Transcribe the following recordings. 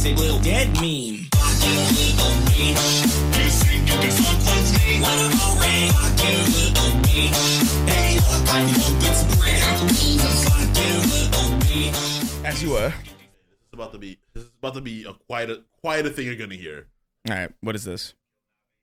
It's a little dead meme. As you were. This is about to be quite a thing you're gonna hear. All right, what is this?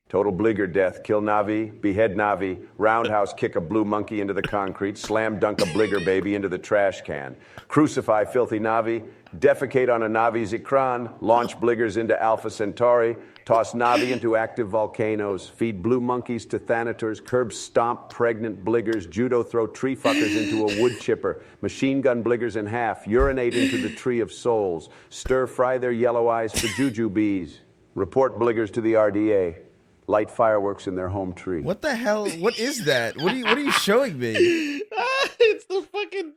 Total Bligger death. Kill Navi, behead Navi, roundhouse kick a blue monkey into the concrete, slam dunk a Bligger baby into the trash can, crucify filthy Navi, defecate on a Navi's Ikran, launch Bliggers into Alpha Centauri, toss Navi into active volcanoes, feed blue monkeys to Thanators, curb stomp pregnant Bliggers, judo throw tree fuckers into a wood chipper, machine gun Bliggers in half, urinate into the tree of souls, stir fry their yellow eyes for juju bees, report Bliggers to the RDA. Light fireworks in their home tree. What the hell? What is that? What are you showing me? It's the fucking...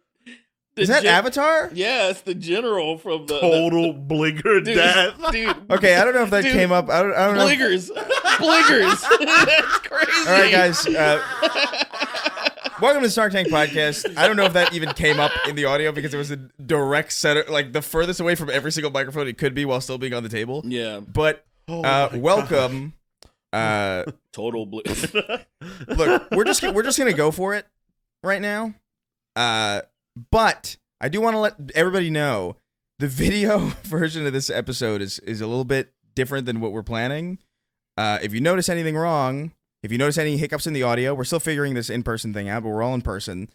Is that Avatar? Yeah, it's the general from the... Total Bligger death. Dude. Okay, I don't know if that came up. I don't know. Bliggers. Bliggers. That's crazy. All right, guys. Welcome to Snark Tank Podcast. I don't know if that even came up in the audio because it was a direct center, like the furthest away from every single microphone it could be while still being on the table. Yeah. But welcome. Total Bliggers. Look, we're just gonna go for it right now. But I do want to let everybody know the video version of this episode is a little bit different than what we're planning. If you notice anything wrong, if you notice any hiccups in the audio, we're still figuring this in-person thing out, but we're all in person.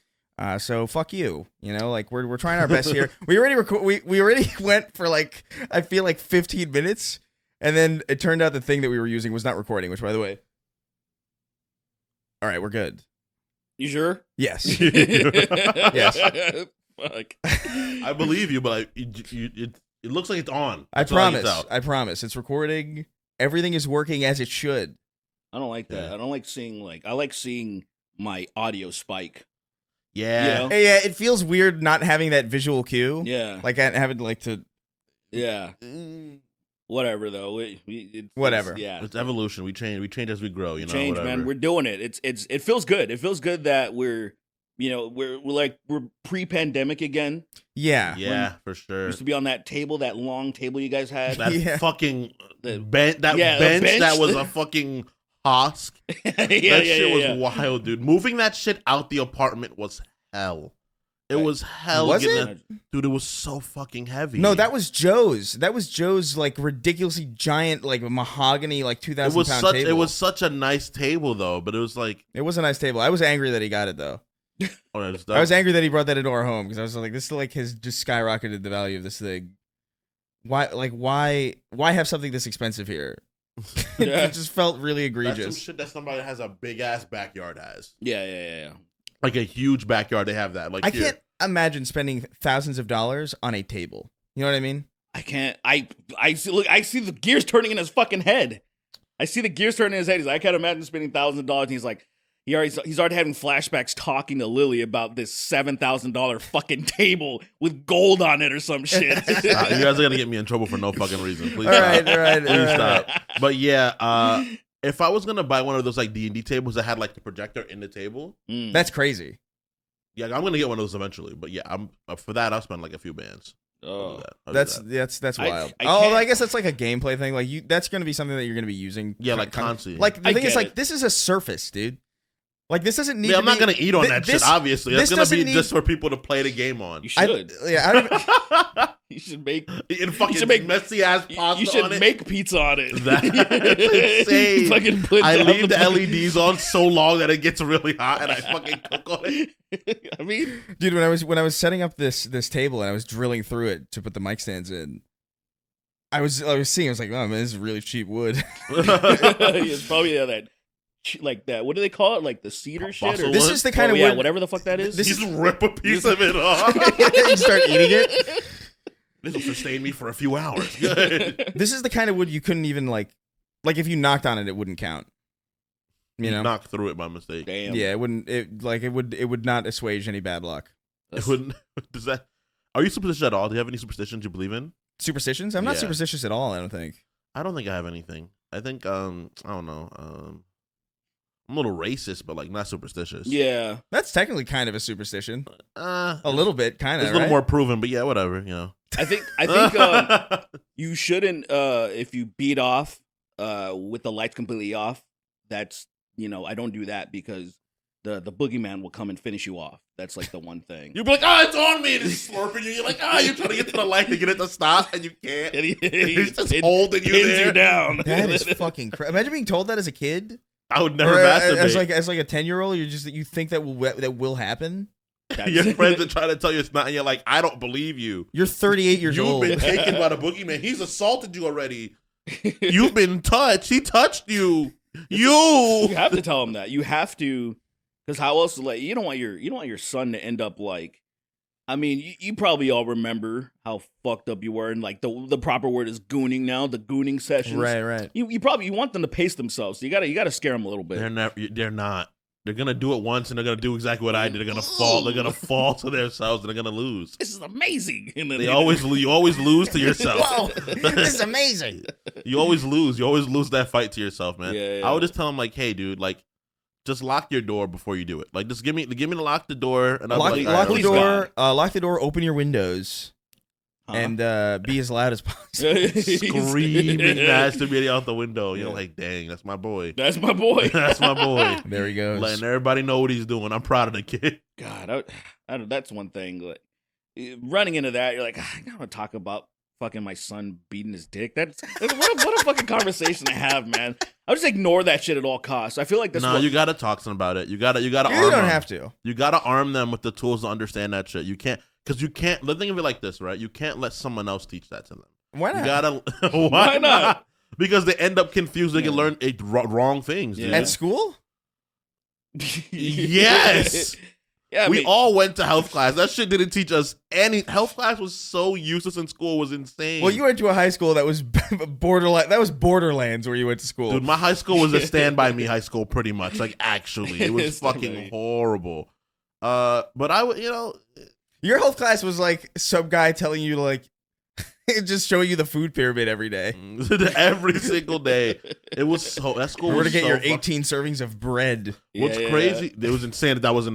So fuck you. You know, like we're trying our best here. We already went for like I feel like 15 minutes. And then it turned out the thing that we were using was not recording, which, by the way... All right, we're good. You sure? Yes. Yes. Fuck. I believe you, but it looks like it's on. I promise. It's recording. Everything is working as it should. I don't like that. Yeah. I don't like seeing, I like seeing my audio spike. Yeah. You know? Yeah, it feels weird not having that visual cue. Yeah. Like, having, like, to... Yeah. Whatever though, whatever. Yeah, It's evolution. We change as we grow. You know, change, whatever. man. We're doing it. It feels good. It feels good that we're pre-pandemic again. Yeah. For sure. Used to be on that table, that long table you guys had. That fucking The- bench that was a fucking husk. That shit was wild, dude. Moving that shit out the apartment was hell. It was hell. Was it? Dude, it was so fucking heavy. No, that was Joe's. That was Joe's, like, ridiculously giant, like, mahogany, like, 2,000-pound table. It was such a nice table, though, but it was like... It was a nice table. I was angry that he got it, though. I was angry that he brought that into our home, because I was like, this is, like, has just skyrocketed the value of this thing. Why have something this expensive here? Yeah. It just felt really egregious. That's some shit that somebody that has a big-ass backyard has. Yeah. Like a huge backyard, they have that. Like I can't imagine spending thousands of dollars on a table. You know what I mean? I can't. I see the gears turning in his fucking head. I see the gears turning in his head. He's like, I can't imagine spending thousands of dollars. And he's like, he's already having flashbacks talking to Lily about this $7,000 fucking table with gold on it or some shit. You guys are gonna get me in trouble for no fucking reason. Please All stop. right. Please stop. But yeah, if I was gonna buy one of those like D&D tables that had like the projector in the table, That's crazy. yeah, I'm gonna get one of those eventually. But yeah, I'm for that. I'll spend like a few bands. Oh, That's wild. I Oh, can't- I guess that's like a gameplay thing. Like that's going to be something that you're going to be using. Yeah, like kind of- constantly. Like the I thing is, get like it. this is a surface, dude. Like this doesn't need. Yeah, to I'm not be- gonna eat on thi- that this- shit. Obviously, that's this gonna be doesn't need- just for people to play the game on. you I should. don't You should make. In fucking You should make messy ass pasta You should on it. make pizza on it. That's insane. Fucking put I down leave the LEDs on so long that it gets really hot, and I fucking cook on it. I mean, dude. When I was setting up this table and I was drilling through it to put the mic stands in, I was seeing. I was like, oh man, this is really cheap wood. it's probably that. Like that, what do they call it? Like the cedar shit? Or This is the kind of wood. whatever the fuck that is. This You just rip a piece of it off. You start eating it. This will sustain me for a few hours. Good. This is the kind of wood you couldn't even like if you knocked on it, it wouldn't count. You know, Knock through it by mistake. Damn. yeah, it wouldn't. It would not assuage any bad luck. It wouldn't. Does that? Are you superstitious at all? Do you have any superstitions you believe in? Superstitions? I'm not Yeah. superstitious at all. I don't think. I don't think I have anything. I think I don't know. I'm a little racist, but like not superstitious. Yeah. That's technically kind of a superstition. A A little bit, kind of. It's a little more proven, but yeah, whatever. You know. I think You shouldn't if you beat off with the lights completely off. That's I don't do that because the boogeyman will come and finish you off. That's like the one thing. You'll be like, oh, it's on me, and it's slurping you. You're like, you're trying to get to the light to get it to stop, and you can't. He's just holding you pins there. you down. That is fucking crazy. Imagine being told that as a kid. I would never Or, masturbate. as like a 10-year-old, you think that will happen. Your friends are trying to tell you it's not, and you're like, I don't believe you. You're 38 years You've old. been taken by the boogeyman. He's assaulted you already. You've been touched. He touched you. You have to tell him that. You have to, because how else? Like, you don't want your son to end up like. I mean, you probably all remember how fucked up you were, and like the proper word is gooning now. The gooning sessions, Right. You want them to pace themselves. So you gotta scare them a little bit. They're not. They're gonna do it once, and they're gonna do exactly what I did. They're gonna fall. They're gonna fall to themselves, and they're gonna lose. This is amazing. And then You always lose to yourself. Whoa, this is amazing. You always lose. You always lose that fight to yourself, man. Yeah. I would just tell them like, hey, dude, like, just lock your door before you do it. Like, just give me to lock the door, and I'll Lock, be like, lock all the right, door. Lock the door. Open your windows, and be as loud as possible. screaming, masturbating out the window. You're like, dang, that's my boy. That's my boy. That's my boy. There he goes. Letting everybody know what he's doing. I'm proud of the kid. God, that's one thing. Like, running into that, you're like, I gotta talk about fucking my son beating his dick. That's what a fucking conversation to have, man. I just ignore that shit at all costs. I feel like that's You gotta talk to them about it. You gotta You arm don't them. have to. You gotta arm them with the tools to understand that shit. You can't, because you can't. Think of it like this, right? You can't let someone else teach that to them. Why not? You gotta. Why not? Because they end up confused. They can learn wrong things. Dude. At school? Yes. Yeah, We all went to health class. That shit didn't teach us any. Health class was so useless in school. It was insane. Well, you went to a high school that was borderline. That was Borderlands where you went to school. Dude, my high school was a Stand By Me high school, pretty much. Like, actually, it was Stand By fucking Me. horrible. But I would, Your health class was like some guy telling you to like just showing you the food pyramid every day. every single day. It was so. That school Where was to get so your fucking- 18 servings of bread. What's Yeah. crazy? It was insane. That was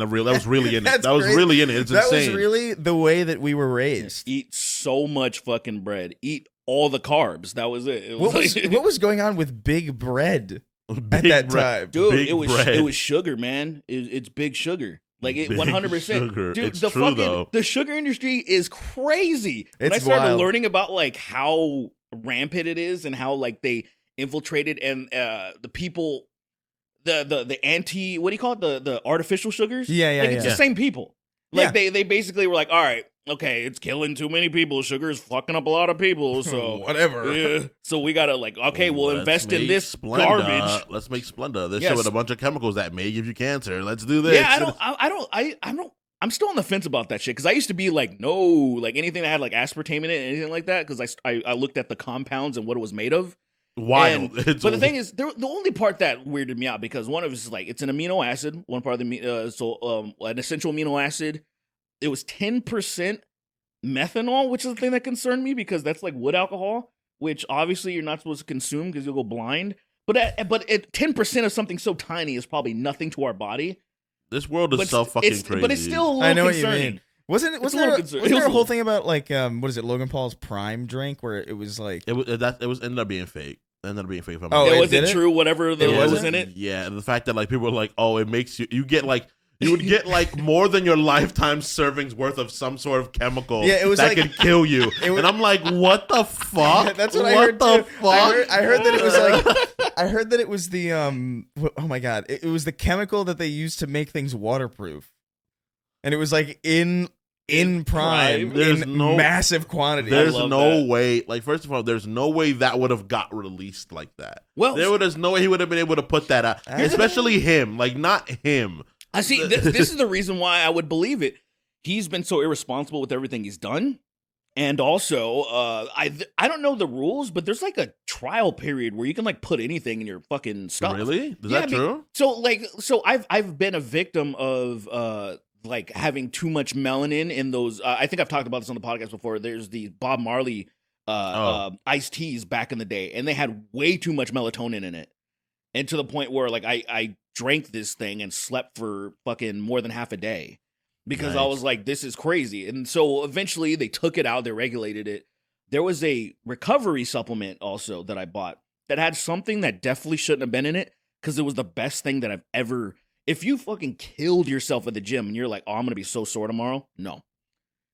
really in it. That's That was crazy. really in it. It's That insane. was really the way that we were raised. Eat so much fucking bread. Eat all the carbs. That was it. It was What was going on with big bread at Big that bread. time? dude, Big it was bread. sugar, man. It's big sugar. Like it Big 100%. sugar. Dude, It's the true, fucking though. the sugar industry is crazy. When I It's started wild. learning about like how rampant it is and how like they infiltrated and the people the anti, what do you call it? The artificial sugars? Yeah, Like it's yeah. the same people. Like Yeah. they basically were like, all right, okay, it's killing too many people. Sugar is fucking up a lot of people. So Whatever. yeah. So we gotta like, okay, we'll Let's invest in make this Splenda. garbage. Let's make Splenda. This Yes. shit with a bunch of chemicals that may give you cancer. Let's do this. Yeah, I'm still on the fence about that shit because I used to be like, no, like anything that had like aspartame in it, anything like that, because I looked at the compounds and what it was made of. Wild. And- but the thing is, the only part that weirded me out because one of it is like it's an amino acid. One part of the an essential amino acid. It was 10% methanol, which is the thing that concerned me because that's like wood alcohol, which obviously you're not supposed to consume because you'll go blind. But 10% of something so tiny is probably nothing to our body. this world is But so fucking it's, crazy. But it's still a little I know concerning. what you mean. Wasn't It's a there little a, concern- wasn't there a it was- whole thing about like what is it, Logan Paul's Prime drink where it was like It was ended up being fake. It ended up being fake. If I'm Oh, not It it wasn't did it? true. Whatever It was wasn't? in it. Yeah, and the fact that like people were like, oh, it makes you get like you would get like more than your lifetime servings worth of some sort of chemical Yeah, it was that like- could kill you. It was- And I'm like, what the fuck? That's what I What heard the too. fuck? I heard that it was like I heard that it was the oh my god, it was the chemical that they used to make things waterproof. And it was like in Prime Prime? There's in no- massive quantity. There's love no that. way. Like, first of all, there's no way that would have got released like that. Well, There's no way he would have been able to put that out, especially him. Like, not him. I see. This is the reason why I would believe it. He's been so irresponsible with everything he's done, and also, I don't know the rules, but there's like a trial period where you can like put anything in your fucking stuff. Really? Is Yeah, that I mean, true? So I've been a victim of like having too much melanin in those. I think I've talked about this on the podcast before. There's the Bob Marley iced teas back in the day, and they had way too much melatonin in it, and to the point where like I drank this thing and slept for fucking more than half a day because I Nice. was like, this is crazy. And so eventually they took it out, they regulated it. There was a recovery supplement also that I bought that had something that definitely shouldn't have been in it because it was the best thing that I've ever. If you fucking killed yourself at the gym and you're like, oh, I'm gonna be so sore tomorrow. No,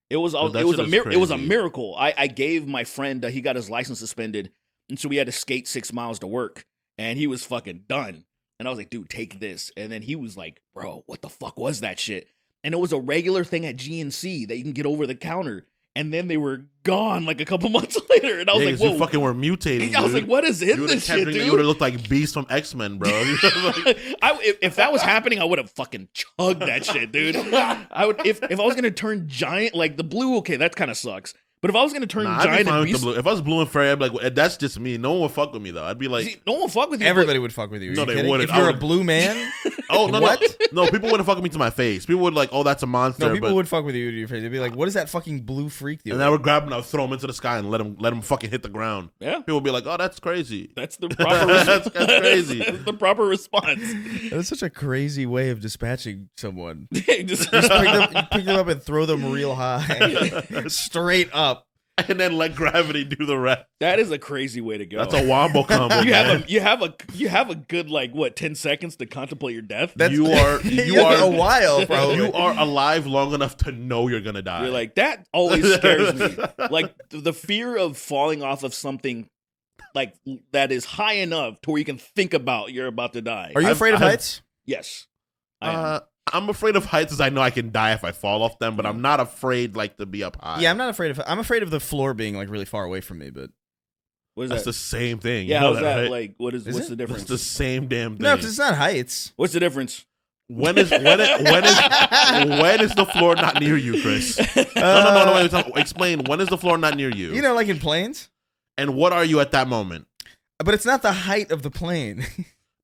it was a miracle. I gave my friend he got his license suspended, and so we had to skate 6 miles to work, and he was fucking done. And I was like, dude, take this. And then he was like, bro, what the fuck was that shit? And it was a regular thing at GNC that you can get over the counter. And then they were gone like a couple months later. And I was like, whoa. You fucking were mutating, I was like, what is in this shit, dude? You would have looked like Beast from X-Men, bro. If that was happening, I would have fucking chugged that shit, dude. I would if I was going to turn giant, like the blue, okay, that kind of sucks. But if I was going to turn giant and beast... If I was blue and fairy, I'd be like, well, that's just me. No one would fuck with me, though. I'd be like... See, no one would fuck with you. Everybody would fuck with you. No, they wouldn't. If you're a blue man... Oh, no, what? No, people wouldn't fuck with me to my face. People would like, oh, that's a monster. No, people would fuck with you to your face. They'd be like, what is that fucking blue freak doing? And I would grab him and I would throw him into the sky and let him fucking hit the ground. Yeah. People would be like, oh, that's crazy. That's the proper response. That's crazy. That's the proper response. That's such a crazy way of dispatching someone. Just pick them up and throw them real high. Straight up. And then let gravity do the rest. That is a crazy way to go. That's a wombo combo. You have a good like what 10 seconds to contemplate your death. You are a while, probably. You are alive long enough to know you're gonna die. You're like, that always scares me. Like the fear of falling off of something like that is high enough to where you can think about you're about to die. Are you afraid of heights? Yes. I am. I'm afraid of heights as I know I can die if I fall off them, but I'm not afraid like to be up high. Yeah, I'm afraid of the floor being like really far away from me, but what is that's that? the same thing. Yeah, you know how's that? Right? Like, what's the difference? It's the same damn thing. no, because it's not heights. What's the difference? When is the floor not near you, Chris? No. Wait, explain. When is the floor not near you? You know, like in planes. And what are you at that moment? But it's not the height of the plane.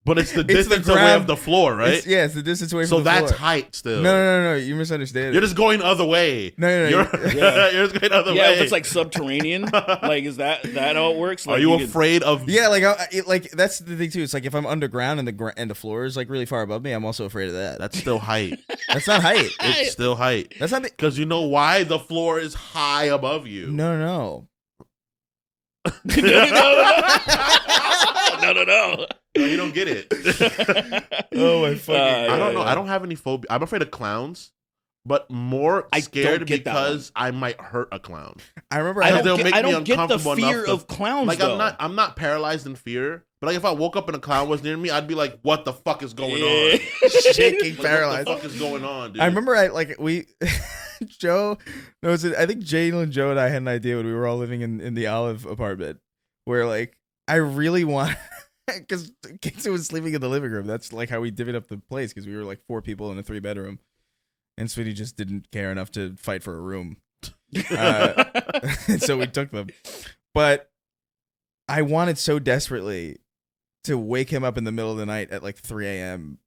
But it's the distance away of the floor, right? It's the distance away from the floor. So floor. that's height still. No. You misunderstand. You're just going the other way. No. You're just going the other way. Yeah, if it's like subterranean, like is that how it works? Like, are you afraid of? Yeah, like that's the thing too. It's like if I'm underground and the floor is like really far above me, I'm also afraid of that. That's still height. That's not height. It's still height. That's not because you know why the floor is high above you. No. No. No, you don't get it. Oh my fucking! I don't know. I don't have any phobia. I'm afraid of clowns, but more scared because I might hurt a clown. I remember I don't get the fear of clowns. Like though. I'm not paralyzed in fear. But like if I woke up and a clown was near me, I'd be like, "What the fuck is going on?" Shaking, paralyzed. What the fuck is going on, dude? I remember Joe. No, I think Jalen, Joe, and I had an idea when we were all living in the Olive apartment, where like I really want. Because Casey was sleeping in the living room. That's like how we divvied up the place because we were like 4 people in a 3-bedroom. And Sweetie just didn't care enough to fight for a room. And so we took them. But I wanted so desperately to wake him up in the middle of the night at like 3 a.m.,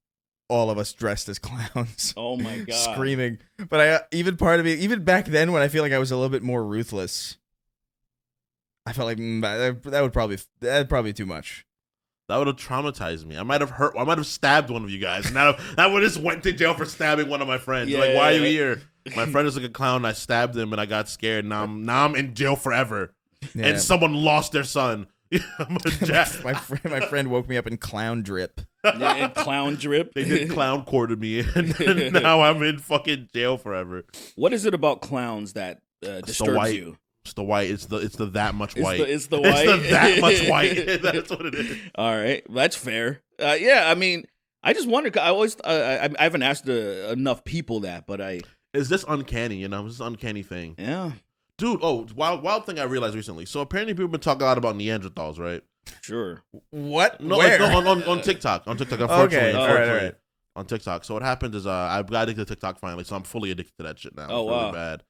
all of us dressed as clowns. Oh my God. Screaming. But even back then when I feel like I was a little bit more ruthless, I felt like that'd probably be too much. That would have traumatized me. I might have stabbed one of you guys. And that would have just went to jail for stabbing one of my friends. Yeah, like, why are you here? My friend is like a clown. And I stabbed him and I got scared. Now I'm in jail forever. Yeah. And someone lost their son. my friend woke me up in clown drip. Yeah, in clown drip. They did clown quarter me, and now I'm in fucking jail forever. What is it about clowns that disturbs you? It's the white. It's the that much white. It's the white. It's the that much white. That's what it is. All right, that's fair. Yeah, I mean, I just wonder. I always, I haven't asked enough people that, but is this uncanny? You know, it's this uncanny thing. Yeah, dude. Oh, wild thing I realized recently. So apparently, people have been talking a lot about Neanderthals, right? Sure. What? No, where? On TikTok. On TikTok. Unfortunately, All right. On TikTok. So what happened is, I've got addicted to TikTok finally. So I'm fully addicted to that shit now. Oh, it's really bad.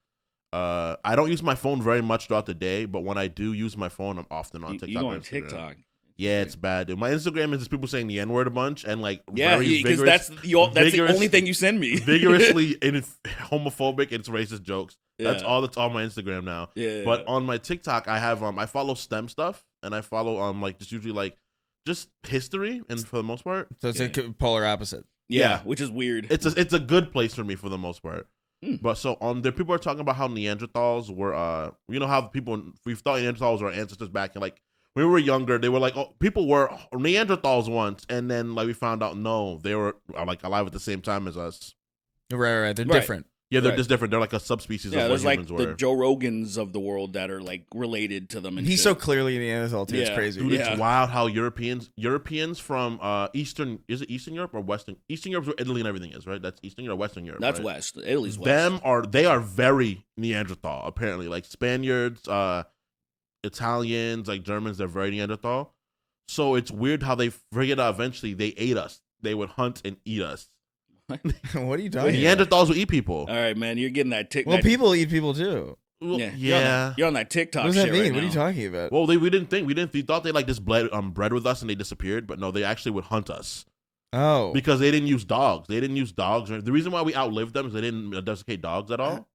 I don't use my phone very much throughout the day, but when I do use my phone, I'm often on TikTok. You go on TikTok? Yeah, it's bad, dude. My Instagram is just people saying the N-word a bunch and like because that's the only thing you send me. Vigorously homophobic and it's racist jokes. Yeah. That's all that's on my Instagram now. Yeah. But on my TikTok, I have I follow STEM stuff and I follow like just usually like just history and for the most part. So it's a polar opposite. Yeah, which is weird. It's a good place for me for the most part. But so there people are talking about how Neanderthals were you know how we thought Neanderthals were our ancestors back in like when we were younger, they were like, oh, people were Neanderthals once, and then like we found out no, they were like alive at the same time as us. Right. They're different. Yeah, they're just different. They're like a subspecies of what there's humans like were. the Joe Rogans of the world that are like related to them. And He's shit. so clearly a Neanderthal too. It's crazy. Dude, it's wild how Europeans from Eastern Europe or Western Europe is where Italy and everything is, right? That's Eastern Europe or Western Europe. That's right? West. Italy's West. They are very Neanderthal apparently. Like Spaniards, Italians, like Germans, they're very Neanderthal. So it's weird how they figured out eventually they ate us. They would hunt and eat us. What are you talking Neanderthals will eat people. All right, man, you're getting that TikTok. Well, people eat people too. Well, You're on that TikTok. What does that shit mean? right What are now. you talking about? Well, we thought they like just bred with us and they disappeared, but no, they actually would hunt us. Oh, Because they didn't use dogs. The reason why we outlived them is they didn't domesticate dogs at all.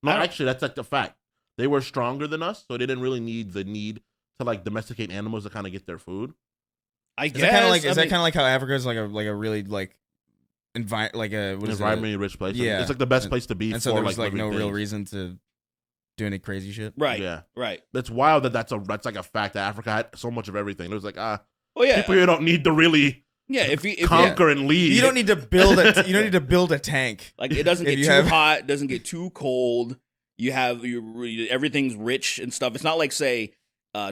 No, actually, that's like the fact. They were stronger than us, so they didn't really need to like domesticate animals to kind of get their food. I is guess. that kind of like how Africa is like a really like environmentally rich place. Yeah, it's like the best place to be. And so for there was like no living real things. reason to do any crazy shit. Right. Yeah. Right. That's wild that's like a fact that Africa had so much of everything. It was like Oh yeah. people here don't need to really If you conquer and lead. You don't need to build you don't need to build a tank. like it doesn't If get you too have- hot, it doesn't get too cold. You have everything's rich and stuff. It's not like say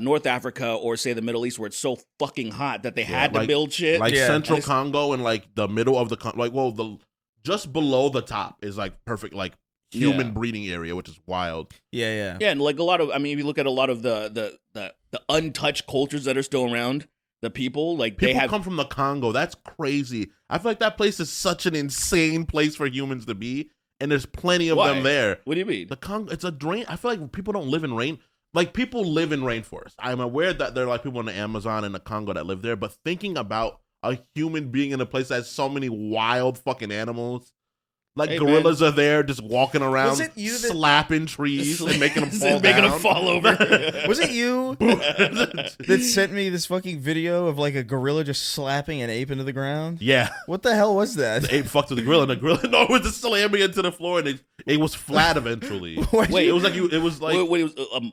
North Africa or say the Middle East where it's so fucking hot that they had to build shit. like Yeah. Central Congo and like the middle of the just below the top is like perfect like human breeding area, which is wild. Yeah. Yeah, and like a lot of, I mean, if you look at a lot of the untouched cultures that are still around, the people like People they have come from the Congo. That's crazy. I feel like that place is such an insane place for humans to be, and there's plenty of them there. What do you mean? The Congo, it's a drain. I feel like people don't live in rain. Like people live in rainforests. I'm aware that there are like people in the Amazon and the Congo that live there, but thinking about a human being in a place that has so many wild fucking animals. Like gorillas are there just walking around, slapping trees and making them fall making down. them fall over. Was it you that sent me this fucking video of like a gorilla just slapping an ape into the ground? Yeah. What the hell was that? The ape fucked with the gorilla, and the gorilla was just slamming into the floor, and it was flat eventually. Wait, it was like it was like wait, it was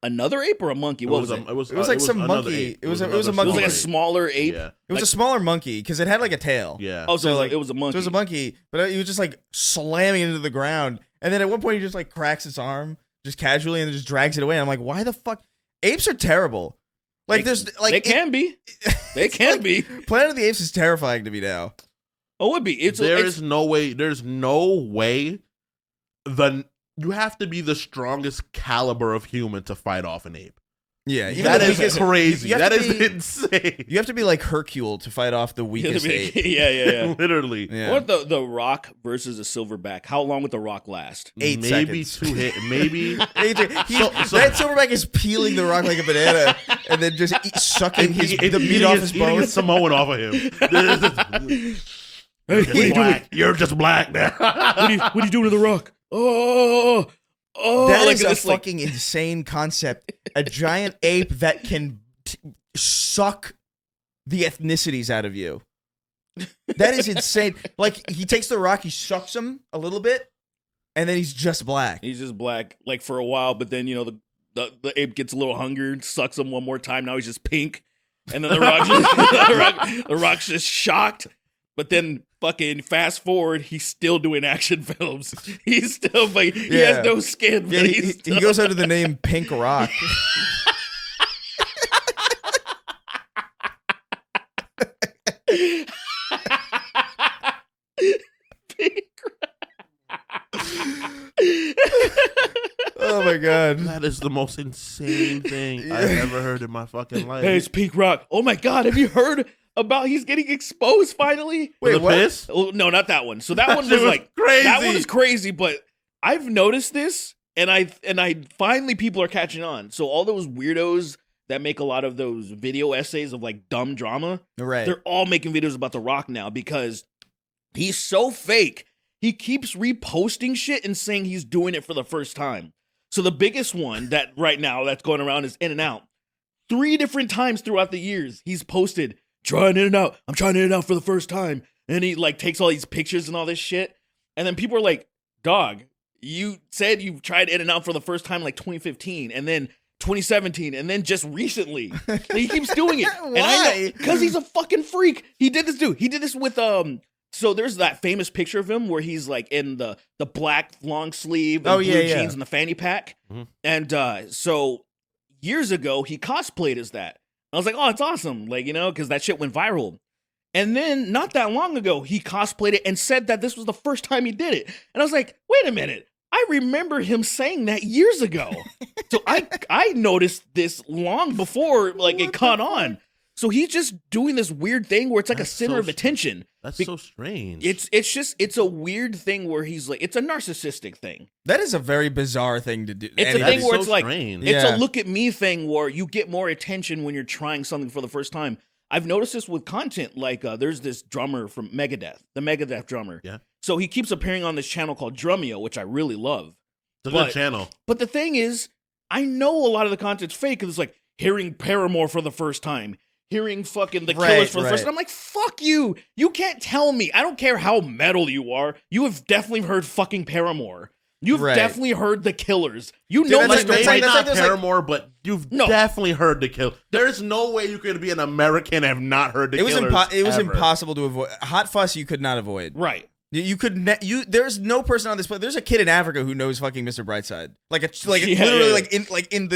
another ape or a monkey? What was it? It was like some another monkey. ape. It was a It monkey. was like a smaller ape. Yeah. It was a smaller monkey because it had like a tail. Yeah. Oh, so like it was a monkey. So it was a monkey, but he was just like slamming into the ground, and then at one point he just like cracks its arm just casually and then just drags it away. And I'm like, why the fuck? Apes are terrible. Like there's like they can be. They can be. Planet of the Apes is terrifying to me now. Oh, it would be. There's no way. You have to be the strongest caliber of human to fight off an ape. Yeah, even that the is weakest- crazy. you have That to is be- insane. You have to be like Hercule to fight off the weakest ape. Yeah. Literally. Yeah. What the Rock versus a Silverback? How long would the Rock last? 8 Maybe seconds. 2 hit. Maybe. That silverback is peeling the rock like a banana and then just sucking the meat off his eating a bones. Samoan off of him. You're just black. You're just black now. What are you doing to the Rock? Oh, That like is a this, like- fucking insane concept. A giant ape that can suck the ethnicities out of you. That is insane. Like, he takes the rock, he sucks him a little bit, and then he's just black. He's just black, like for a while, but then the ape gets a little hungry, sucks him one more time. Now he's just pink, and then the rock's just shocked. But then fucking fast forward, he's still doing action films. He's still like he has no skin. Yeah, But he goes under the name Pink Rock. Oh my god. That is the most insane thing I've ever heard in my fucking life. Hey, it's Pink Rock. Oh my god, have you heard about he's getting exposed finally? Wait, Wait, what? piss? Oh, no, not that one. So that one Shit was was like crazy. That one is crazy, but I've noticed this, and I finally people are catching on. So all those weirdos that make a lot of those video essays of like dumb drama, Right. they're all making videos about The Rock now because he's so fake. He keeps reposting shit and saying he's doing it for the first time. So the biggest one that right now that's going around is In-N-Out. 3 different times throughout the years, he's posted, trying In-N-Out. I'm trying In-N-Out for the first time. And he like takes all these pictures and all this shit. And then people are like, dog, you said you tried In-N-Out for the first time like 2015, and then 2017, and then just recently. He keeps doing it. Why? Because he's a fucking freak. He did this, dude. He did this with So there's that famous picture of him where he's like in the black long sleeve and blue jeans and the fanny pack. Mm-hmm. And so years ago he cosplayed as that. I was like, oh, it's awesome, like, you know, because that shit went viral. And then not that long ago he cosplayed it and said that this was the first time he did it. And I was like, wait a minute. I remember him saying that years ago. So I noticed this long before like it caught on. So he's just doing this weird thing where it's like a center of attention. That's so strange. It's a weird thing where he's like, it's a narcissistic thing. That is a very bizarre thing to do. It's a thing where it's like, strange. it's a look at me thing where you get more attention when you're trying something for the first time. I've noticed this with content. Like there's this drummer from Megadeth, the Megadeth drummer. Yeah. So he keeps appearing on this channel called Drumeo, which I really love. It's a good channel. But the thing is, I know a lot of the content's fake because it's like hearing Paramore for the first time, hearing fucking the Killers for the first time. I'm like, fuck you. You can't tell me. I don't care how metal you are. You have definitely heard fucking Paramore. You've definitely heard the Killers. You know, like, Mr. maybe Right not Paramore, but you've No. definitely heard the Killers. There's no way you could be an American and have not heard the Killers. It was ever. impossible to avoid. Hot Fuss you could not avoid. Right. You could there's no person on this planet. There's a kid in Africa who knows fucking Mr. Brightside. Like in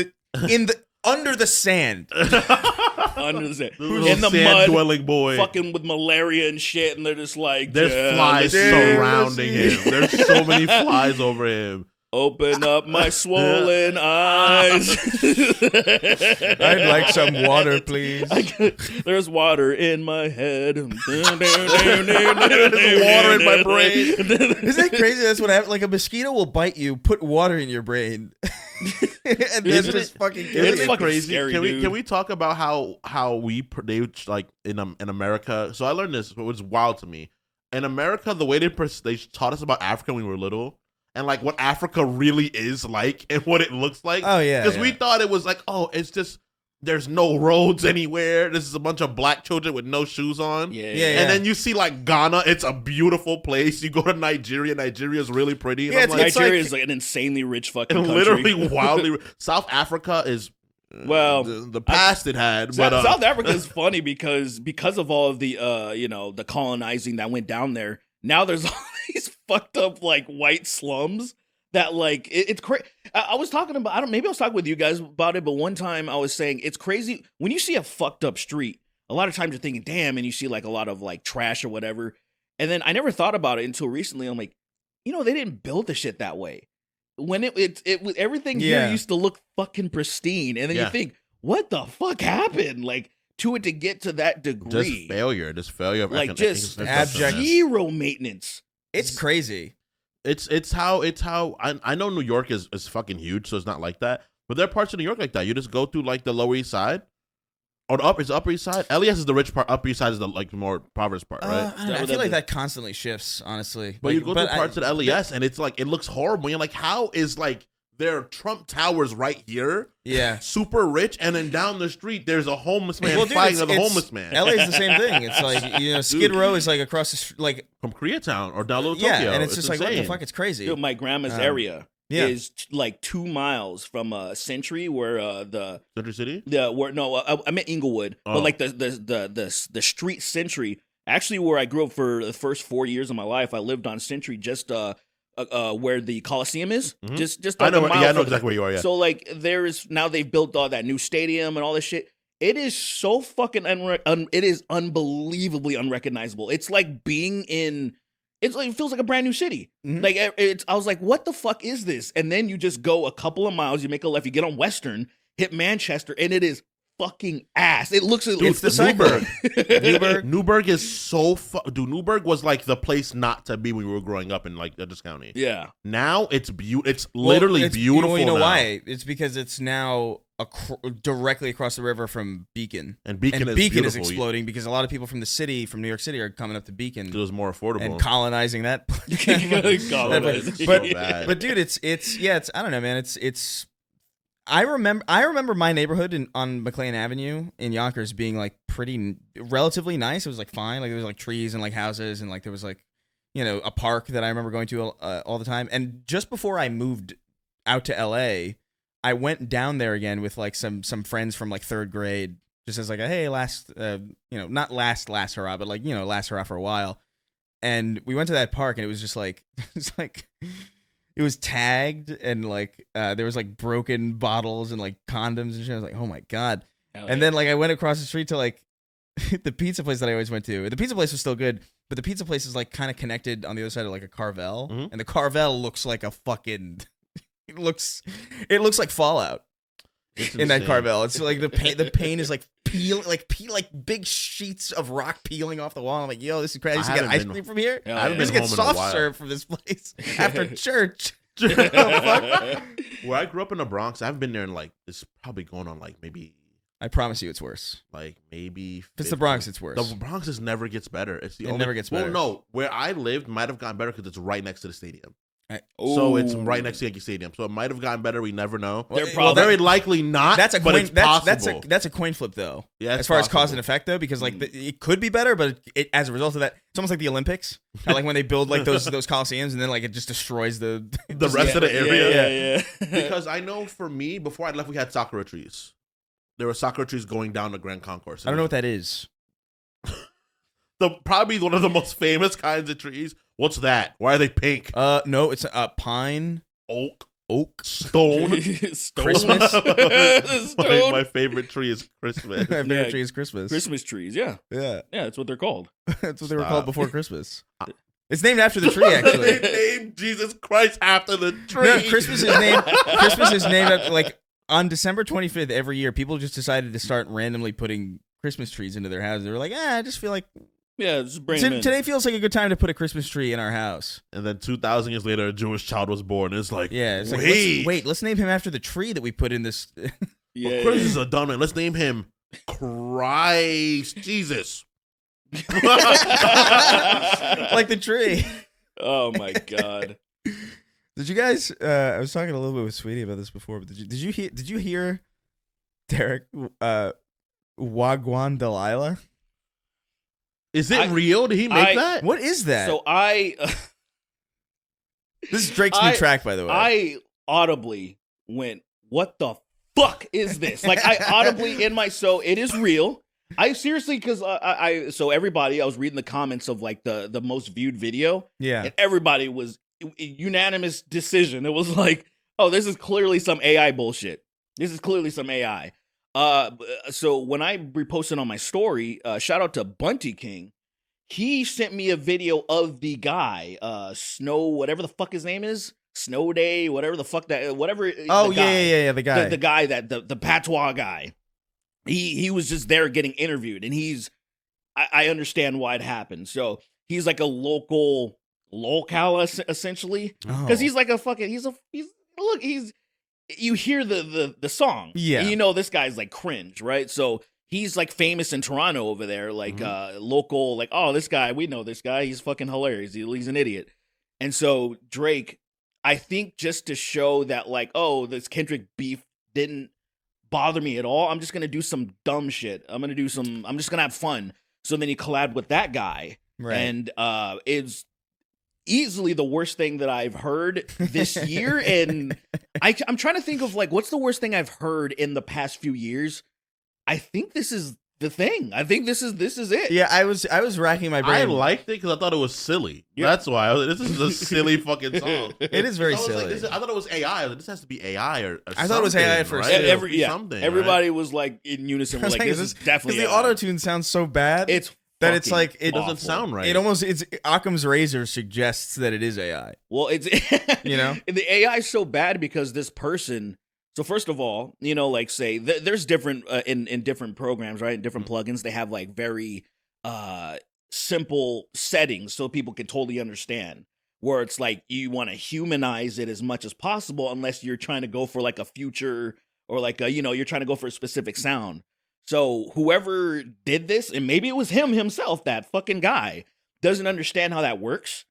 the under the sand. Under the sand. In the mud, dwelling boy. fucking with malaria and shit, and they're just like, There's flies surrounding him. There's so many flies over him. Open up my swollen eyes. I'd like some water, please. There's water in my head. There's water in my brain. Isn't it crazy? That's what happens. Like a mosquito will bite you, put water in your brain, and then just fucking kill Isn't you. it fucking crazy? scary, Can we talk about how they like in America? So I learned this, but it was wild to me. In America, the way they taught us about Africa when we were little, and like what Africa really is like and what it looks like. Oh yeah, because we thought it was like, oh, it's just there's no roads anywhere. This is a bunch of black children with no shoes on. Yeah. And then you see like Ghana, it's a beautiful place. You go to Nigeria, Nigeria's really pretty. And Yeah, I'm like, Nigeria is like an insanely rich fucking and country. literally wildly. South Africa is Well, the past it had, but South Africa is funny because of all of the the colonizing that went down there. Now there's all these fucked up like white slums that like it's crazy. I was talking about maybe I was talking with you guys about it, but one time I was saying it's crazy when you see a fucked up street. A lot of times you're thinking, damn, and you see like a lot of like trash or whatever. And then I never thought about it until recently. I'm like, they didn't build the shit that way. When it everything here used to look fucking pristine, and then you think, what the fuck happened? Like to it to get to that degree, just failure of like just abject zero maintenance. It's crazy. It's how I know New York is fucking huge, so it's not like that. But there are parts of New York like that. You just go through like the Lower East Side. Or the Upper East Side. LES is the rich part. Upper East Side is the like more impoverished part, right? I feel like that constantly shifts, honestly. But you go through parts of the LES and it's like it looks horrible. You're like, how is like there are Trump Towers right here? Yeah, super rich, and then down the street there's a homeless man fighting another homeless man. LA is the same thing. It's like Skid Row is like across the like from Koreatown or down Little Tokyo. And it's just insane. like what the fuck? It's crazy. Dude, my grandma's area Yeah. is like 2 miles from Century, where the Century City. I meant Inglewood, but like the street Century. Actually, where I grew up for the first 4 years of my life, I lived on Century, just where the Coliseum is. Mhm. Just I like know. a mile I know from exactly where you are. Yeah. So like now they've built all that new stadium and all this shit. It is so fucking it is unbelievably unrecognizable. It's like being in. It's like it feels like a brand new city. Mhm. Like I was like, what the fuck is this? And then you just go a couple of miles, you make a left, you get on Western, hit Manchester, and it is fucking ass. It looks. It's the cycle. Newburgh is so dude. Newburgh was like the place not to be when we were growing up in like Dutchess County. Yeah. Now it's It's literally beautiful. You know now. why? It's because it's now directly across the river from Beacon. And Beacon is exploding because a lot of people from the city, from New York City, are coming up to Beacon. It was more affordable And colonizing that. But dude, it's I don't know, man. It's. I remember my neighborhood on McLean Avenue in Yonkers being like relatively nice. It was like fine. Like there was like trees and like houses and like there was like a park that I remember going to all the time. And just before I moved out to LA, I went down there again with like some friends from like third grade, just as like a hey, not last hurrah, but like last hurrah for a while. And we went to that park, and it was just like it was tagged, and like there was like broken bottles and like condoms and shit. I was like, oh my god. And then like I went across the street to like the pizza place that I always went to. The pizza place was still good, but the pizza place is like kind of connected on the other side of like a Carvel, and the Carvel looks like a fucking. It looks like Fallout in that Carvel. It's like the paint is like like big sheets of rock peeling off the wall. I'm like, yo, this is crazy. I used to get ice cream from here. I haven't just been get home in a soft while. serve from this place after church. Where I grew up in the Bronx, I haven't been there in like it's probably going on like maybe. I promise you, it's worse. Like maybe if it's the Bronx, it's worse. The Bronx just never gets better. It never gets better. Well, no, where I lived might have gotten better because it's right next to the stadium. So it's right next to Yankee Stadium. So it might have gotten better. We never know. Very likely not. That's a but coin. It's possible. That's a coin flip though. Yeah, as far as cause and effect though, because like it could be better, but it as a result of that, it's almost like the Olympics. How, like when they build like those coliseums and then like it just destroys the rest of the area. Yeah. Because I know for me, before I left, we had Sakura trees. There were Sakura trees going down the Grand Concourse. I don't know what that is. Probably one of the most famous kinds of trees. What's that? Why are they pink? No, it's pine, oak, Stone. stone. Christmas. Stone. My favorite tree is Christmas. My favorite tree is Christmas. Christmas trees, yeah. Yeah, that's what they're called. That's what they were called before Christmas. It's named after the tree, actually. They named Jesus Christ after the tree. No, Christmas is named after, like, on December 25th every year, people just decided to start randomly putting Christmas trees into their houses. They were like, I just feel like just bring them in. Today feels like a good time to put a Christmas tree in our house. And then 2,000 years later, a Jewish child was born. It's like, it's like, wait, let's name him after the tree that we put in this. Well, Chris is a dumb man. Let's name him Christ Jesus. Like the tree. Oh my god. Did you guys? I was talking a little bit with Sweetie about this before, but did you hear Derek Wagwan Delilah? Is it real? Did he make that? What is that? So this is Drake's new track, by the way. I audibly went, "What the fuck is this?" Like I audibly it is real. I seriously, because so everybody, I was reading the comments of like the most viewed video, and everybody was unanimous decision. It was like, oh, this is clearly some AI bullshit. This is clearly some AI. So when I reposted on my story, shout out to Bunty King. He sent me a video of the guy, Snow, whatever the fuck his name is, Snow Day, whatever the fuck that, whatever. Oh, yeah, the guy. The guy that, the patois guy. He was just there getting interviewed, and I understand why it happened. So he's like a locale essentially, because he's like a fucking, you hear the song, and you know this guy's like cringe, right? So he's like famous in Toronto over there, like local, like, oh, this guy, we know this guy, he's fucking hilarious, he's an idiot. And so Drake, I think just to show that like, oh, this Kendrick beef didn't bother me at all, I'm just gonna do some dumb shit. I'm just gonna have fun. So then he collabed with that guy, right? And it's easily the worst thing that I've heard this year. And I'm trying to think of like, what's the worst thing I've heard in the past few years? I think this is the thing. I think this is it. Yeah, I was racking my brain. I liked it because I thought it was silly. Yeah. That's why this is a silly fucking song. It is very silly. I thought it was AI. This has to be AI or I thought it was AI at first. Right? Everybody was like in unison. We're like, this is definitely because the auto tune sounds so bad. It's that it's like it doesn't sound right. It's Occam's razor suggests that it is AI. Well, it's the AI is so bad because this person. So first of all, like say there's different in different programs, right? In different plugins, they have like very simple settings so people can totally understand. Where it's like you want to humanize it as much as possible, unless you're trying to go for like a future or like you're trying to go for a specific sound. So whoever did this, and maybe it was himself, that fucking guy, doesn't understand how that works.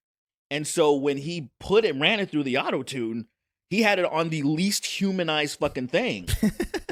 And so when he ran it through the auto tune, he had it on the least humanized fucking thing.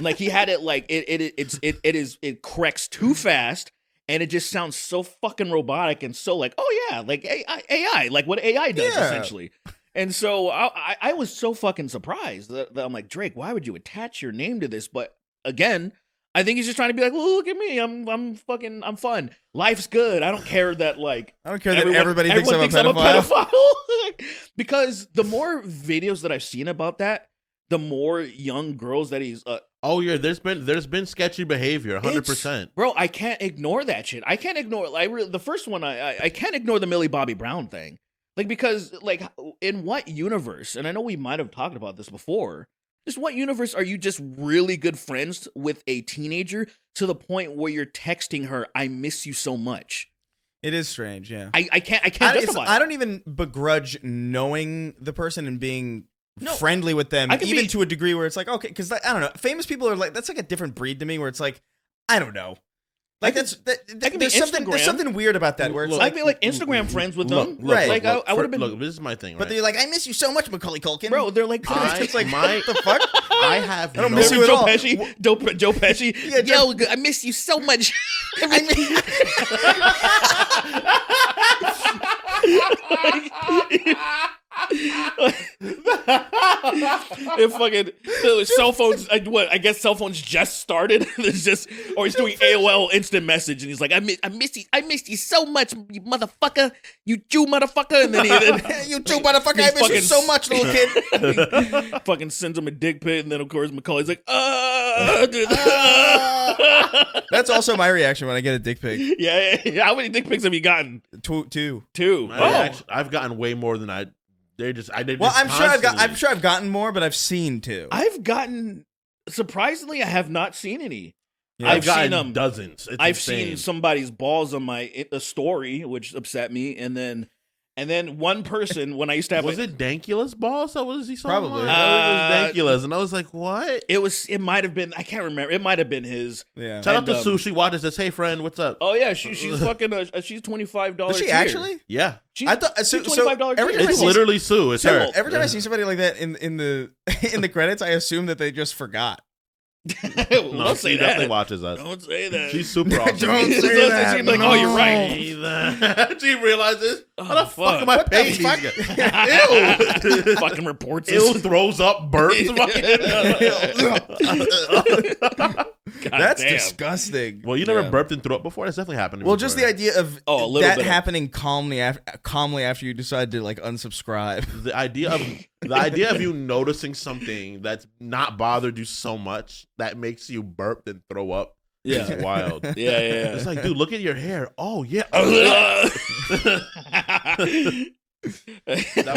Like he had it like it corrects too fast, and it just sounds so fucking robotic and so like, oh yeah, like AI, like what AI does essentially. And so I was so fucking surprised that I'm like, Drake, why would you attach your name to this? But again, I think he's just trying to be like, well, look at me, I'm fun. Life's good. I don't care that like I don't care that everybody thinks I'm a pedophile. Because the more videos that I've seen about that, the more young girls that he's oh yeah, there's been sketchy behavior, 100%. Bro, I can't ignore that shit. I can't ignore the first one. I can't ignore the Millie Bobby Brown thing, like because like in what universe? And I know we might have talked about this before. Just what universe are you just really good friends with a teenager to the point where you're texting her, "I miss you so much." It is strange, yeah. I can't justify it. I don't even begrudge knowing the person and being friendly with them, even to a degree where it's like, okay, because I don't know, famous people are like, that's like a different breed to me, where it's like, I don't know, like there's something weird about that, where it's I'd be like Instagram friends with them, right? Like I would have been. Look, this is my thing, right? But they're like, I miss you so much, Macaulay Culkin, bro. They're like, it's like, what the fuck? I don't miss you at all. Joe Pesci. Yeah, yo, I miss you so much. It fucking cell phones. I guess cell phones just started. It's just, or he's doing AOL instant message, and he's like, I missed you so much, you motherfucker, you Jew motherfucker, and then you Jew motherfucker, I miss you so much, little kid. Fucking sends him a dick pic, and then of course Macaulay's like, That's also my reaction when I get a dick pic. Yeah. How many dick pics have you gotten? Two. I've gotten way more than I. I'm sure I've gotten more, but I've seen two. I've gotten, surprisingly, I have not seen any. Yeah, I've gotten dozens. I've seen somebody's balls on my story, which upset me, and then one person, when I used to have, was it Dankula's balls? That was he saw? Probably. It was Dankula's, and I was like, what? It might have been. I can't remember. It might have been his. Yeah. Shout out to Sue. She watches this. Hey, friend, what's up? Oh yeah, she's fucking. She's $25. Is she actually? Yeah. I thought $25. It's literally Sue. It's her. Every time I see somebody like that in the credits, I assume that they just forgot. Don't say she that. Definitely watches us. Don't say that. She's super awesome. Don't say that. She's like, oh, you're right. She realizes, how the fuck am I paying these guys? Ew. Fucking reports. Ew, throws up, burps. That's disgusting. Well, you never burped and threw up before? That's definitely happened to me. Well, just the idea of that happening calmly after you decide to like unsubscribe. The idea of you noticing something that's not bothered you so much that makes you burp and throw up is wild. Yeah. It's like, dude, look at your hair. Oh yeah. That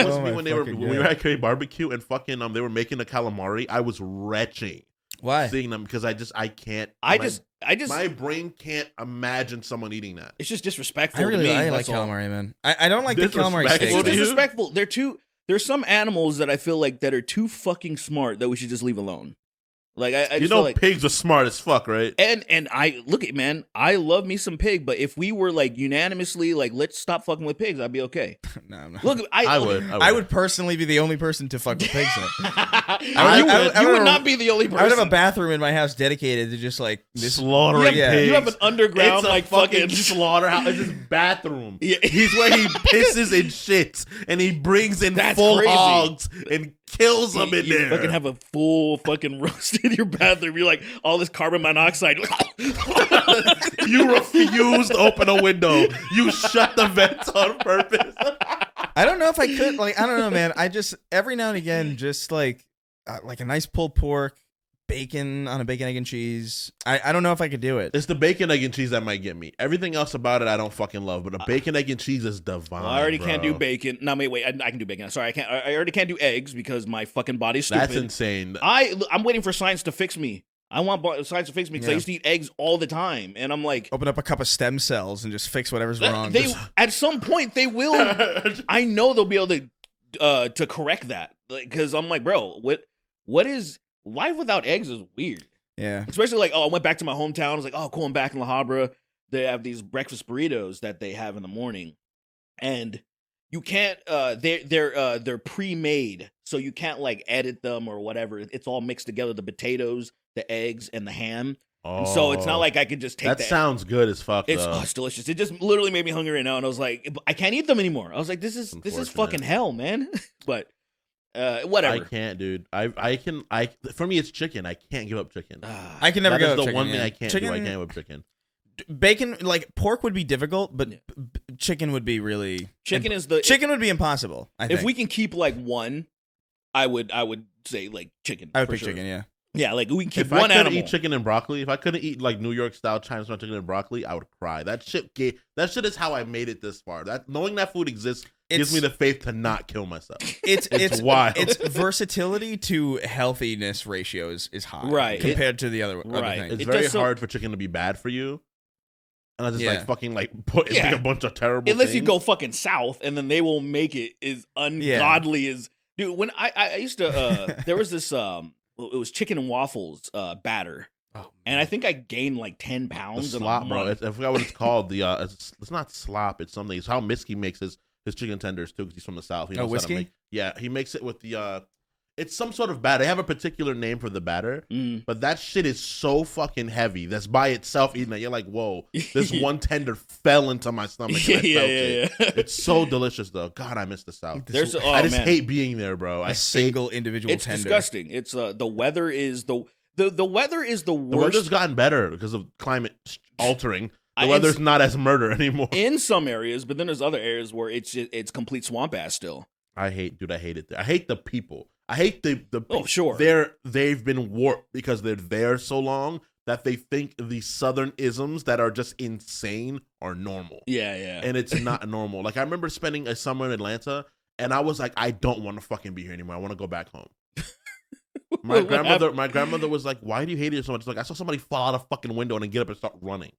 was me when we were at Curry Barbecue and fucking they were making the calamari. I was retching. Why? Seeing them because I can't. My brain can't imagine someone eating that. It's just disrespectful. I like calamari, man. I don't like the calamari steak. It's disrespectful. There's some animals that I feel like that are too fucking smart that we should just leave alone. Like I just feel like pigs are smart as fuck, right? And I look at, man, I love me some pig, but if we were like unanimously like, let's stop fucking with pigs, I'd be okay. No. Look, I would personally be the only person to fuck with pigs. You would not be the only person. I would have a bathroom in my house dedicated to just like this slaughtering pigs. You have an underground like fucking slaughterhouse. It's his bathroom. Yeah. He's where he pisses and shits, and he brings in full hogs and kills them in there. You fucking have a full fucking roast in your bathroom. You're like, all this carbon monoxide. You refuse to open a window. You shut the vents on purpose. I don't know if I could. Like, I don't know, man. I just every now and again, just like a nice pulled pork, bacon on a bacon, egg, and cheese. I don't know if I could do it. It's the bacon, egg, and cheese that might get me. Everything else about it, I don't fucking love. But a bacon, egg, and cheese is divine. Well, I already can't do bacon. No, wait. I can do bacon. Sorry, I can't. I already can't do eggs because my fucking body's stupid. That's insane. I'm waiting for science to fix me. I want science to fix me because I used to eat eggs all the time, and I'm like, open up a cup of stem cells and just fix whatever's wrong. At some point they will. I know they'll be able to correct that, because I'm like, bro, what is life without eggs is weird. Yeah, especially like, I went back to my hometown. I was like, oh, cool, I'm back in La Habra. They have these breakfast burritos that they have in the morning, and you can't. They're pre-made, so you can't like edit them or whatever. It's all mixed together. The potatoes, the eggs, and the ham. And so it's not like I could just take that. That sounds good as fuck. It's delicious. It just literally made me hungry right now, and I was like, I can't eat them anymore. I was like, this is fucking hell, man. But whatever. I can't, dude. I can. For me, it's chicken. I can't give up chicken. I can never give up the chicken. one thing yeah. I can't chicken, do. I can't give up chicken. Bacon, like pork, would be difficult, but chicken would be really. Chicken would be impossible. I think. If we can keep like one, I would say like chicken. I would pick chicken. Yeah. Yeah, like we can keep If one I couldn't animal. eat chicken and broccoli, if I couldn't eat like New York style Chinese chicken and broccoli, I would cry. That shit is how I made it this far. That knowing that food exists gives me the faith to not kill myself. It's wild. Its versatility to healthiness ratios is high, right? Compared to the other things. It's very hard for chicken to be bad for you. And I just like fucking like put in like a bunch of terrible Unless things. you go fucking south, and then they will make it as ungodly as dude. When I used to there was this it was chicken and waffles batter. Oh, and I think I gained like 10 pounds. Slop, bro. I forgot what it's called. The it's not slop. It's something. It's how Misky makes his chicken tenders too, because he's from the south. He knows whiskey? how to make. Yeah, he makes it with the. It's some sort of batter. They have a particular name for the batter, but that shit is so fucking heavy. That's by itself eating it. You're like, whoa, this one tender fell into my stomach. And I felt it. It's so delicious, though. God, I miss the South. I just hate being there, bro. A single individual it's tender. It's disgusting. It's the weather is the weather is the worst. The weather's gotten better because of climate altering. The weather's not as murder anymore. In some areas, but then there's other areas where it's complete swamp ass still. I hate it there. I hate the people. I hate the oh sure they've been warped because they're there so long that they think the Southern isms that are just insane are normal. Yeah, yeah. And it's not normal. Like I remember spending a summer in Atlanta, and I was like, I don't want to fucking be here anymore. I want to go back home. My grandmother was like, why do you hate it so much? It's like I saw somebody fall out a fucking window and then get up and start running.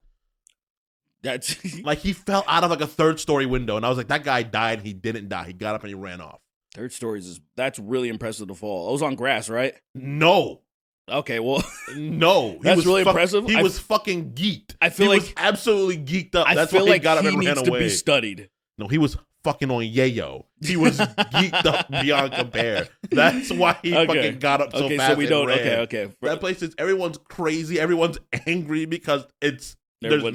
That's like he fell out of like a 3rd-story window, and I was like, that guy died. And he didn't die. He got up and he ran off. 3rd stories that's really impressive to fall. It was on grass, right? No. Okay, well, no, that's really impressive. He was fucking geeked. I feel he like was absolutely geeked up. That's feel why he like got up he and ran needs away. to be studied. No, he was fucking on yayo. He was geeked up beyond compare. That's why he fucking got up so fast. So we don't. And ran. Okay. That place is everyone's crazy. Everyone's angry because there's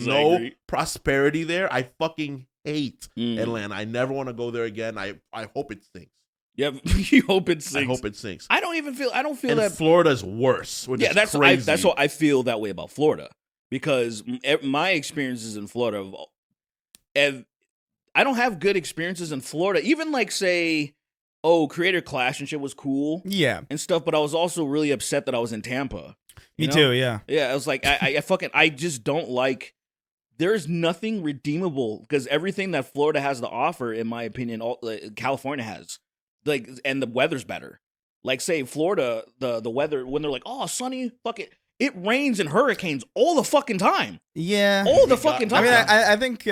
no prosperity there. I fucking hate Atlanta. I never want to go there again. I hope it sinks. Yeah, you hope it sinks. I hope it sinks. I don't feel and that Florida's worse. Which is crazy. That's what I feel that way about Florida, because my experiences in Florida, and I don't have good experiences in Florida. Even like say, Creator Clash and shit was cool, and stuff. But I was also really upset that I was in Tampa. Me too. Yeah. Yeah, I was like, I just don't like. There's nothing redeemable because everything that Florida has to offer, in my opinion, California has. Like, and the weather's better. Like, say Florida, the weather when they're like, oh, sunny, fuck it, it rains and hurricanes all the fucking time. Yeah, all the fucking time. I mean, I think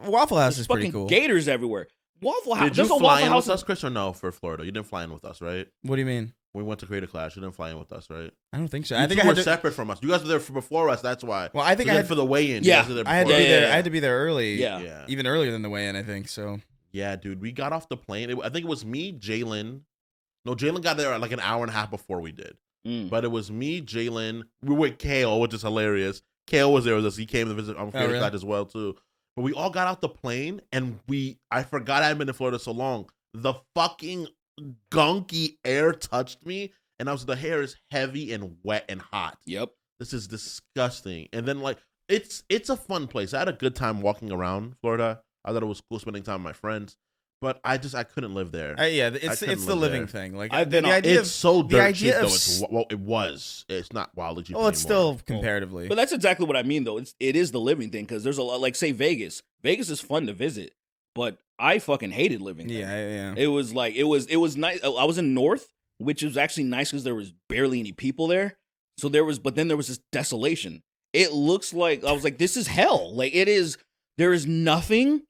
Waffle House is pretty cool. Gators everywhere. Waffle House. Did you fly in with us, Chris, or no? For Florida, you didn't fly in with us, right? What do you mean? We went to Creator Clash. You didn't fly in with us, right? I don't think so. I think I were separate from us. You guys were there before us. That's why. Well, I think I had for the weigh-in. Yeah, I had to be there. I had to be there early. Yeah, even earlier than the weigh-in. I think so. Yeah, dude, we got off the plane. I think it was me, Jalen. No, Jalen got there like an hour and a half before we did. But it was me, Jalen. We were with Kale, which is hilarious. Kale was there with us. He came to visit on Creator Clash as well too. But we all got out the plane, and I forgot I had been in Florida so long. The fucking gunky air touched me, and the hair is heavy and wet and hot. Yep. This is disgusting. And then like it's a fun place. I had a good time walking around Florida. I thought it was cool spending time with my friends, but I couldn't live there. It's the living thing. Like it's so dirt cheap though. It was. It's not wildly cheap. Well, it's still comparatively. But that's exactly what I mean though. It is the living thing because there's a lot. Like say Vegas. Vegas is fun to visit, but I fucking hated living there. Yeah. It was nice. I was in North, which was actually nice because there was barely any people there. So but then there was this desolation. It looks like I was like, this is hell. Like it is. There is nothing.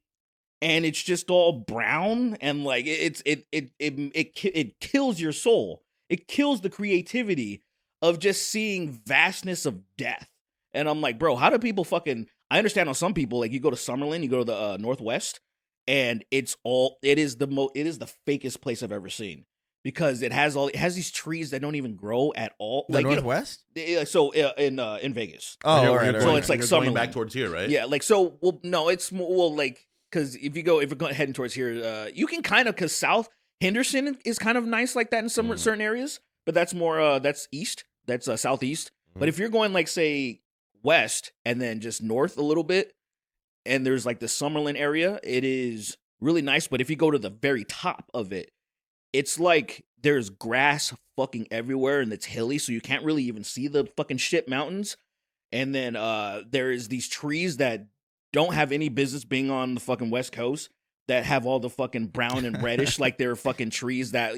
And it's just all brown, and like it kills your soul. It kills the creativity of just seeing vastness of death. And I'm like, bro, how do people fucking? I understand how some people like you go to Summerlin, you go to the Northwest, and it is the fakest place I've ever seen. because it has these trees that don't even grow at all. The Northwest? So in Vegas. Oh, all You're right. So it's like going Summerlin. back towards here, right? Yeah, like so. Well, no, it's more like because if you're heading towards here, you can kind of because South Henderson is kind of nice like that in some certain areas, but that's more that's east, that's southeast. But if you're going like say west and then just north a little bit, and there's like the Summerlin area, it is really nice. But if you go to the very top of it, it's like there's grass fucking everywhere and it's hilly, so you can't really even see the fucking shit mountains. And then there's these trees that don't have any business being on the fucking West Coast that have all the fucking brown and reddish like they're fucking trees that,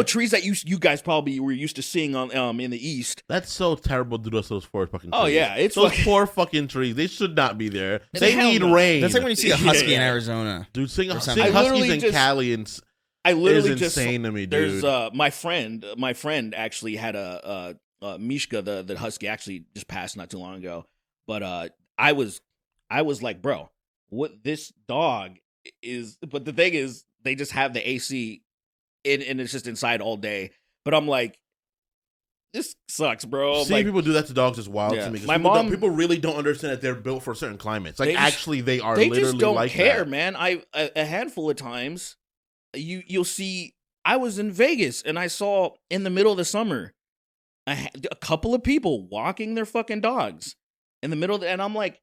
trees that you guys probably were used to seeing on in the East. That's so terrible to do those four fucking trees. Oh yeah, it's those poor fucking trees. They should not be there. They need rain. That's like when you see a husky in Arizona. Dude, seeing something. huskies in Cali is insane to me, dude. There's my friend actually had a Mishka, the husky, actually just passed not too long ago. But I was like, bro, what this dog is? But the thing is, they just have the AC and it's just inside all day. But I'm like, this sucks, bro. Seeing like, people do that to dogs is wild to me. My mom, people really don't understand that they're built for certain climates. Like, they actually, they are they literally just don't like care, that. man. A handful of times, you'll see. I was in Vegas and I saw in the middle of the summer a couple of people walking their fucking dogs in the middle, and I'm like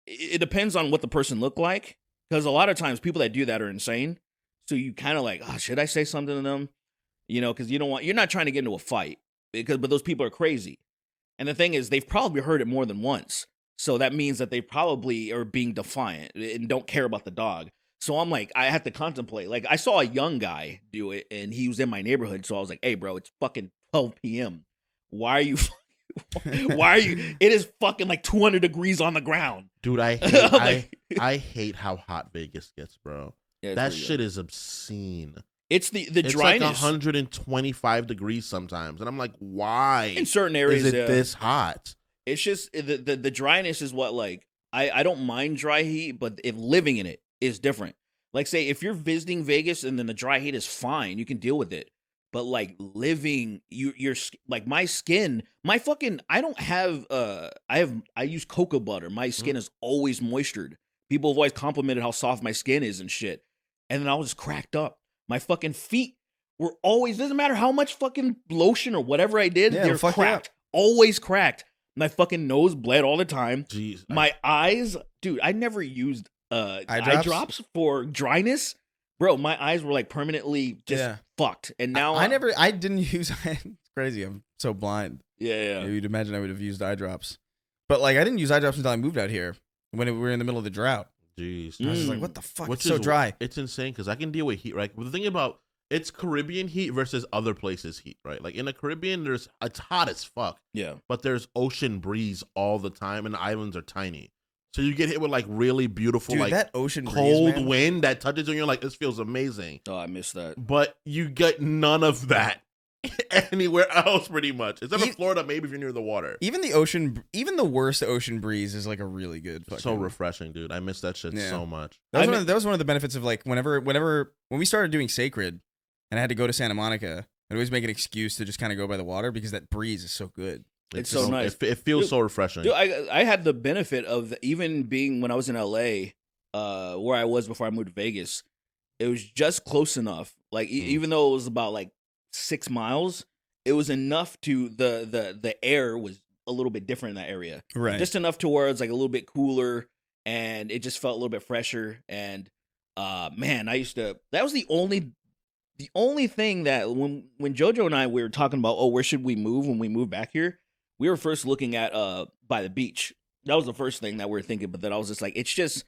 it depends on what the person looked like, because a lot of times people that do that are insane. So you kind of like, oh, should I say something to them? Because you're not trying to get into a fight, but those people are crazy. And the thing is, they've probably heard it more than once. So that means that they probably are being defiant and don't care about the dog. So I'm like, I have to contemplate. Like, I saw a young guy do it and he was in my neighborhood. So I was like, hey, bro, it's fucking 12 p.m. Why are you it is fucking like 200 degrees on the ground. Dude, I hate, I hate how hot Vegas gets, bro. Yeah, that shit is obscene. It's the it's dryness. Like 125 degrees sometimes, and I'm like, why? In certain areas, is it this hot? It's just the dryness is what, like, I don't mind dry heat, but if living in it is different. Like, say if you're visiting Vegas and then the dry heat is fine, you can deal with it. But like living, you're like my skin, my fucking, I don't have I use cocoa butter. My skin is always moistured. People have always complimented how soft my skin is and shit. And then I was just cracked up. My fucking feet were always, doesn't matter how much fucking lotion or whatever I did, they're cracked. Always cracked. My fucking nose bled all the time. Jeez. My eyes, dude, I never used eye drops for dryness. Bro, my eyes were like permanently just fucked. And now I didn't use it's crazy. I'm so blind. Yeah. You'd imagine I would have used eye drops. But like I didn't use eye drops until I moved out here when we were in the middle of the drought. Jeez. I was just like, what the fuck? It's so dry. It's insane because I can deal with heat, right? But the thing about it's Caribbean heat versus other places heat, right? Like in the Caribbean, it's hot as fuck. Yeah. But there's ocean breeze all the time and the islands are tiny. So you get hit with like really beautiful, dude, like that ocean cold breeze, wind that touches you and you're like, this feels amazing. Oh, I missed that. But you get none of that anywhere else pretty much. Except for Florida, maybe if you're near the water. Even the worst ocean breeze is like a really good fucking... So refreshing, dude. I miss that shit so much. That was one of the benefits of like when we started doing Sacred and I had to go to Santa Monica, I'd always make an excuse to just kind of go by the water because that breeze is so good. It's so nice. It feels so refreshing. Dude, I had the benefit of even being when I was in LA, where I was before I moved to Vegas. It was just close enough. Like even though it was about like 6 miles, it was enough to the air was a little bit different in that area. Right. Just enough to where it's like a little bit cooler and it just felt a little bit fresher. And man, that was the only thing that when JoJo and I we were talking about, where should we move when we move back here? We were first looking at by the beach. That was the first thing that we were thinking, but then I was just like, it's just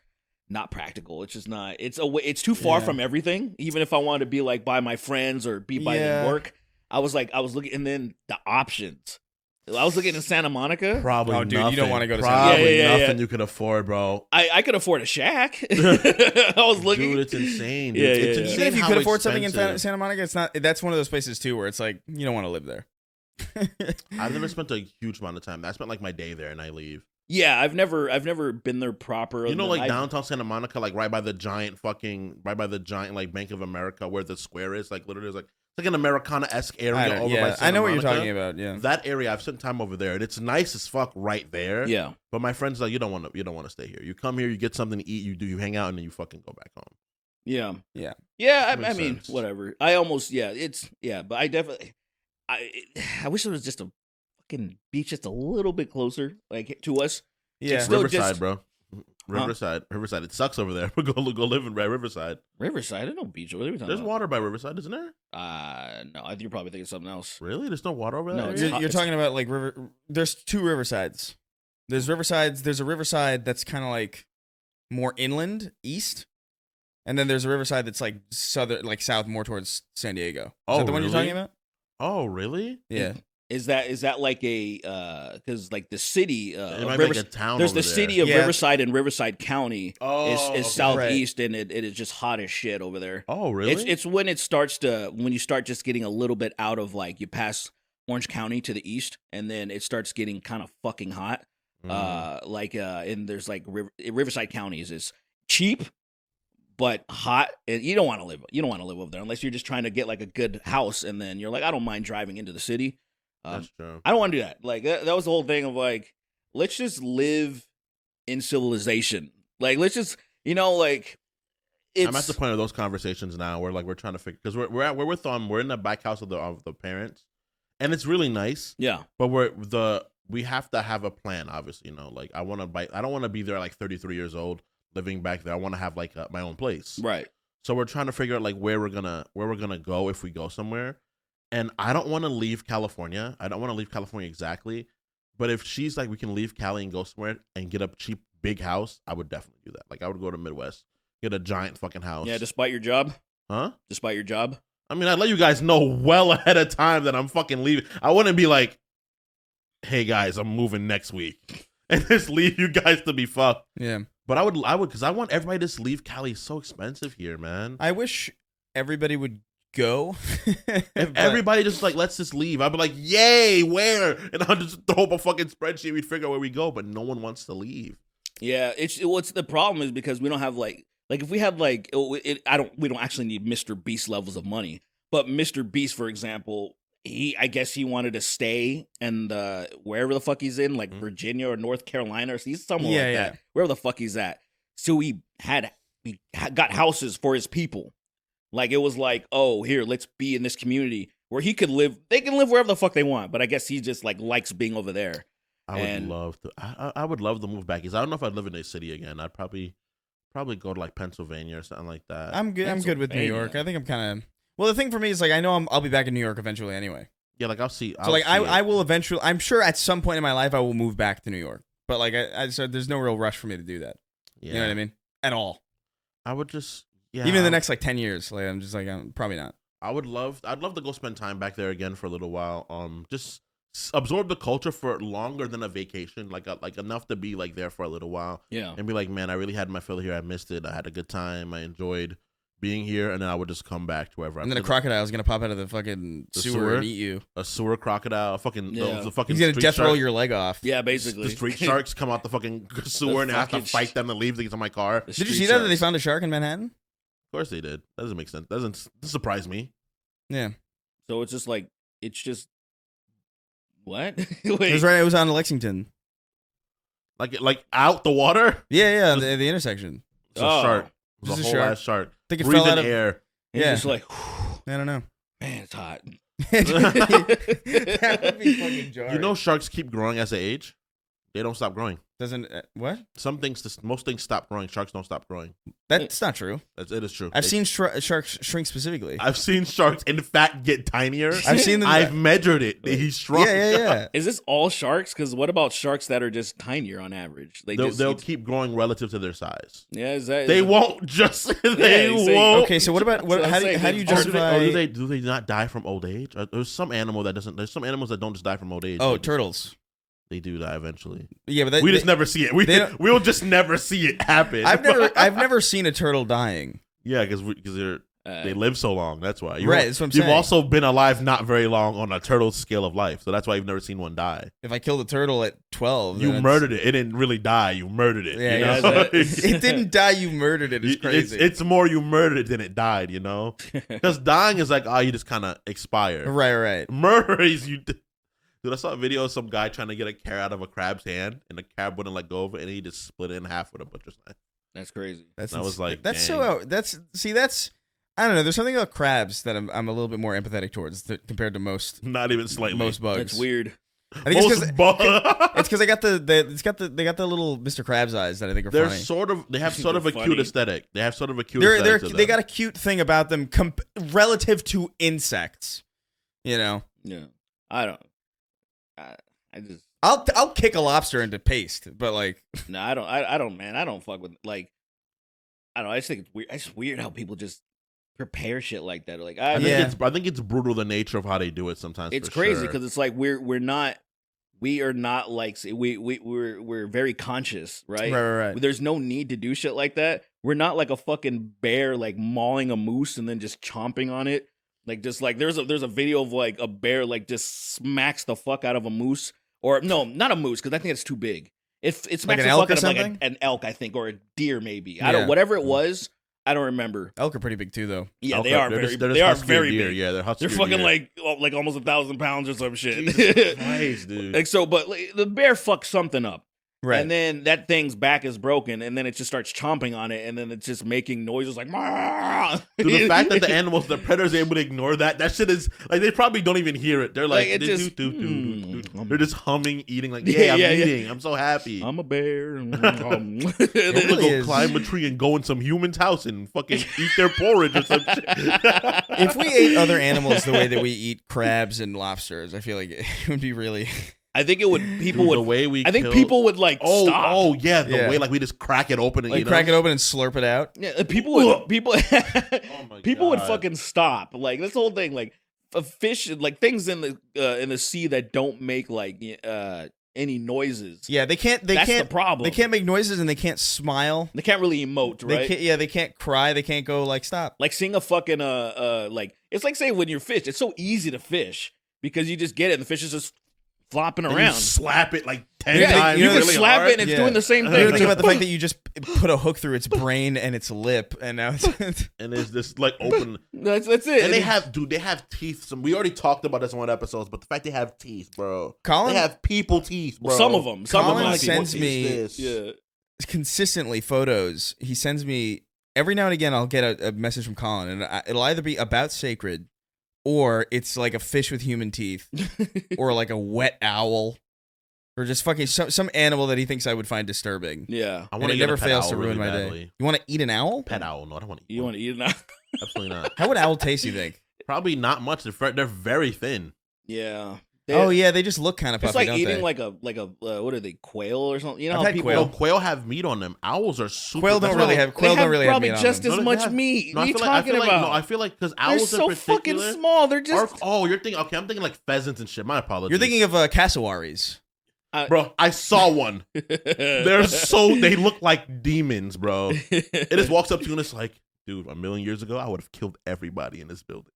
not practical. It's just not. It's too far from everything. Even if I wanted to be like by my friends or be by the work, I was looking, and then the options. I was looking in Santa Monica. Probably dude, nothing. you don't want to go to Santa Monica. Probably nothing you could afford, bro. I could afford a shack. I was looking. Dude, it's insane. Yeah, It's yeah. insane Even if you how could afford something in expensive. Santa Monica, it's not. That's one of those places too where it's like you don't want to live there. I've never spent a huge amount of time. I spent like my day there and I leave. Yeah, I've never been there proper. You know, like downtown Santa Monica, like right by the giant like Bank of America where the square is, like literally it's like an Americana-esque area over by Santa I know what you're Monica. talking about. Yeah, That area, I've spent time over there, and it's nice as fuck right there. Yeah, but my friends like you don't want to stay here. You come here, you get something to eat, you hang out, and then you fucking go back home. yeah. Makes I mean, sense. whatever. I almost but I definitely I wish there was just a fucking beach just a little bit closer, like to us. yeah. Still Riverside, just- bro. Riverside. Riverside. It sucks over there. Go live in Riverside. Riverside, there's no beach over there. There's water by Riverside, isn't there? No, you're probably thinking of something else. Really? There's no water over there? No, it's You're, hot. you're talking about like there's two Riversides. There's Riversides. There's a Riverside that's kind of like more inland, east, and then there's a Riverside that's like southern, like south, more towards San Diego. Is Oh, that the one you're really? talking about? Oh, really? Yeah. Is that like a because like the city It might be like a town. there's over the there. city of Yeah. Riverside and Riverside County Oh, is okay. southeast and it is just hot as shit over there. Oh, really? It's when it starts to when you start just getting a little bit out of like you pass Orange County to the east and then it starts getting kind of fucking hot. And there's like Riverside County is cheap but hot. And you don't want to live over there unless you're just trying to get like a good house and then you're like I don't mind driving into the city. That's true. I don't want to do that. Like that was the whole thing of like, let's just live in civilization. Like let's just, like it's. I'm at the point of those conversations now where like we're trying to figure because we're in the back house of the parents, and it's really nice. Yeah, but we have to have a plan. Obviously, like I don't want to be there like 33 years old living back there. I want to have like my own place. right. So we're trying to figure out like where we're gonna go if we go somewhere. And I don't want to leave California. I don't want to leave California exactly. But if she's like, we can leave Cali and go somewhere and get a cheap, big house, I would definitely do that. Like, I would go to Midwest, get a giant fucking house. Yeah, despite your job. Huh? Despite your job. I mean, I'd let you guys know well ahead of time that I'm fucking leaving. I wouldn't be like, hey, guys, I'm moving next week. And just leave you guys to be fucked. Yeah. But I would, because I want everybody to just leave Cali. It's so expensive here, man. I wish everybody would go. If But- everybody just like, let's just leave, I'd be like, yay, where? And I'll just throw up a fucking spreadsheet. We'd figure out where we go, but no one wants to leave. Yeah, what's the problem is because we don't have like if we had like we don't actually need Mr. Beast levels of money, but Mr. Beast, for example, I guess he wanted to stay and wherever the fuck he's in, like Virginia or North Carolina, or he's somewhere like that, wherever the fuck he's at. So we got houses for his people. Like, it was like, oh, here, let's be in this community where he could live. They can live wherever the fuck they want, but I guess he just, like, likes being over there. I would love to move back. I don't know if I'd live in a city again. I'd probably go to, like, Pennsylvania or something like that. I'm good with New York. I think I'm kind of... Well, the thing for me is, like, I know I'll be back in New York eventually anyway. Yeah, like, I'll see. So, like, I will eventually... I'm sure at some point in my life I will move back to New York. But, like, so there's no real rush for me to do that. Yeah. You know what I mean? At all. I would just... Yeah. Even in the next, like, 10 years. Like, I'm just like, I'm probably not. I'd love to go spend time back there again for a little while. Just absorb the culture for longer than a vacation, like enough to be like there for a little while. Yeah. And be like, man, I really had my fill here. I missed it. I had a good time. I enjoyed being here, and then I would just come back to wherever. And then a crocodile is gonna pop out of the fucking sewer and eat you. A sewer crocodile. The fucking. He's gonna street death roll shark. your leg off. Yeah, basically. The street sharks come out the fucking sewer and I have to fucking fight them to leave to get to my car. Did you see that they found a shark in Manhattan? Of course they did. That doesn't make sense. Doesn't surprise me. Yeah. So it's just like, what? It Wait. was right. It was on Lexington. Like out the water. Yeah, the intersection. It's a shark. It was Just a a whole shark. ass shark. I think it Breathing fell out of air. It's Yeah. just like, I don't know. man, it's hot. That would be fucking jarring. You know, sharks keep growing as they age. They don't stop growing. Doesn't what? Most things stop growing. Sharks don't stop growing. That's not true. It is true. I've seen sharks shrink specifically. I've seen sharks, in fact, get tinier. I've seen them. I've measured it. He's shrunk. Yeah. Is this all sharks? Because what about sharks that are just tinier on average? They'll keep growing relative to their size. Yeah, is that? They won't just. you They see. won't. Okay, so what about what? That's what I'm How do you saying. justify? Do they not die from old age? There's some animal that doesn't. There's some animals that don't just die from old age. Oh, They just- turtles. They do die eventually. Yeah, but We just never see it. don't- We'll just never see it happen. I've never seen a turtle dying. Yeah, because They live so long. That's why. Right, that's what I'm You've saying. also been alive not very long on a turtle's scale of life. So that's why you've never seen one die. If I killed a turtle at 12, You murdered it. It didn't really die. You murdered it. Yeah, you yeah, know? it didn't die. You murdered it. It's crazy. It's more you murdered it than it died, you know? Because dying is like, you just kind of expire. right. Murder is you. Dude, I saw a video of some guy trying to get a carrot out of a crab's hand, and the crab wouldn't let go of it, and he just split it in half with a butcher's knife. That's crazy. I was like, that's dang. that's. I don't know. There's something about crabs that I'm a little bit more empathetic towards compared to most Not even slightly. most bugs. That's weird. I think it's Most because they got the little Mr. Krabs eyes that I think are They're funny. they have sort of a They're cute funny. aesthetic. They have sort of a cute aesthetic. to They them. got a cute thing about them relative to insects. You know, Yeah. I don't. I just. I'll kick a lobster into paste, but like, No, I don't. I don't, man. I don't fuck with like. I don't know. I just think it's weird. It's just weird how people just prepare shit like that. Like, I Yeah. think it's brutal the nature of how they do it sometimes. it's for crazy sure. because it's like we are not like we're very conscious, right? right. There's no need to do shit like that. We're not like a fucking bear like mauling a moose and then just chomping on it. Like just like there's a video of like a bear like just smacks the fuck out of a moose, or no, not a moose because I think it's too big. It smacks Like an the elk fuck or out of like something? an elk, I think, or a deer maybe. I Yeah. don't whatever it was. I don't remember. Elk are pretty big too, though. Yeah, Okay, they are they're very just they are huskier very deer. big. Yeah, they're huskier They're fucking deer. like almost 1,000 pounds or some shit. Jesus Christ, dude. Like so, but like, the bear fucks something up. Right. And then that thing's back is broken, and then it just starts chomping on it, and then it's just making noises like "Mah!" Dude, the fact that the predators are able to ignore that shit is like they probably don't even hear it. They're like, Like, it just- they're just humming, eating like, Yeah, I'm yeah. eating. I'm so happy. I'm a bear. I'm gonna really go is. climb a tree and go in some human's house and fucking eat their porridge or some shit. If we ate other animals the way that we eat crabs and lobsters, I feel like it would be really. I think it would. People Dude, would. the way we I think kill- people would like stop. Oh yeah, the Yeah. way like we just crack it open and Like eat crack them. it open and slurp it out. Yeah, people would. People. my people would God. fucking stop. Like that's the whole thing. Like a fish, like things in the sea that don't make like any noises. Yeah, they can't. They That's can't. the problem. They can't make noises and they can't smile. They can't really emote, They right? can't. Yeah, they can't cry. They can't go like stop. Like seeing a fucking like it's like saying when you're fish, it's so easy to fish because you just get it and the fish is just flopping And you around. slap it like 10 Yeah, times. you can really slap hard. it and it's Yeah. doing the same You thing. ever think about the fact that you just put a hook through its brain and its lip, and now it's And there's this like open. That's it. And they have teeth. We already talked about this in one of the episodes, but the fact they have teeth, bro. Colin- They have people teeth, bro. some of them. Some Colin of them. sends What me- is this? Yeah. consistently photos. He sends me every now and again. I'll get a message from Colin, and it'll either be about sacred, or it's like a fish with human teeth, or like a wet owl, or just fucking some animal that he thinks I would find disturbing. Yeah. I And want it to get never a pet fails owl to ruin really my badly. day. You want to eat an owl? Pet owl? No, I don't want to eat. You want to eat it now? Absolutely not. How would owl taste? You think? Probably not much. They're very thin. Yeah. Oh yeah, they just look kind of puffy. It's like don't eating they? like a what are they, quail or something? You know I've how had people quail. No, quail have meat on them. Owls are super. Quail that's don't why- really have they quail. have Don't really have probably meat on just them. as No, they much have- meat. No, What are you talking about? No, I feel like because They're owls so in fucking particular small. They're just you're thinking. Okay, I'm thinking like pheasants and shit. My apologies. You're thinking of cassowaries. bro. I saw one. They look like demons, bro. It just walks up to you and it's like, dude, 1,000,000 years ago, I would have killed everybody in this building.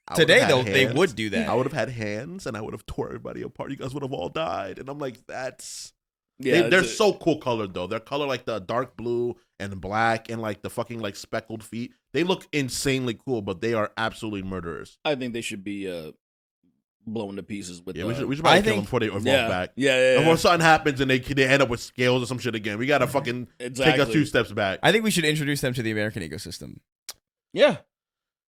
I would Today have though, had they hands. would do that. I would have had hands and I would have tore everybody apart. You guys would have all died. And I'm like, that's. yeah, They're it's a- so cool colored though. They're color like the dark blue and black and like the fucking like speckled feet. They look insanely cool, but they are absolutely murderers. I think they should be blown to pieces with. Yeah, we should I probably kill think- them before they evolve yeah, back. yeah. And when something happens and they end up with scales or some shit again, we gotta fucking Exactly. take a few steps back. I think we should introduce them to the American ecosystem. Yeah.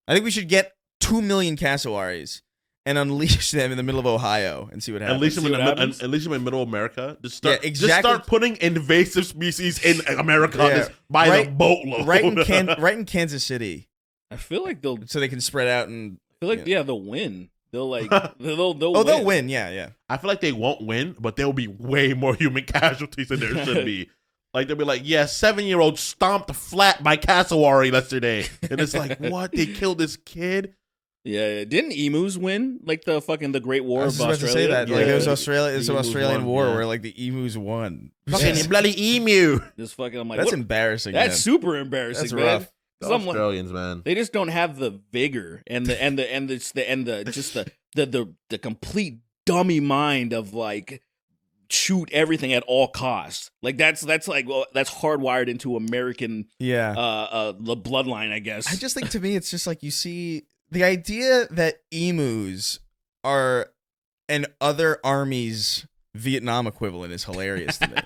I think we should get 2 million cassowaries and unleash them in the middle of Ohio and see what happens. Unleash them, See what happens? unleash them in middle America. Just start, Yeah, just exactly. start putting invasive species in America Yeah. just by the Right- boatload. right in Kansas City, I feel like they'll. so they can spread out and. They'll win. They'll like. they'll Oh, they'll win. Yeah. I feel like they won't win, but there will be way more human casualties than there should be. Like they'll be like, yeah, 7-year-old stomped flat by cassowary yesterday, and it's like, what? They killed this kid. Yeah. Didn't emus win like the Great War I of was just about to Australia? say that. Like Yeah. there was Australia, some The emus Australian won, war yeah. where like the emus won. Fucking bloody emu. Just fucking. I'm like, That's what? embarrassing. That's man. super embarrassing. That's man. rough. The Some, Australians, man. They just don't have the vigor and the complete dummy mind of like shoot everything at all costs. Like that's hardwired into American the bloodline, I guess. I just think to me it's just like you see the idea that emus are an other army's Vietnam equivalent is hilarious to me.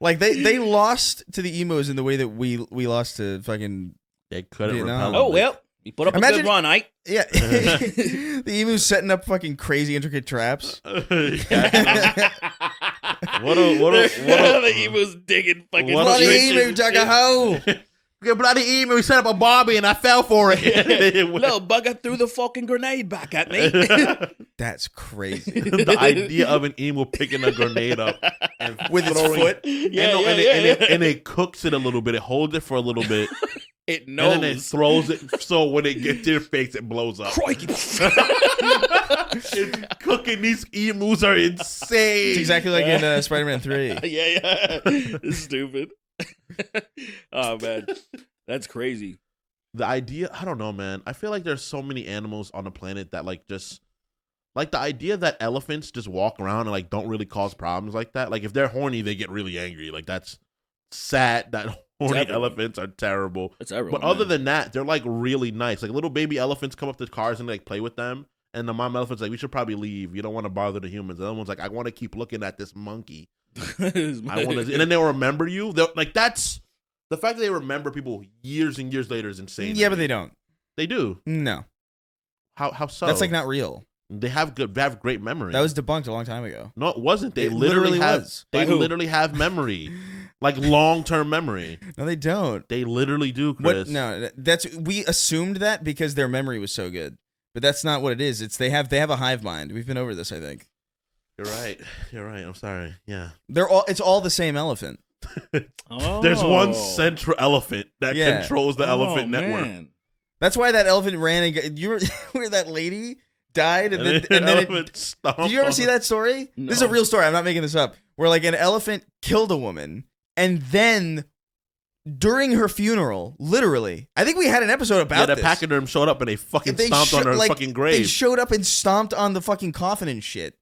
Like they lost to the emus in the way that we lost to fucking They couldn't Vietnam. repel Oh, well, you put up a Imagine- good run, Ike. yeah. The emus setting up fucking crazy intricate traps. What The emus digging fucking What a- Bloody trenches. emu dug a hole. a bloody emu. We set up a Barbie and I fell for it. Little bugger threw the fucking grenade back at me. That's crazy. The idea of an emu picking a grenade up and With its throwing- foot. And it cooks it a little bit. It holds it for a little bit. It knows. And then it throws it so when it gets to your face, it blows up. Crikey. It's cooking. These emus are insane. It's exactly like in Spider-Man 3. yeah. It's stupid. Oh, man. That's crazy. The idea, I don't know, man. I feel like there's so many animals on the planet that like just like the idea that elephants just walk around and like don't really cause problems like that. Like if they're horny, they get really angry. Like that's sad that horny everyone. elephants are terrible. It's everyone. But other man. than that, they're like really nice. Like little baby elephants come up to cars and like play with them. And the mom elephant's like, we should probably leave. You don't want to bother the humans. The other one's like, I want to keep looking at this monkey. I want to, and then they'll remember you. They'll, like that's the fact that they remember people years and years later is insane. Yeah, but they don't. They do. No. How so? That's like not real. They have great memory. That was debunked a long time ago. No, it wasn't. They It literally have. was. They By who? literally have memory, like long-term memory. No, they don't. They literally do, Chris. What? No, that's we assumed that because their memory was so good, but that's not what it is. It's they have a hive mind. We've been over this, I think. You're right. You're right. I'm sorry. Yeah. It's all the same elephant. Oh. There's one central elephant that Yeah. controls the elephant network. Man. That's why that elephant ran and you were where that lady died and then elephant stomped did you ever on see her. that story? No. This is a real story. I'm not making this up. Where like an elephant killed a woman and then during her funeral, literally, I think we had an episode Yeah, about the this. pachyderm showed up and they fucking They stomped on her like, fucking They grave. showed up and stomped on the fucking coffin and shit.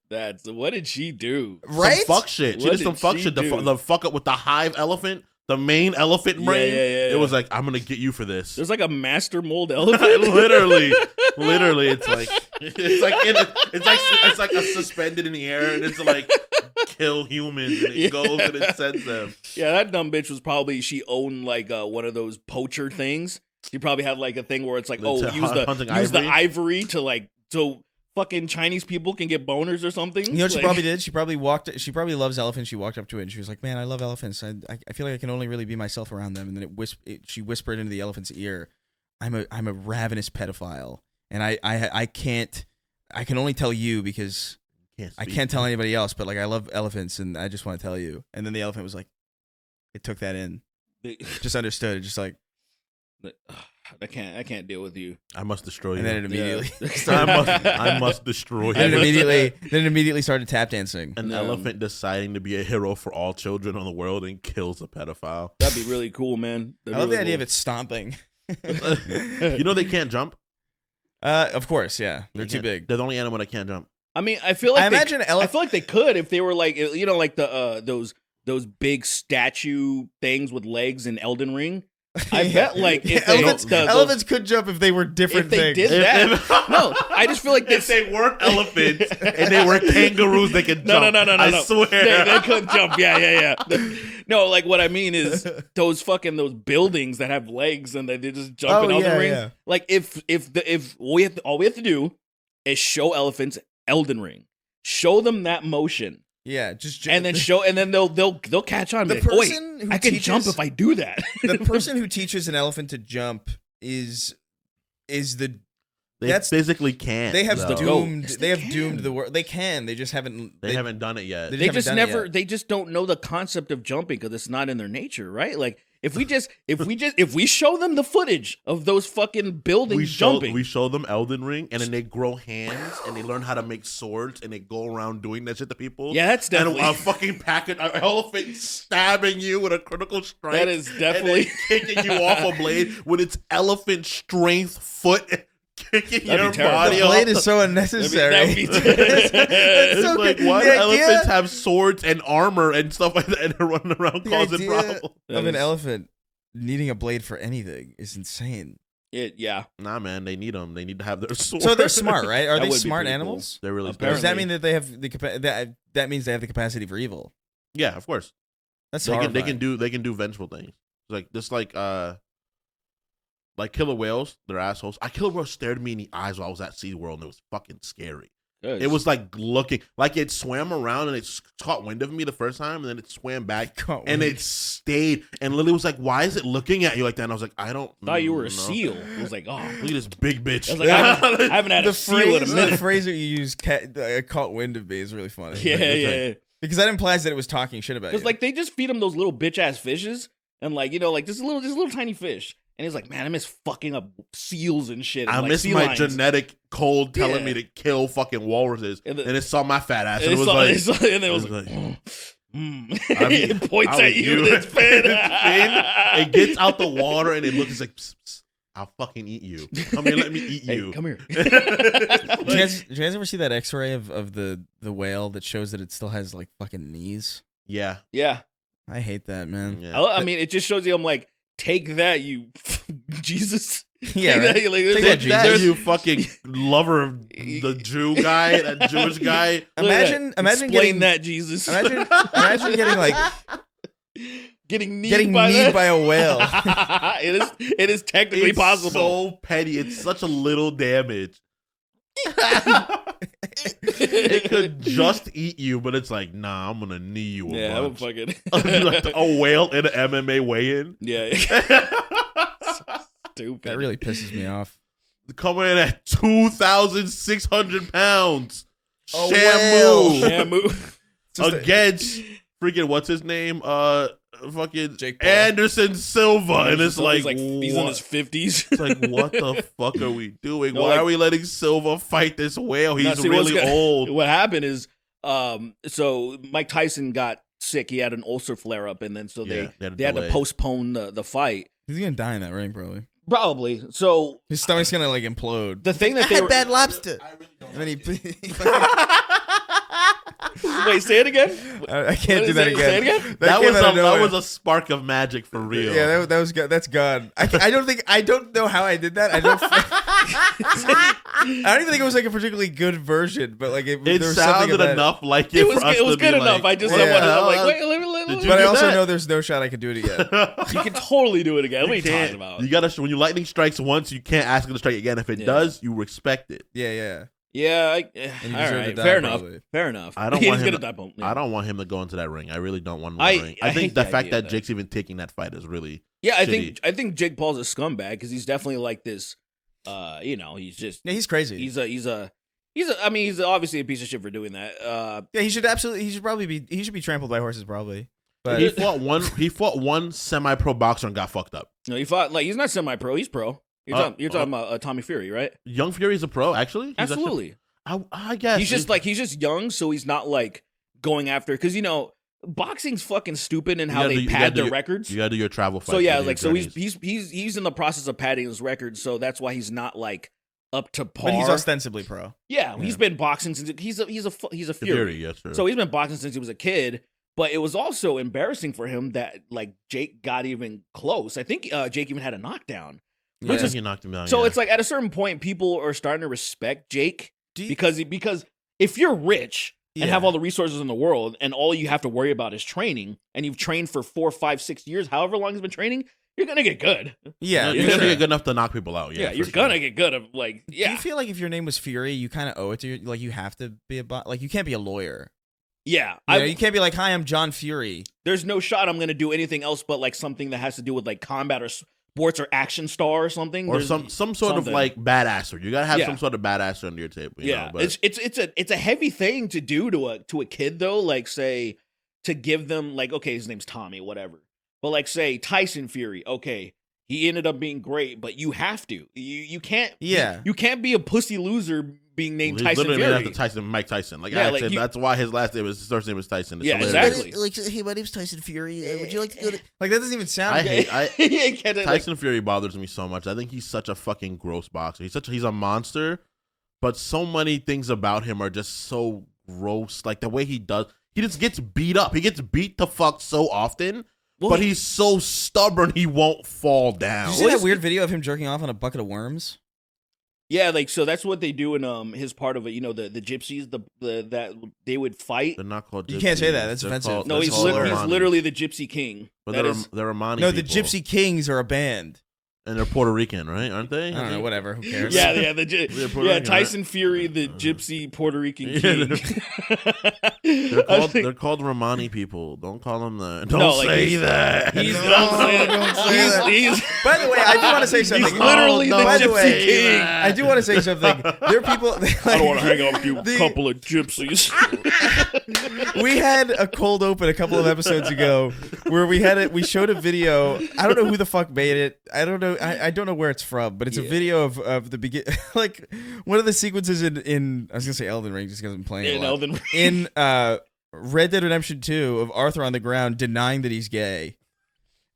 What did she do? Right? Some fuck shit. She What did some did fuck she shit. do? The fuck up with the hive elephant, the main elephant Yeah, brain. yeah. It was like, I'm gonna get you for this. There's like a master mold elephant. literally, it's like a suspended in the air, and it's like kill humans, and it goes and it sends them. Yeah, that dumb bitch was probably she owned like one of those poacher things. She probably had like a thing where it's like, use hunting the ivory? ivory to like so fucking Chinese people can get boners or something. You know what she Like- probably did? She probably loves elephants. She walked up to it and she was like, "Man, I love elephants. I feel like I can only really be myself around them." And then she whispered into the elephant's ear, "I'm a ravenous pedophile, and I can only tell you because I can't tell anybody else. But like I love elephants, and I just want to tell you." And then the elephant was like, it took that in, just understood it, just like, I can't deal with you. I must destroy you. and then it immediately, I must destroy and you. it immediately started tap dancing. An elephant deciding to be a hero for all children on the world and kills a pedophile. That'd be really cool, man. I love the idea of it stomping. You know they can't jump. Of course, yeah, they're They too can't- big. They're the only animal that can't jump. I mean, I feel like I imagine I feel like they could if they were like like those big statue things with legs in Elden Ring. I bet like if they, elephants could jump if they were different if they things. did that. No, I just feel like If they weren't elephants and they were kangaroos, they could jump. No. I swear. They couldn't jump. Yeah. No, like what I mean is those buildings that have legs and they just jump in Elden Ring. Yeah. Like if all we have to do is show elephants Elden Ring, show them that motion, Yeah, just and then they'll catch on. The Like, oh, wait, person who I can teaches- jump if I do that. the person who teaches an elephant to jump is the They physically can't. They have though. doomed. Yes, they have can. doomed the world. They can. They just haven't. They haven't done it yet. They just never. Yet. They just don't know the concept of jumping because it's not in their nature, right? Like if we show them the footage of those fucking buildings jumping, we show them Elden Ring, and then they grow hands and they learn how to make swords and they go around doing that shit to people. Yeah, that's definitely and a fucking an elephant stabbing you with a critical strike. That is definitely and then kicking you off a blade with its elephant strength foot. Kicking That'd your be terrible. body The off. blade is so unnecessary. That'd be It's so like, good. why The do elephants idea- have swords and armor and stuff like that and they're running around The causing idea problems? of an elephant needing a blade for anything is insane. yeah. Nah, man, they need them. They need to have their swords. So they're smart, right? Are That they would be smart pretty animals? They're really Or smart. does that mean that they have the that means they have the capacity for evil? Yeah, of course. That's They horrifying. can do vengeful things. Like killer whales, they're assholes. A killer whale stared me in the eyes while I was at SeaWorld and it was fucking scary. Good. It was like looking like it swam around and it caught wind of me the first time and then it swam back Caught and wind. it stayed and Lily was like, "Why is it looking at you like that?" And I was like, "I don't thought you were a know." seal. It was like, oh, Look at this big bitch. I was like, I haven't had the a seal in a phrase, minute. the phrase that you use, caught wind of me, is really funny. Yeah. Because that implies that it was talking shit about you. Because like they just feed him those little bitch ass fishes, and like like this little tiny fish, and he's like, man, I miss fucking up seals and shit. And, I like, miss sea my lions. genetic code telling Yeah. me to kill fucking walruses, And and, the- it saw my fat ass, and And it was like, and then it was like, I mean, it points I at was you with its fin. It gets out the water and it looks like, psst, psst, I'll fucking eat you. Come here, let me eat Hey, you. come here. Did you guys ever see that X-ray of the whale that shows that it still has like fucking knees? Yeah, Yeah, I hate that, man. yeah. I mean, it just shows you. I'm like, take that, you Jesus. Yeah, Take right? that, like, Take there's- that, That there's- you fucking lover of the Jew guy, that Jewish guy. Look at Imagine that. imagine Explain getting that, Jesus. Imagine getting like getting kneed getting by, kneed that. by a whale. it is technically It's possible. so petty. It's such a little damage. It could just eat you, but it's like, nah, I'm gonna knee you a Yeah, I would bunch. fucking Like a whale in an MMA weigh-in. yeah. Stupid. That really pisses me off. Coming in at 2,600 pounds. A Shamu. whale. Shamu. Just a- Against freaking what's his name? Fucking Jake Paul. Anderson Silva. And it's like, he's in what? his 50s. It's like, what the fuck are we doing? No, Why like- are we letting Silva fight this whale? He's Now, see, what's really gonna- old. What happened is, so Mike Tyson got sick. He had an ulcer flare up, and then so Yeah, they had to delay. postpone the fight. He's gonna die in that ring, probably. Probably. So His stomach's gonna like implode. the thing that they were, lobster. And then he wait, say it again. I can't do that Say it again. again? That came was out of that nowhere. was a spark of magic for real. Yeah, that was good. That's God. I don't know how I did that. I don't even think it was like a particularly good version, but like it there was something sounded about enough like It it. was for us it was to good be enough. Like, I just yeah. I'm like, wait, Did But you I do also that? know there's no shot I could do it again. you can totally do it again. What are you talking can't. about? You gotta when you lightning strikes once, you can't ask it to strike again. If it Yeah. does, you respect it. Yeah. Yeah, And you all deserve to right, die, fair enough. probably. Fair enough. I don't He's want him. gonna die. Boom. Yeah. I don't want him to go into that ring. I really don't want him in I- the ring. I I think hate the the fact idea that of that. Jake's even taking that fight is really Yeah, shitty. I think Jake Paul's a scumbag because he's definitely like this. He's just Yeah, he's crazy. he's I mean he's obviously a piece of shit for doing that. Yeah, he should be trampled by horses probably. But he fought one semi-pro boxer and got fucked up. No, he fought like he's not semi-pro. He's pro. You're talking about Tommy Fury, right? Young Fury's a pro, actually. He's Absolutely. actually- I guess He's just young, so he's not like going after because boxing's fucking stupid in how they pad their records. You gotta do your travel fights. So yeah, your like so journeys. he's in the process of padding his records, so that's why he's not like up to par. but he's ostensibly pro. Yeah, he's been boxing since he's a The Fury. yes, sir. So he's been boxing since he was a kid. But it was also embarrassing for him that like Jake got even close. I think Jake even had a knockdown. I which think is- he knocked him down. So yeah. it's like at a certain point, people are starting to respect Jake Do you- because if you're rich and Yeah. have all the resources in the world, and all you have to worry about is training, and you've trained for 4, 5, 6 years, however long he's been training, you're gonna get good. Yeah, you're for gonna sure. get good enough to knock people out. Yeah, for you're sure. gonna get good. Of like, Do yeah, you feel like if your name was Fury, you kind of owe it to your, like you have to be like you can't be a lawyer. yeah. You can't be like, "Hi, I'm John Fury." There's no shot I'm gonna do anything else but like something that has to do with like combat or sports or action star or something, or there's some sort something. of like badasser. You gotta have Yeah. some sort of badasser under your table. You Yeah, know? But it's a heavy thing to do to a kid though. Like say to give them like okay, his name's Tommy, whatever. But like say Tyson Fury, okay, he ended up being great, but you have to. You can't. Yeah. You can't be a pussy loser being named he's Tyson literally Fury. named after Mike Tyson. Like Yeah, I like said, you- that's why his first name is Tyson. It's Yeah, hilarious. exactly. Like, hey, my name's Tyson Fury. Would you like to go to? Like that doesn't even sound. I good. hate. Like, Tyson Fury bothers me so much. I think he's such a fucking gross boxer. He's a monster, but so many things about him are just so gross. Like the way he just gets beat up. He gets beat the fuck so often, Well, but he's so stubborn he won't fall down. Did you see that weird video of him jerking off on a bucket of worms? yeah, like so that's what they do in his part of it. You know the gypsies, the that they would fight. They're not called. You can't say gypsies. that. That's They're offensive. called- No, they're he's, called he's Romani. literally the Gypsy King. But That they're, is- they're Romani. No, the people. Gypsy Kings are a band. and they're Puerto Rican, right? Aren't they? I don't know. Whatever. Who cares? yeah, They're Puerto Rican, Tyson Fury, the Gypsy Puerto Rican Yeah, King. They're called Romani people. Don't call them that. Don't No, like, say he's- that. He's, No, don't say that. He's By the way, I do want to say something. He's literally Oh, the By the Gypsy way, King. I do want to say something. There are people. I don't want to hang out with you, The- couple of gypsies. We had a cold open a couple of episodes ago where we showed a video. I don't know who the fuck made it. I don't know. I don't know where it's from, but it's a video of the begin like one of the sequences in I was gonna say Elden Ring just because I'm playing In a lot. Elden Ring. In Red Dead Redemption 2 of Arthur on the ground denying that he's gay.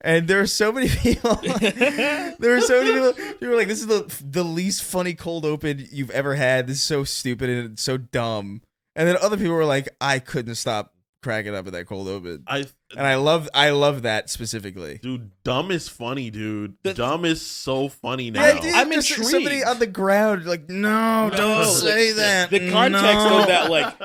And there are so many people. There are so many people who are like, "This is the least funny cold open you've ever had. This is so stupid and it's so dumb." And then other people were like, "I couldn't stop cracking up at that cold open." And I love that specifically. Dude, dumb is funny, dude. The- Dumb is so funny now. Yeah, dude, I'm just intrigued. somebody on the ground, like, no, don't say that. The context No. of that, like,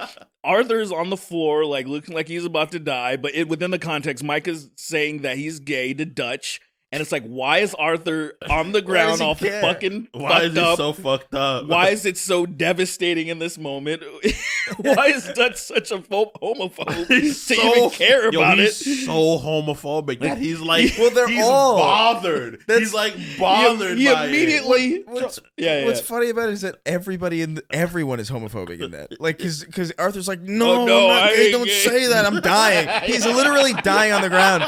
Arthur's on the floor, like, looking like he's about to die, but within the context, Mike is saying that he's gay to Dutch, and it's like, why is Arthur on the does ground he all care? fucking Why is fucked he up? so fucked up? Why is it so devastating in this moment? Why is Dutch such a homophobe to even care about it? He's so homophobic that he's like, Well, they're he's all. bothered. That's- He's like bothered He by it. immediately. What's Yeah. funny about it is that everyone is homophobic in that. Like, because Arthur's like, no, Oh, no, I'm not I gay, ain't don't gay." say that, I'm dying. He's literally dying on the ground,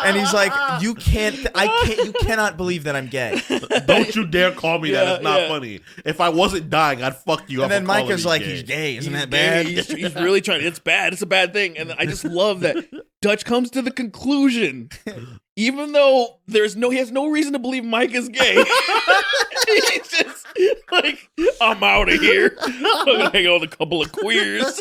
and he's like, you cannot believe that I'm gay. Don't you dare call me that. Yeah, It's not yeah. funny. If I wasn't dying, I'd fuck you up. And then for calling Micah's me like, gay. he's gay, isn't He's that gay. bad? He's really trying. It's bad. It's a bad thing. And I just love that Dutch comes to the conclusion, even though he has no reason to believe Mike is gay. He's just like, I'm out of here. I'm gonna hang out with a couple of queers.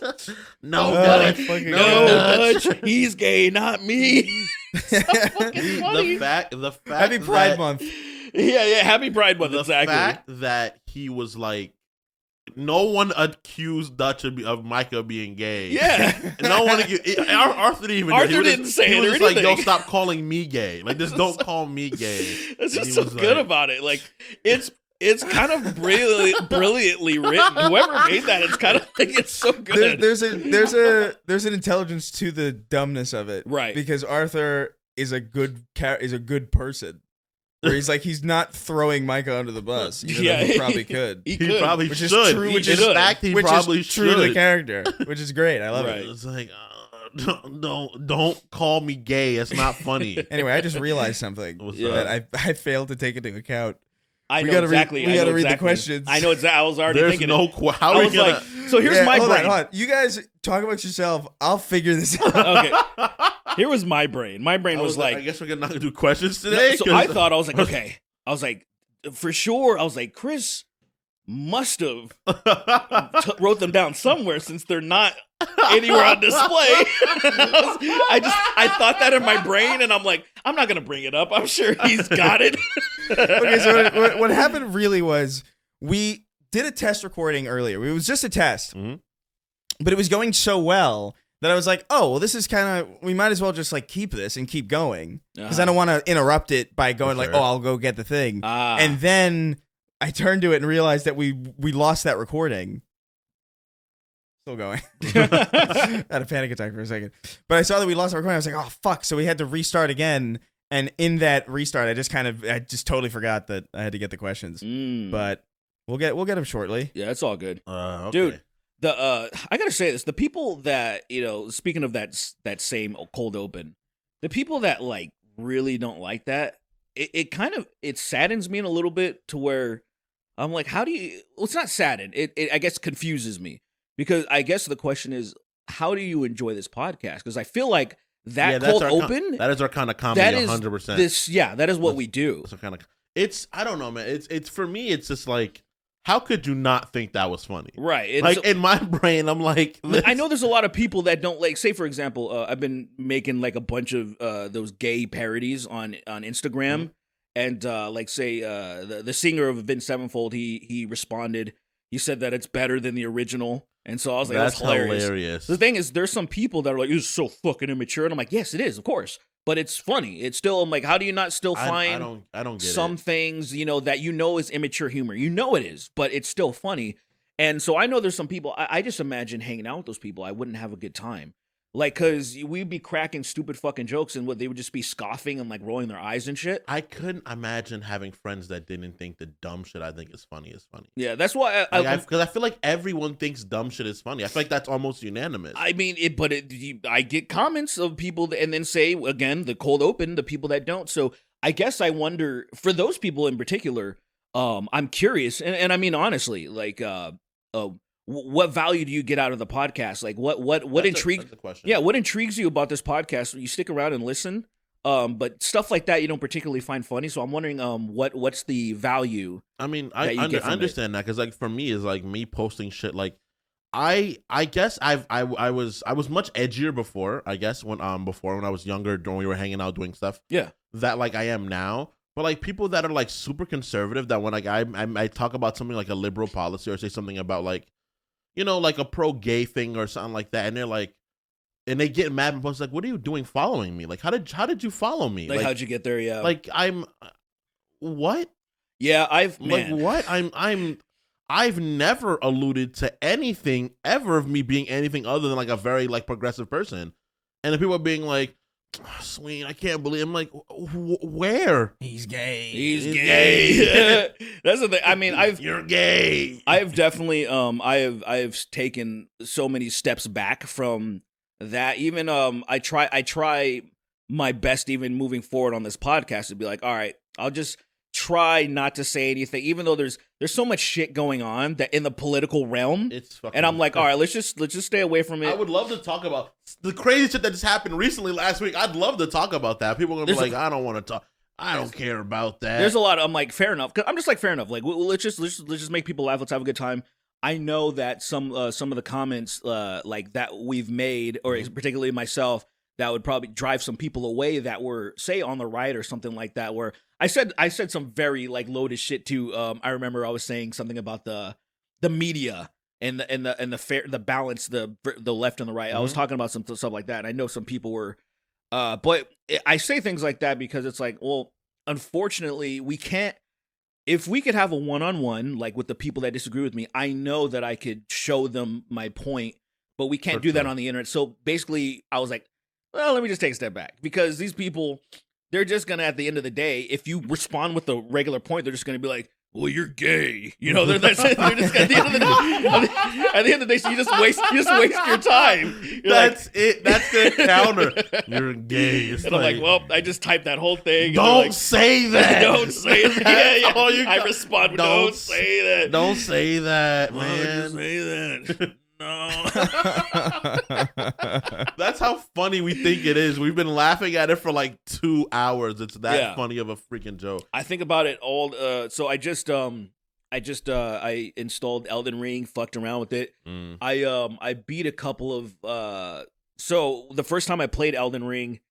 No, Dutch. Dutch. fucking No, Dutch. Dutch, he's gay, not me. The fact Happy Pride that, Month. Yeah. Happy Pride Month. The Exactly. fact that he was like, no one accused Dutch of Micah being gay. Yeah. No one. Arthur didn't even. Arthur he was didn't say he it was or just like, "Yo, anything." stop calling me gay. Like, just don't call me gay." That's And just he so was good like- about it. Like it's kind of brilliantly written. Whoever made that, it's kind of like it's so good. There's an intelligence to the dumbness of it, Right. Because Arthur is a good person. Where he's not throwing Micah under the bus. Even though he probably could. He He could. probably Which is should. true, He- which in is- fact, he which probably is true to the should. character, which is great. I love Right. it. It's like, don't call me gay. It's not funny. Anyway, I just realized something What's that I failed to take into account. I We know gotta read- exactly. we I gotta know read the exactly. questions. I know exactly. I was already There's thinking no. it. How I are we was gonna? like, so here's Yeah, my hold brain. on. You guys talk about yourself. I'll figure this out. Okay. Here was my brain. My brain was I like, guess we're not gonna do questions no, today. so I thought I was like, okay. I was like, for sure. I was like, Chris must have wrote them down somewhere since they're not anywhere on display. I thought that in my brain, and I'm like, I'm not gonna bring it up. I'm sure he's got it. Okay, so what happened really was we did a test recording earlier. It was just a test, Mhm. but it was going so well that I was like, oh, well, this is kind of, we might as well just like keep this and keep going because I don't want to interrupt it by going like, sure. oh, I'll go get the thing. Ah. And then I turned to it and realized that we lost that recording. Still going. I had a panic attack for a second. But I saw that we lost the recording. I was like, oh, fuck. So we had to restart again. And in that restart, I just totally forgot that I had to get the questions. But we'll get them shortly. Yeah, it's all good. Okay. Dude, I gotta say this: the people that speaking of that same cold open, the people that like really don't like that, it kind of saddens me in a little bit to where I'm like, how do you? Well, it's not saddened. It I guess confuses me because I guess the question is, how do you enjoy this podcast? Because I feel like that cold open, that is our kind of comedy. that is 100%. That is what we do. It's I don't know, man. It's for me. It's just like, how could you not think that was funny? Right. Like in my brain, I'm like, I know there's a lot of people that don't like. Say for example, I've been making like a bunch of those gay parodies on Instagram, and like say the singer of Vince Sevenfold, he responded. He said that it's better than the original, and so I was like, that's hilarious. The thing is, there's some people that are like, "It's so fucking immature," and I'm like, yes, it is, of course. But it's funny. It's still, I'm like, how do you not still find I don't get some things, that is immature humor? You know it is, but it's still funny. And so I know there's some people, I just imagine hanging out with those people, I wouldn't have a good time. Like, because we'd be cracking stupid fucking jokes and they would just be scoffing and like rolling their eyes and shit. I couldn't imagine having friends that didn't think the dumb shit I think is funny is funny. Yeah, that's why because I feel like everyone thinks dumb shit is funny. I feel like that's almost unanimous. I mean, I get comments of people and then say, again, the cold open, the people that don't. So I guess I wonder, for those people in particular, I'm curious. And I mean, honestly, like, what value do you get out of the podcast? Like what intrigues? Yeah, what intrigues you about this podcast? You stick around and listen, but stuff like that you don't particularly find funny. So I'm wondering, what's the value? I mean, I understand that because like for me is like me posting shit. Like I guess I was much edgier before. I guess when I was younger, when we were hanging out doing stuff. Yeah, that like I am now. But like people that are like super conservative, that when like I talk about something like a liberal policy or say something about like, like a pro-gay thing or something like that, and they're like, and they get mad and post like, "What are you doing following me? Like, how did you follow me? Like how'd you get there? Yeah, like what? Yeah, I've never alluded to anything ever of me being anything other than like a very like progressive person, and the people are being like, oh, Sween, I can't believe. I'm like, where? He's gay. He's gay. That's the thing. I mean, you're gay. I've definitely I've taken so many steps back from that. Even I try my best even moving forward on this podcast to be like, all right, I'll just try not to say anything, even though there's so much shit going on that in the political realm. And I'm like, all right, let's just stay away from it. I would love to talk about the crazy shit that just happened recently last week. I'd love to talk about that. People are gonna be like, I don't want to talk. I don't care about that. There's a lot. I'm like, fair enough. 'Cause I'm just like, fair enough. Like, let's just make people laugh. Let's have a good time. I know that some of the comments like that we've made, or particularly myself, that would probably drive some people away that were, say, on the right or something like that, where I said some very like loaded shit too. I remember I was saying something about the media and the balance, the left and the right. I was talking about some stuff like that, and I know some people were but I say things like that because it's like, well, unfortunately, we can't. If we could have a one-on-one, like with the people that disagree with me, I know that I could show them my point, but we can't do that on the internet. So basically, I was like, well, let me just take a step back, because these people, they're just going to, at the end of the day, if you respond with a regular point, they're just going to be like, well, you're gay. They're just at the end of the day. At the end of the day, so you just waste your time. That's it. That's the counter. You're gay. And I'm like, well, I just typed that whole thing. Don't say that. Don't say that. I respond with, don't say that. Don't say that, man. Why would you say that? No. That's how funny we think it is. We've been laughing at it for like 2 hours. It's that funny of a freaking joke. I think about it all. So I just I installed Elden Ring, fucked around with it. I beat a couple of so the first time I played Elden Ring,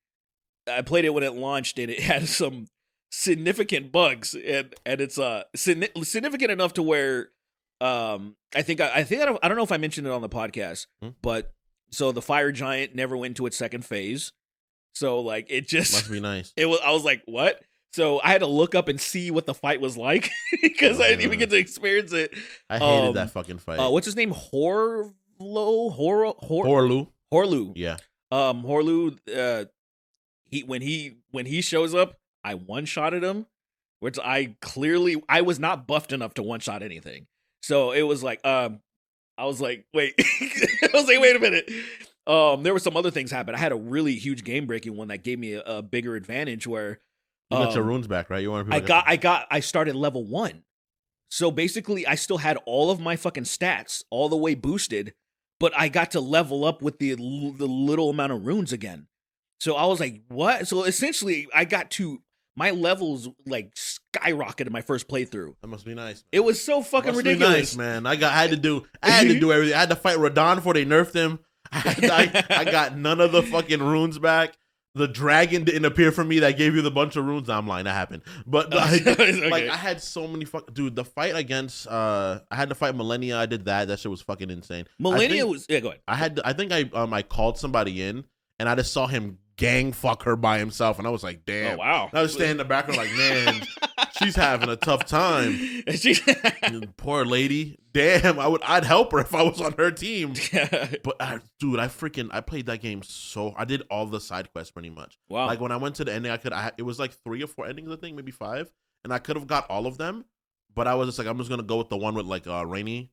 I played it when it launched, and it had some significant bugs, and it's significant enough to where I don't know if I mentioned it on the podcast, but so the fire giant never went to its second phase. So like it just must be nice. I was like, what? So I had to look up and see what the fight was like because I didn't even get to experience it. I hated that fucking fight. What's his name? Horlu? Horlu. Yeah. Horlu. when he shows up, I one-shotted him, which I was not buffed enough to one-shot anything. So it was like, I was like, wait, I was like, wait a minute. There were some other things happen. I had a really huge game-breaking one that gave me a bigger advantage where You got your runes back, right? You want I started level 1. So basically I still had all of my fucking stats all the way boosted, but I got to level up with the little amount of runes again. So I was like, what? So essentially I got to my levels like skyrocketed my first playthrough. That must be nice. Man. It was so fucking ridiculous. Nice, man. I had to do everything. I had to fight Radon before they nerfed him. I got none of the fucking runes back. The dragon didn't appear for me that gave you the bunch of runes. I'm lying, that happened. But Okay. like I had so many dude, the fight against I had to fight Millennia. I did that. That shit was fucking insane. Millennia was go ahead. I called somebody in and I just saw him gang fuck her by himself and I was like, damn. Oh wow. And I was standing in the background like, man, she's having a tough time. Poor lady. Damn, I'd help her if I was on her team. But dude, I played that game I did all the side quests pretty much. Wow. Like when I went to the ending, it was like 3 or 4 endings, I think, maybe 5, and I could have got all of them, but I was just like, I'm just gonna go with the one with like Rainy,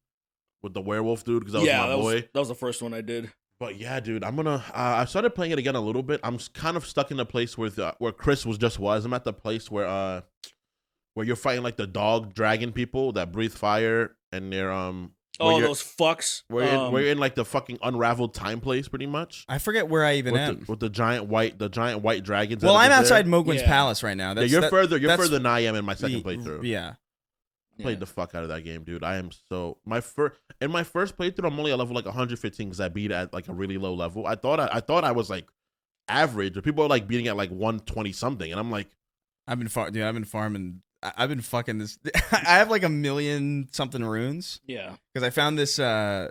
with the werewolf dude, because that was my boy. That was the first one I did. But yeah, dude, I'm gonna. I started playing it again a little bit. I'm kind of stuck in a place where Chris was. I'm at the place where you're fighting like the dog dragon people that breathe fire, and they're those fucks. We're in like the fucking unraveled time place, pretty much. I forget where I even am. With the giant white dragons. Well, I'm outside Mogwin's Palace right now. You're further than I am in my second playthrough. Yeah. Played the fuck out of that game, dude. I am so my first playthrough. I'm only at level like 115 because I beat at like a really low level. I thought I was like average, but people are like beating at like 120 something, and I'm like, I've been farming. I've been fucking this. I have like 1 million something runes. Yeah, because I found this. I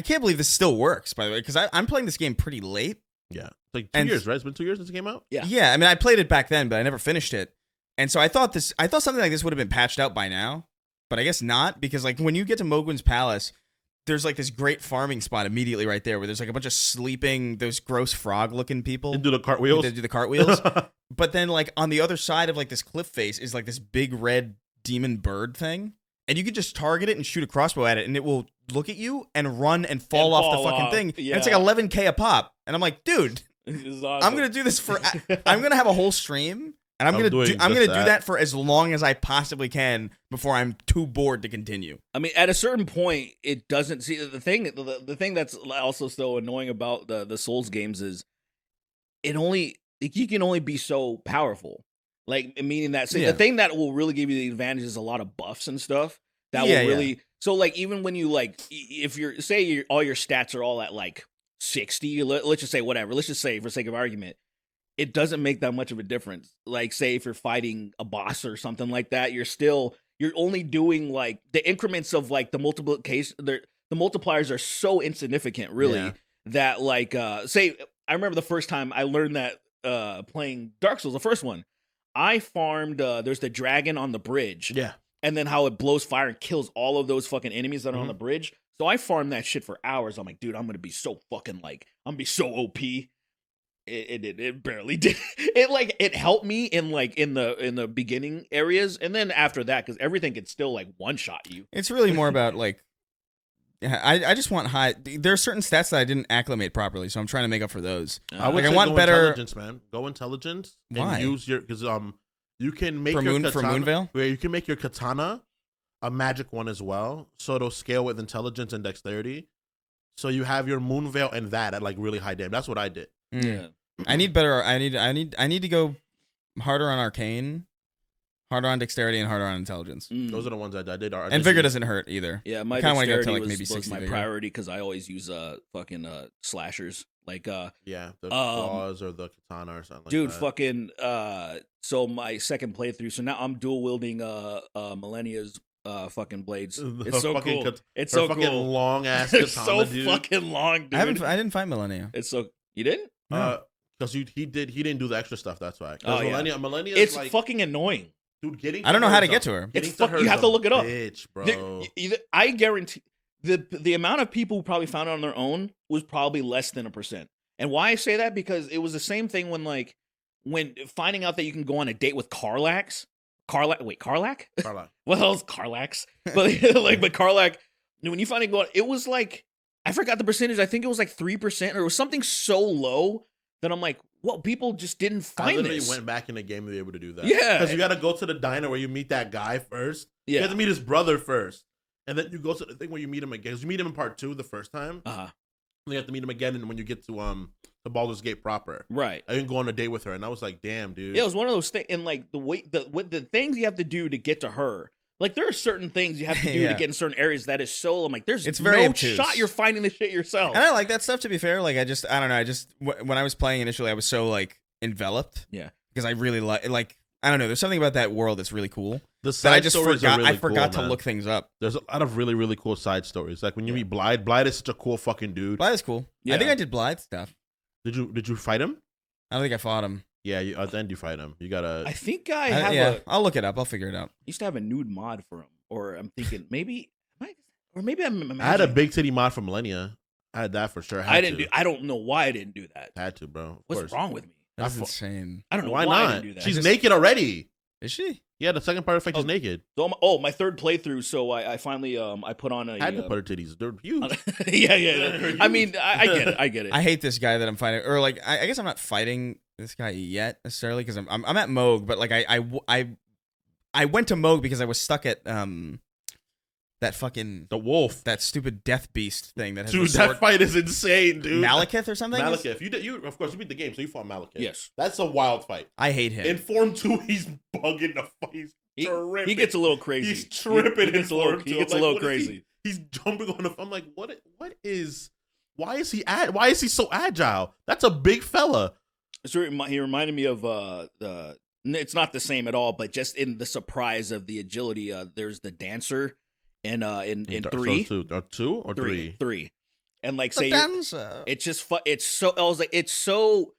can't believe this still works, by the way, because I'm playing this game pretty late. Yeah, it's like 2 years, right? It's been 2 years since it came out. Yeah. I mean, I played it back then, but I never finished it. And so I thought something like this would have been patched out by now, but I guess not, because like when you get to Mogwin's Palace, there's like this great farming spot immediately right there where there's like a bunch of sleeping, those gross frog-looking people. They do the cartwheels. They do the cartwheels. But then like on the other side of like this cliff face is like this big red demon bird thing. And you can just target it and shoot a crossbow at it, and it will look at you and run and fall off the fucking thing. Yeah. And it's like 11K a pop. And I'm like, dude, awesome. I'm going to do this I'm going to have a whole stream. And I'm gonna do that for as long as I possibly can before I'm too bored to continue. I mean, at a certain point, it doesn't see the thing that's also so annoying about the Souls games is you can only be so powerful. Like meaning that the thing that will really give you the advantage is a lot of buffs and stuff that will really. So like even when you like if you're all your stats are all at like 60, let's just say whatever. Let's just say for sake of argument. It doesn't make that much of a difference. Like, say if you're fighting a boss or something like that, you're only doing like the increments of like the multiplication. The multipliers are so insignificant, really, that like, say, I remember the first time I learned that playing Dark Souls, the first one, I farmed. There's the dragon on the bridge, and then how it blows fire and kills all of those fucking enemies that are on the bridge. So I farmed that shit for hours. I'm like, dude, I'm gonna be so fucking I'm gonna be so OP. It barely did. It helped me in the beginning areas, and then after that, because everything can still like one shot you. It's really more about like, I just want high. There are certain stats that I didn't acclimate properly, so I'm trying to make up for those. I want better intelligence, man. Go intelligence. Why? And use your you can make for Moonveil. Where you can make your katana a magic one as well, so it'll scale with intelligence and dexterity. So you have your Moonveil and that at like really high damage. That's what I did. Yeah. I need better. I need to go harder on arcane, harder on dexterity, and harder on intelligence. Those are the ones I did. And vigor doesn't hurt either. Yeah, my dexterity was my priority because I always use fucking slashers like the claws or the katana or something. Dude, like that. fucking so my second playthrough. So now I'm dual wielding Millennia's fucking blades. It's so cool. It's so fucking cool. Long ass It's katana, so dude. fucking long, dude. I didn't find Millennia. It's so you didn't. Because he didn't do the extra stuff. That's why. Millennia. It's like, fucking annoying, dude. I don't know how to get to her. You have to look it up, bitch, bro. I guarantee the amount of people who probably found it on their own was probably less than 1%. And why I say that because it was the same thing when like when finding out that you can go on a date with Carlac? Carlac? Carlac. What the hell's Carlax? But like, but Carlac, when you finally go on, it was like, I forgot the percentage. I think it was like 3%, or it was something so low that I'm like, well, people just didn't I find literally this. went back in the game to be able to do that. Yeah. Because you got to go to the diner where you meet that guy first. You Yeah. have to meet his brother first. And then you go to the thing where you meet him again. Because you meet him in part 2 the first time. Uh-huh. You have to meet him again, and when you get to Baldur's Gate proper, Right. I didn't go on a date with her, and I was like, "Damn, dude." Yeah, it was one of those things, and like the things you have to do to get to her. Like there are certain things you have to do Yeah. to get in certain areas that is so. I'm like, there's It's very no obtuse. shot you're finding this shit yourself. And I like that stuff, to be fair. Like, I don't know. When I was playing initially, I was so, like, enveloped. Yeah. Because I really like, I don't know. There's something about that world that's really cool. The That side I just stories are forgot. really I forgot cool, to man. look things up. There's a lot of really, really cool side stories. Like when you meet Blythe. Blythe is such a cool fucking dude. Blythe is cool. Yeah. I think I did Blythe stuff. Did you fight him? I don't think I fought him. Yeah, at the end you fight him. You gotta. I think I have Yeah, I'll look it up. I'll figure it out. used to have a nude mod for him, or I'm thinking maybe, or maybe I'm imagining. I had a big titty mod for Millennia. I had that for sure. I didn't do. I don't know why I didn't do that. Had to, bro. Of What's course. wrong with me? That's I fu- insane. I don't know Why why I not? didn't do that. She's naked already. Is she? Yeah, the second part of the fight, she's naked. So my third playthrough. So I finally I put on a. I had to put her titties. They're huge. yeah. I mean, I get it. I get it. I hate this guy that I'm fighting, or like, I guess I'm not fighting this guy yet necessarily because I'm at Moog, but like I went to Moog because I was stuck at that fucking The wolf. that stupid death beast thing that has Dude, the sword. that fight is insane, dude. Malekith or something. Malekith. You of course you beat the game, so you fought Malekith. Yes. That's a wild fight. I hate him. In Form 2, he's bugging the fight. He's tripping. He gets a little crazy. He's tripping. He gets a in little. Form 2. He gets I'm a like, little what is crazy. He's jumping on the. I'm like, what is? Why is he so agile? That's a big fella. So he reminded me of it's not the same at all, but just in the surprise of the agility. There's the dancer in Dark three, Souls 2 or 3? three, and like The say dancer. it's just it's so. I was like, it's so.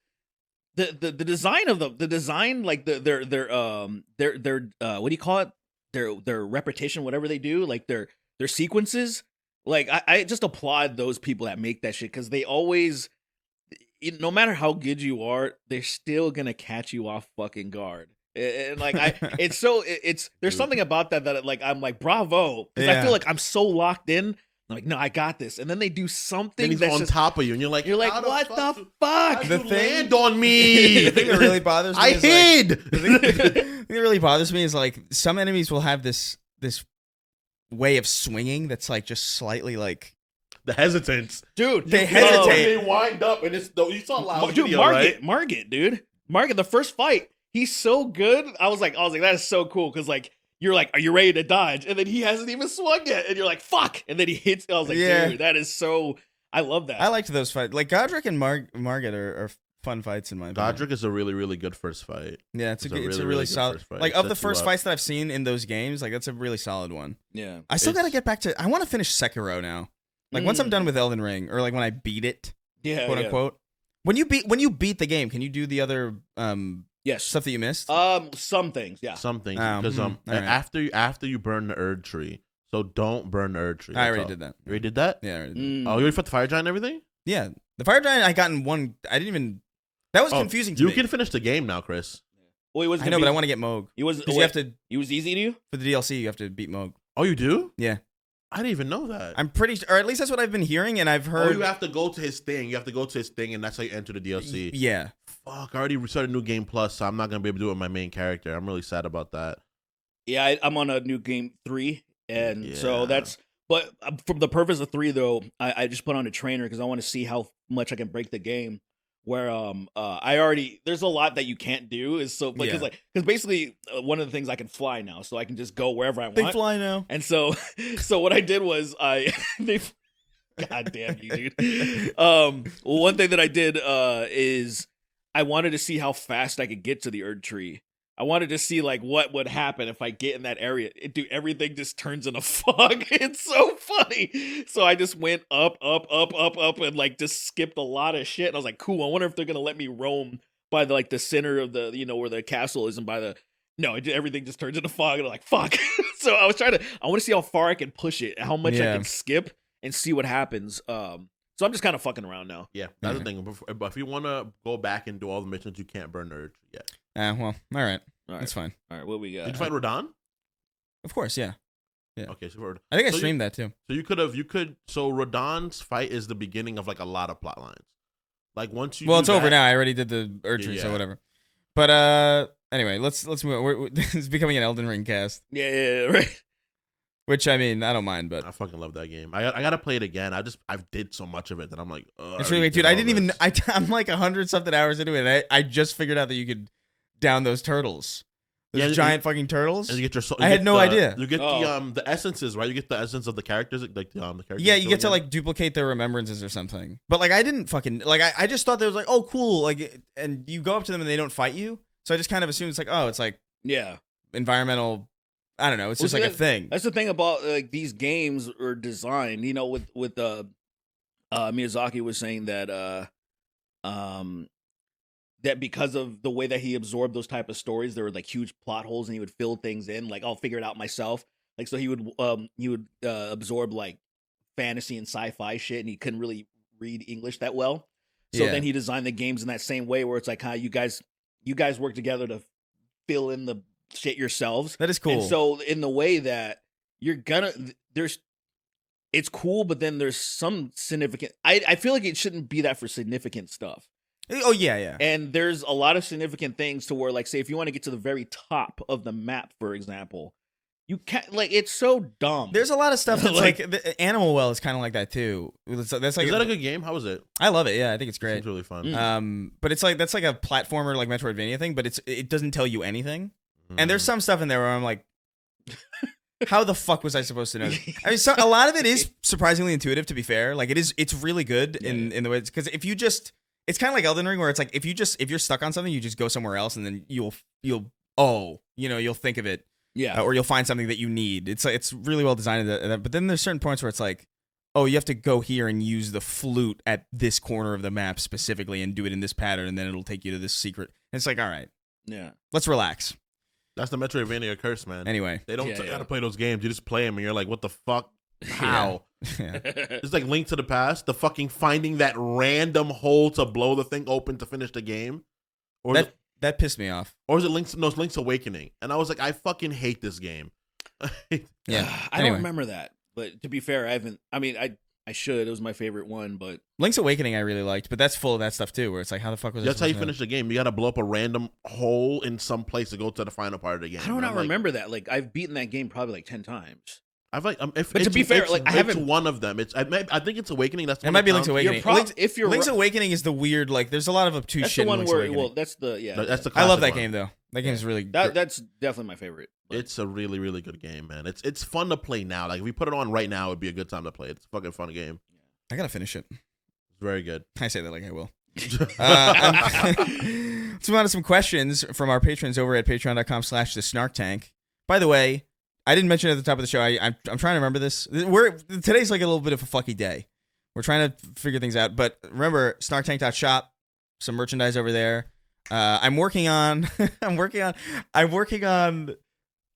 The design of the design, like their what do you call it, their repetition, whatever they do, like their sequences, like I just applaud those people that make that shit, because they always, no matter how good you are, they're still gonna catch you off fucking guard. And like it's there's something about that like I'm like, bravo, because I Yeah. feel like I'm so locked in. I'm like, no, I got this, and then they do something Then he's that's on just, top of you, and you're like, what the fuck? The The thing- land on me. The thing that really bothers me I is hid. Like, the thing that really bothers me is like some enemies will have this way of swinging that's like just slightly like The hesitance. Dude, They you- hesitate. They wind up, and it's you saw a loud Dude, video, right? Margit, dude. Margit, the first fight, he's so good. I was like, that is so cool, because like you're like, are you ready to dodge? And then he hasn't even swung yet, and you're like, fuck. And then he hits. I was like, Yeah. dude, that is so. I love that. I liked those fights. Like Godric and Margit are fun fights in my opinion. Godric is a really, really good first fight. Yeah, it's a really, really really good solid. first fight. Like It of the sets you first up. fights that I've seen in those games, like that's a really solid one. Yeah. I still got to It's- get back to. I want to finish Sekiro now. Like once I'm done with Elden Ring, or like when I beat it, Yeah. quote yeah. unquote. When you beat the game, can you do the other Yes. stuff that you missed? Some things. Yeah. Some things Oh, because all right. after you burn the Erd tree, so don't burn the Erd tree. I That's already all. did that. You already did that? Yeah, I already did. Mm. Oh, you already fought the fire giant and everything? Yeah. The fire giant I got in one. I didn't even. That was Oh, confusing to you me. can finish the game now, Chris. Well, he was. I know, but I want to get Moog. He was. Because you have to He was easy to you. for the DLC. You have to beat Moog. Oh, you do? Yeah, I didn't even know that. I'm pretty, or at least that's what I've been hearing, and I've Oh, heard. you have to go to his thing. You have to go to his thing, and that's how you enter the DLC. Yeah, Fuck, I already started New Game Plus, so I'm not gonna be able to do it with my main character. I'm really sad about that. Yeah, I'm on a new game 3, and so Yeah. that's. But for the purpose of 3, though, I just put on a trainer because I want to see how much I can break the game. Where I already, there's a lot that you can't do, is so because Yeah. because basically one of the things, I can fly now, so I can just go wherever I they want. fly now. And so what I did was God damn you, dude. One thing that I did is I wanted to see how fast I could get to the Erd tree. I wanted to see like what would happen if I get in that area. Dude, everything just turns into fog. It's so funny. So I just went up, and like just skipped a lot of shit. And I was like, cool. I wonder if they're gonna let me roam by the center of the where the castle is, and by the everything just turns into fog. And I'm like, fuck. So I want to see how far I can push it, how much I Yeah. can skip, and see what happens. So So I'm just kind of fucking around now. Yeah, that's the thing. But if you want to go back and do all the missions, you can't burn the urge yet. Well, all right. All right. That's fine. All right, what we got? Did you fight Radon? Of course, yeah. Okay, so I think I so streamed that too. So so Radon's fight is the beginning of like a lot of plot lines. Like once you Well, do it's over that- now. I already did the urgery, so whatever. But anyway, let's move on. It's becoming an Elden Ring cast, Yeah, right. which I mean, I don't mind, but I fucking love that game. I gotta play it again. I've did so much of it that I'm like, it's really dude. I didn't even. I'm like 100 something hours into it. And I just figured out that you could down those turtles. Those giant fucking turtles. And you get your soul. I had no idea. You get the essences, right? You get the essence of the characters, like the characters. Yeah, you get to like duplicate their remembrances or something. But like I didn't fucking like I just thought they was like, oh cool, like, and you go up to them and they don't fight you. So I just kind of assumed it's like, oh, it's like environmental. I don't know. It's just like a thing. That's the thing about like these games are designed. You know, with Miyazaki was saying that that because of the way that he absorbed those type of stories, there were like huge plot holes, and he would fill things in. Like, I'll figure it out myself. Like, so he would absorb like fantasy and sci-fi shit, and he couldn't really read English that well. So then he designed the games in that same way, where it's like, how you guys work together to fill in the shit yourselves. That is cool. And so in the way that it's cool, but then there's some significant. I feel like it shouldn't be that for significant stuff. Oh yeah. And there's a lot of significant things to where, like, say, if you want to get to the very top of the map, for example, you can't. Like, it's so dumb. There's a lot of stuff that's like the Animal Well is kind of like that too. That's like, is that a good game? How was it? I love it. Yeah, I think it's great. It's really fun. But it's like that's like a platformer, like Metroidvania thing. But it doesn't tell you anything. And there's some stuff in there where I'm like, how the fuck was I supposed to know? I mean, a lot of it is surprisingly intuitive. To be fair, like it's really good in the way, because if you just. It's kind of like Elden Ring, where it's like if you're stuck on something, you just go somewhere else, and then you'll think of it, or you'll find something that you need. It's really well designed. But then there's certain points where it's like, oh, you have to go here and use the flute at this corner of the map specifically, and do it in this pattern, and then it'll take you to this secret. And it's like, all right, let's relax. That's the Metroidvania curse, man. Anyway, they don't tell you how to play those games. You just play them, and you're like, what the fuck? How? It's like Link to the Past, the fucking finding that random hole to blow the thing open to finish the game. Or that pissed me off. Or is it Link's Awakening? And I was like, I fucking hate this game. I don't remember that. But to be fair, I haven't. I mean, I should. It was my favorite one, but Link's Awakening I really liked, but that's full of that stuff too, where it's like, how the fuck was that's how you finish the game? You got to blow up a random hole in some place to go to the final part of the game. I don't remember that. Like, I've beaten that game probably like 10 times. I've like, but to be fair, like I haven't one of them. I think it's Awakening. That's it. Might be Link's Awakening. Link's Awakening is the weird. Like, there's a lot of obtuse shit. That's the one where. Awakening. Well, that's the That's the. I love that one. game though. That game is really. That's definitely my favorite. But. It's a really, really good game, man. It's fun to play now. Like if we put it on right now, it'd be a good time to play it. It's a fucking fun game. I gotta finish it. It's very good. I say that like I will. Let's move on to some questions from our patrons over at patreon.com/thesnarktank. By the way, I didn't mention it at the top of the show. I'm trying to remember this. Today's like a little bit of a fucky day. We're trying to figure things out. But remember, snarktank.shop, some merchandise over there. I'm working on.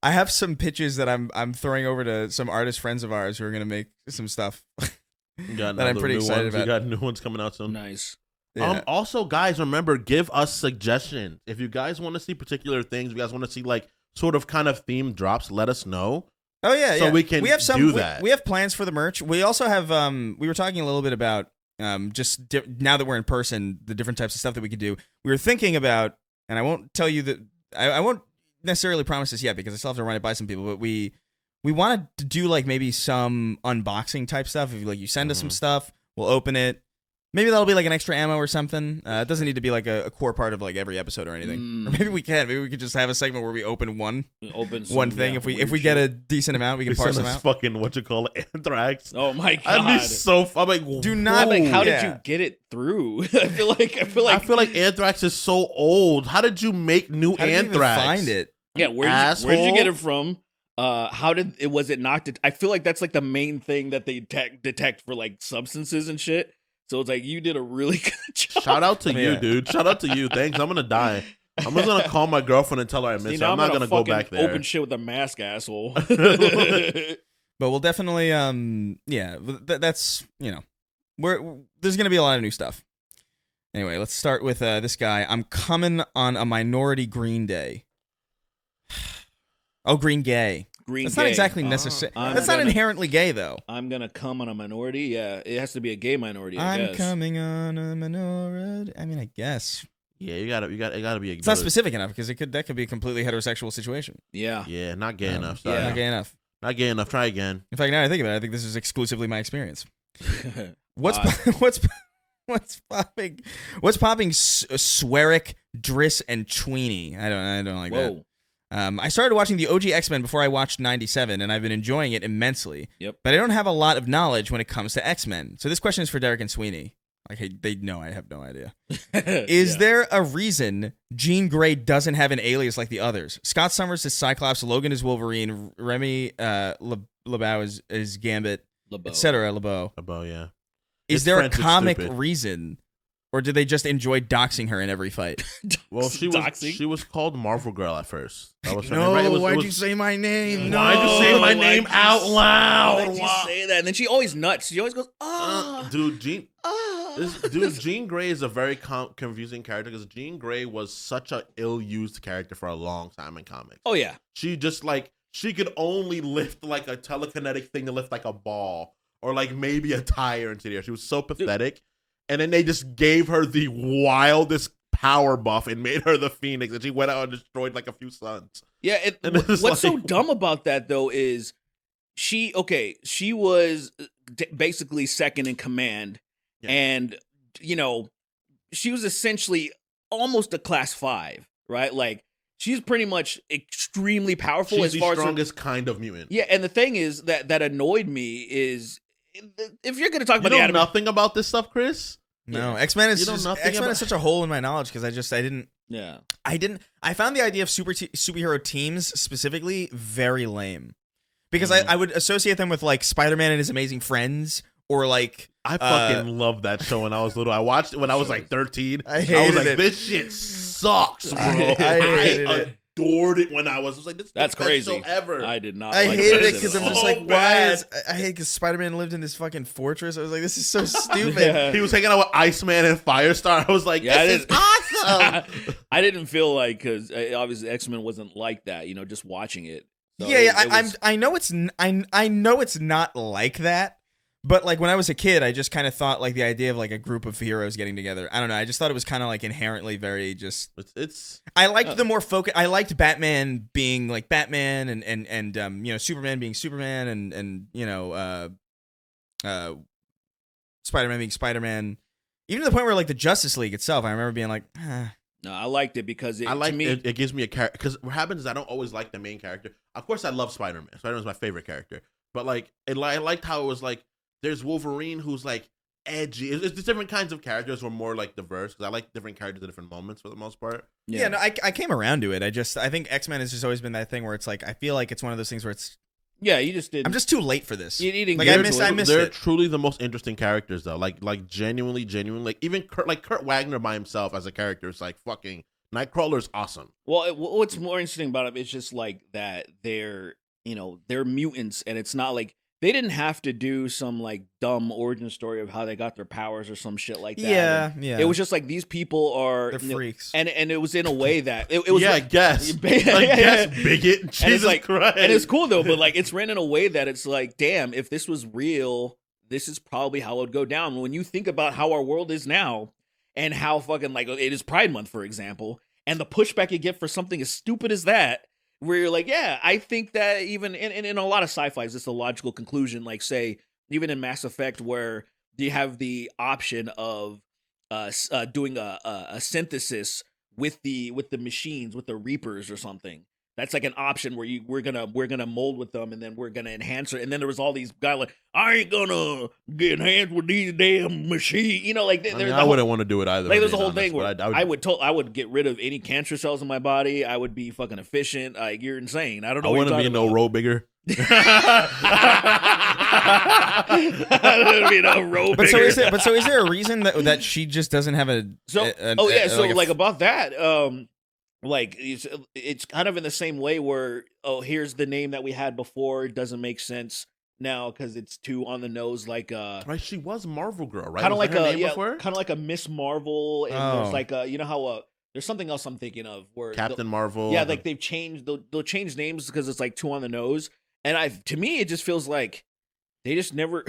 I have some pitches that I'm throwing over to some artist friends of ours who are gonna make some stuff that I'm pretty excited about. We got new ones coming out soon. Nice. Yeah. Also, guys, remember, give us suggestions. If you guys want to see particular things, if you guys want to see like sort of kind of themed drops, let us know. Oh yeah, so we can do that. We have plans for the merch. We also have. We were talking a little bit about now that we're in person, the different types of stuff that we could do. We were thinking about, and I won't tell you that. I won't necessarily promise this yet because I still have to run it by some people. But we wanted to do like maybe some unboxing type stuff. If you send us some stuff, we'll open it. Maybe that'll be like an extra ammo or something. It doesn't need to be like a core part of like every episode or anything. Or maybe we can. Maybe we could just have a segment where we open one thing. If we get a decent amount, we can parse them out. Fucking what you call it, anthrax. Oh my god! I'd be so. I'm like, do not. Like, how did you get it through? I feel like anthrax is so old. How did you make new how anthrax? Did you even find it? Yeah, where did you get it from? How did it? Was it not? I feel like that's like the main thing that they detect for like substances and shit. So it's like you did a really good job. Shout out to you, dude. Shout out to you. Thanks. I'm gonna die. I'm just gonna call my girlfriend and tell her I miss her. I'm not gonna go back there. Open shit with a mask, asshole. But we'll definitely, that's there's gonna be a lot of new stuff. Anyway, let's start with this guy. I'm coming on a minority Green Day. Oh, Green Gay. Green That's gay. not exactly necessary. I'm That's not gonna- inherently gay, though. I'm gonna come on a minority. Yeah, it has to be a gay minority. I I'm guess. coming on a minority. I mean, I guess Yeah, it gotta be. it's not specific enough because that could be a completely heterosexual situation. Yeah. Yeah, not gay enough. Yeah, Sorry. not gay enough. Not gay enough. Try again. In fact, now I think of it, I think this is exclusively my experience. What's Uh, what's popping? What's popping? Swearick, Driss, and Tweenie. I don't like that. Whoa. I started watching the OG X-Men before I watched 97, and I've been enjoying it immensely. Yep. But I don't have a lot of knowledge when it comes to X-Men. So this question is for Derek and Sweeney. Like, they know I have no idea. Is there a reason Jean Grey doesn't have an alias like the others? Scott Summers is Cyclops, Logan is Wolverine, Remy LeBeau is Gambit, LeBeau. etc. LeBeau. About yeah. Is It's there French, a it's comic stupid. reason? Or did they just enjoy doxing her in every fight? Well, Doxing? she was called Marvel Girl at first. That was her name, right? It was- you say my name? Why'd you say my why'd name you out loud? Why'd you say that? And then she always nuts. She always goes, Dude, Jean Grey is a very confusing character because Jean Grey was such a ill-used character for a long time in comics. Oh, yeah. She just she could only lift like a telekinetic thing to lift like a ball or like maybe a tire into the air. She was so pathetic. And then they just gave her the wildest power buff and made her the Phoenix, and she went out and destroyed like a few suns. Yeah, And it's what's so like- dumb about that though is she was basically second in command, Yeah. and she was essentially almost a class 5, right? Like she's pretty much extremely powerful She's as the far as strongest kind of mutant. yeah. And the thing is that annoyed me is if you're going to talk You about know the anime, nothing about this stuff, Chris? No, X-Men is You know just, nothing X-Men about- is such a hole in my knowledge because yeah. I found the idea of superhero teams specifically very lame. Because I would associate them with like Spider-Man and his amazing friends or like I fucking loved that show when I was little. I watched it when I was like 13. I was hated like, it. this shit sucks, bro. I hated it. Adored it when I was like, this is That's the best crazy. show ever. I did not. I like hated that it because at I'm just all. like, So why bad. is I hate because Spider-Man lived in this fucking fortress. I was like, this is so stupid. Yeah. He was hanging out with Iceman and Firestar. I was like, Yeah, this is awesome. I didn't feel like because obviously X-Men wasn't like that. Just watching it. So yeah, it was- I know I know it's not like that. But like when I was a kid, I just kind of thought like the idea of like a group of heroes getting together. I don't know. I just thought it was kind of like inherently very just. It's I liked the more focus. I liked Batman being like Batman and Superman being Superman and Spider-Man being Spider-Man. Even to the point where like the Justice League itself, I remember being like, No, I liked it because I like to me. it gives me a character because what happens is I don't always like the main character. Of course, I love Spider-Man. Spider-Man's my favorite character. But like, I liked how it was like there's Wolverine who's like edgy. It's different kinds of characters who are more like diverse because I like different characters at different moments for the most part. yeah, no, I came around to it. I think X-Men has just always been that thing where it's like I feel like it's one of those things where it's Yeah, you just did. I'm just too late for this. You didn't Like get I to missed They're it. truly the most interesting characters though. Like genuinely. Like even Kurt Wagner by himself as a character is like fucking Nightcrawler's awesome. Well, what's more interesting about it is just like that they're mutants, and it's not like they didn't have to do some like dumb origin story of how they got their powers or some shit like that. Yeah, And yeah. It was just like these people are They're freaks. and it was in a way that it was yeah, I like, guess. Yeah, Like, yeah, guess, yeah. bigot. And it's Jesus like, Christ. and it's cool though, but like it's written in a way that it's like, damn, if this was real, this is probably how it would go down. When you think about how our world is now and how fucking like it is Pride Month, for example, and the pushback you get for something as stupid as that, where you're like, yeah, I think that even in a lot of sci-fis, it's a logical conclusion. Like, say, even in Mass Effect, where you have the option of doing a synthesis with the machines, with the Reapers or something. That's like an option where we're gonna mold with them, and then we're gonna enhance it. And then there was all these guys like, I ain't gonna get enhanced with these damn machines. Like I wouldn't want to do it either. Like if there's a I'm whole being thing where honest, but I would get rid of any cancer cells in my body. I would be fucking efficient. Like you're insane. I don't know. I what wouldn't you're be talking no about. road bigger. I wouldn't be no road But so bigger. is there a reason that she just doesn't have a So, like a about that, like it's kind of in the same way where here's the name that we had before, it doesn't make sense. now because it's too on the nose, like Right, she was Marvel Girl, right? kind of Was like that her a name before? kind of like a Miss Marvel, and Oh. there's like a you know how there's something else I'm thinking of where Captain Marvel. yeah, like they've changed they'll change names because it's like too on the nose, and to me it just feels like they just never.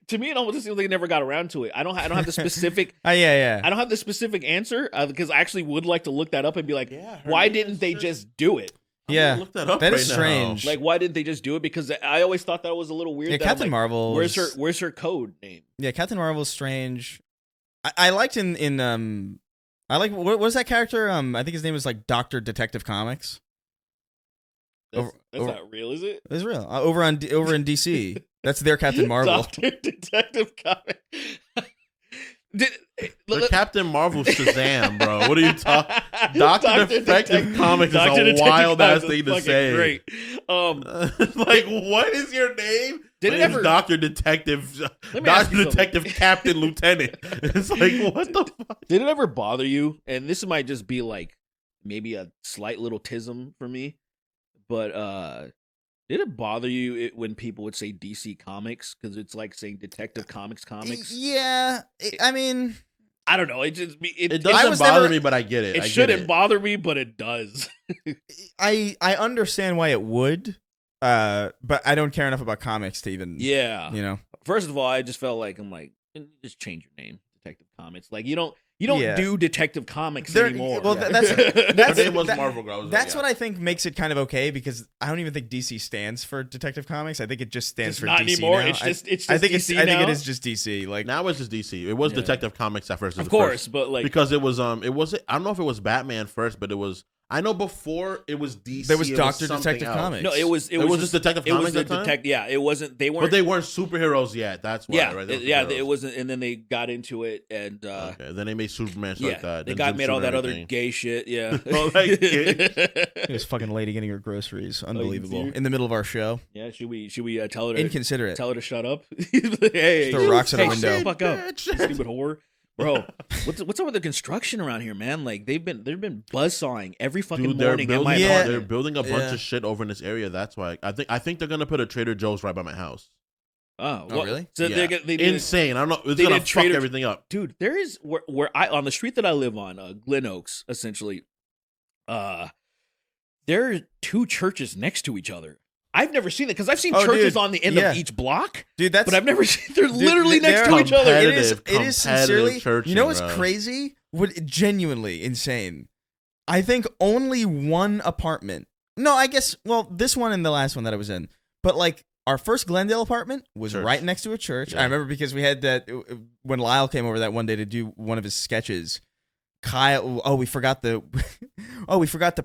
To me, it almost feels like they never got around to it. I don't have the specific. Yeah. I don't have the specific answer because I actually would like to look that up and be like, Yeah, her why name didn't is they just do it? I'm Yeah. gonna look that up That right is now. strange. Like, why didn't they just do it? Because I always thought that was a little weird. Yeah, that I'm Captain like, Marvel. Where's her code name? Yeah, Captain Marvel's strange. I liked in I like what was that character? I think his name was like Doctor Detective Comics. That's Over- not real, is it? It's real. Over in DC. That's their Captain Marvel. Doctor Detective Comic. The Captain Marvel Shazam, bro. What are you talking? Doctor Detective Comics is a wild ass thing to say. Great. Like, what is your name? Did My it name's ever- Doctor Detective? Let me ask Doctor you Detective Captain Lieutenant. It's like, what the fuck? Did it ever bother you? And this might just be like maybe a slight little tism for me, but did it bother you when people would say DC Comics because it's like saying Detective Comics? Yeah, I mean, I don't know. It just It I doesn't was bother never- me, but I get it. it I get shouldn't it. bother me, but it does. I understand why it would, but I don't care enough about comics to even, Yeah. you know. First of all, I just felt like just change your name, Detective Comics. Like you don't Yeah. do Detective Comics There- anymore. well, Yeah. that's Her name was that- Marvel Girl. That's what I think makes it kind of okay because I don't even think DC stands for Detective Comics. I think it just stands Just for not DC anymore. now. It's just I think DC I think it now? is just DC. Like Now it's just DC. It was Yeah. Detective Comics at first. Of course, but like because it was I don't know if it was Batman first, but it was. I know before it was DC. There was it Dr. something Detective else. Comics. no, it was just Detective it was Comics the at the time? detect. Yeah, it wasn't. They weren't. But they weren't superheroes yet. That's why. yeah, right? They were yeah. superheroes. It wasn't. And then they got into it, and Okay, then they made Superman yeah, like that. they then made all Zoom that other everything. gay shit. Yeah. All that gay- this fucking lady getting her groceries, unbelievable, see? in the middle of our show. Yeah. Should we tell her to Inconsiderate. tell her to shut up? Hey, Throw rocks at hey, a window. shut the fuck up, Bitch. stupid whore. Bro, what's up with the construction around here, man? Like they've been buzzsawing every fucking Dude, they're morning in my building. Yeah. apartment. They're building a bunch Yeah. of shit over in this area. That's why I think they're gonna put a Trader Joe's right by my house. Oh, well, really? So Yeah. they did, Insane. I don't know. It's they gonna did fuck Trader- everything up. dude. There is where I on the street that I live on, Glen Oaks, essentially. There are two churches next to each other. I've never seen it because I've seen Oh, churches dude. on the end Yeah. of each block, Dude, that's but I've never seen. They're literally next they're to each other. It is Competitive sincerely. churching, You know what's bro. crazy? What genuinely insane? I think only one apartment. No, I guess. Well, this one and the last one that I was in, but like our first Glendale apartment was Church. right next to a church. Yeah. I remember because we had that when Lyle came over that one day to do one of his sketches. Kyle, we forgot the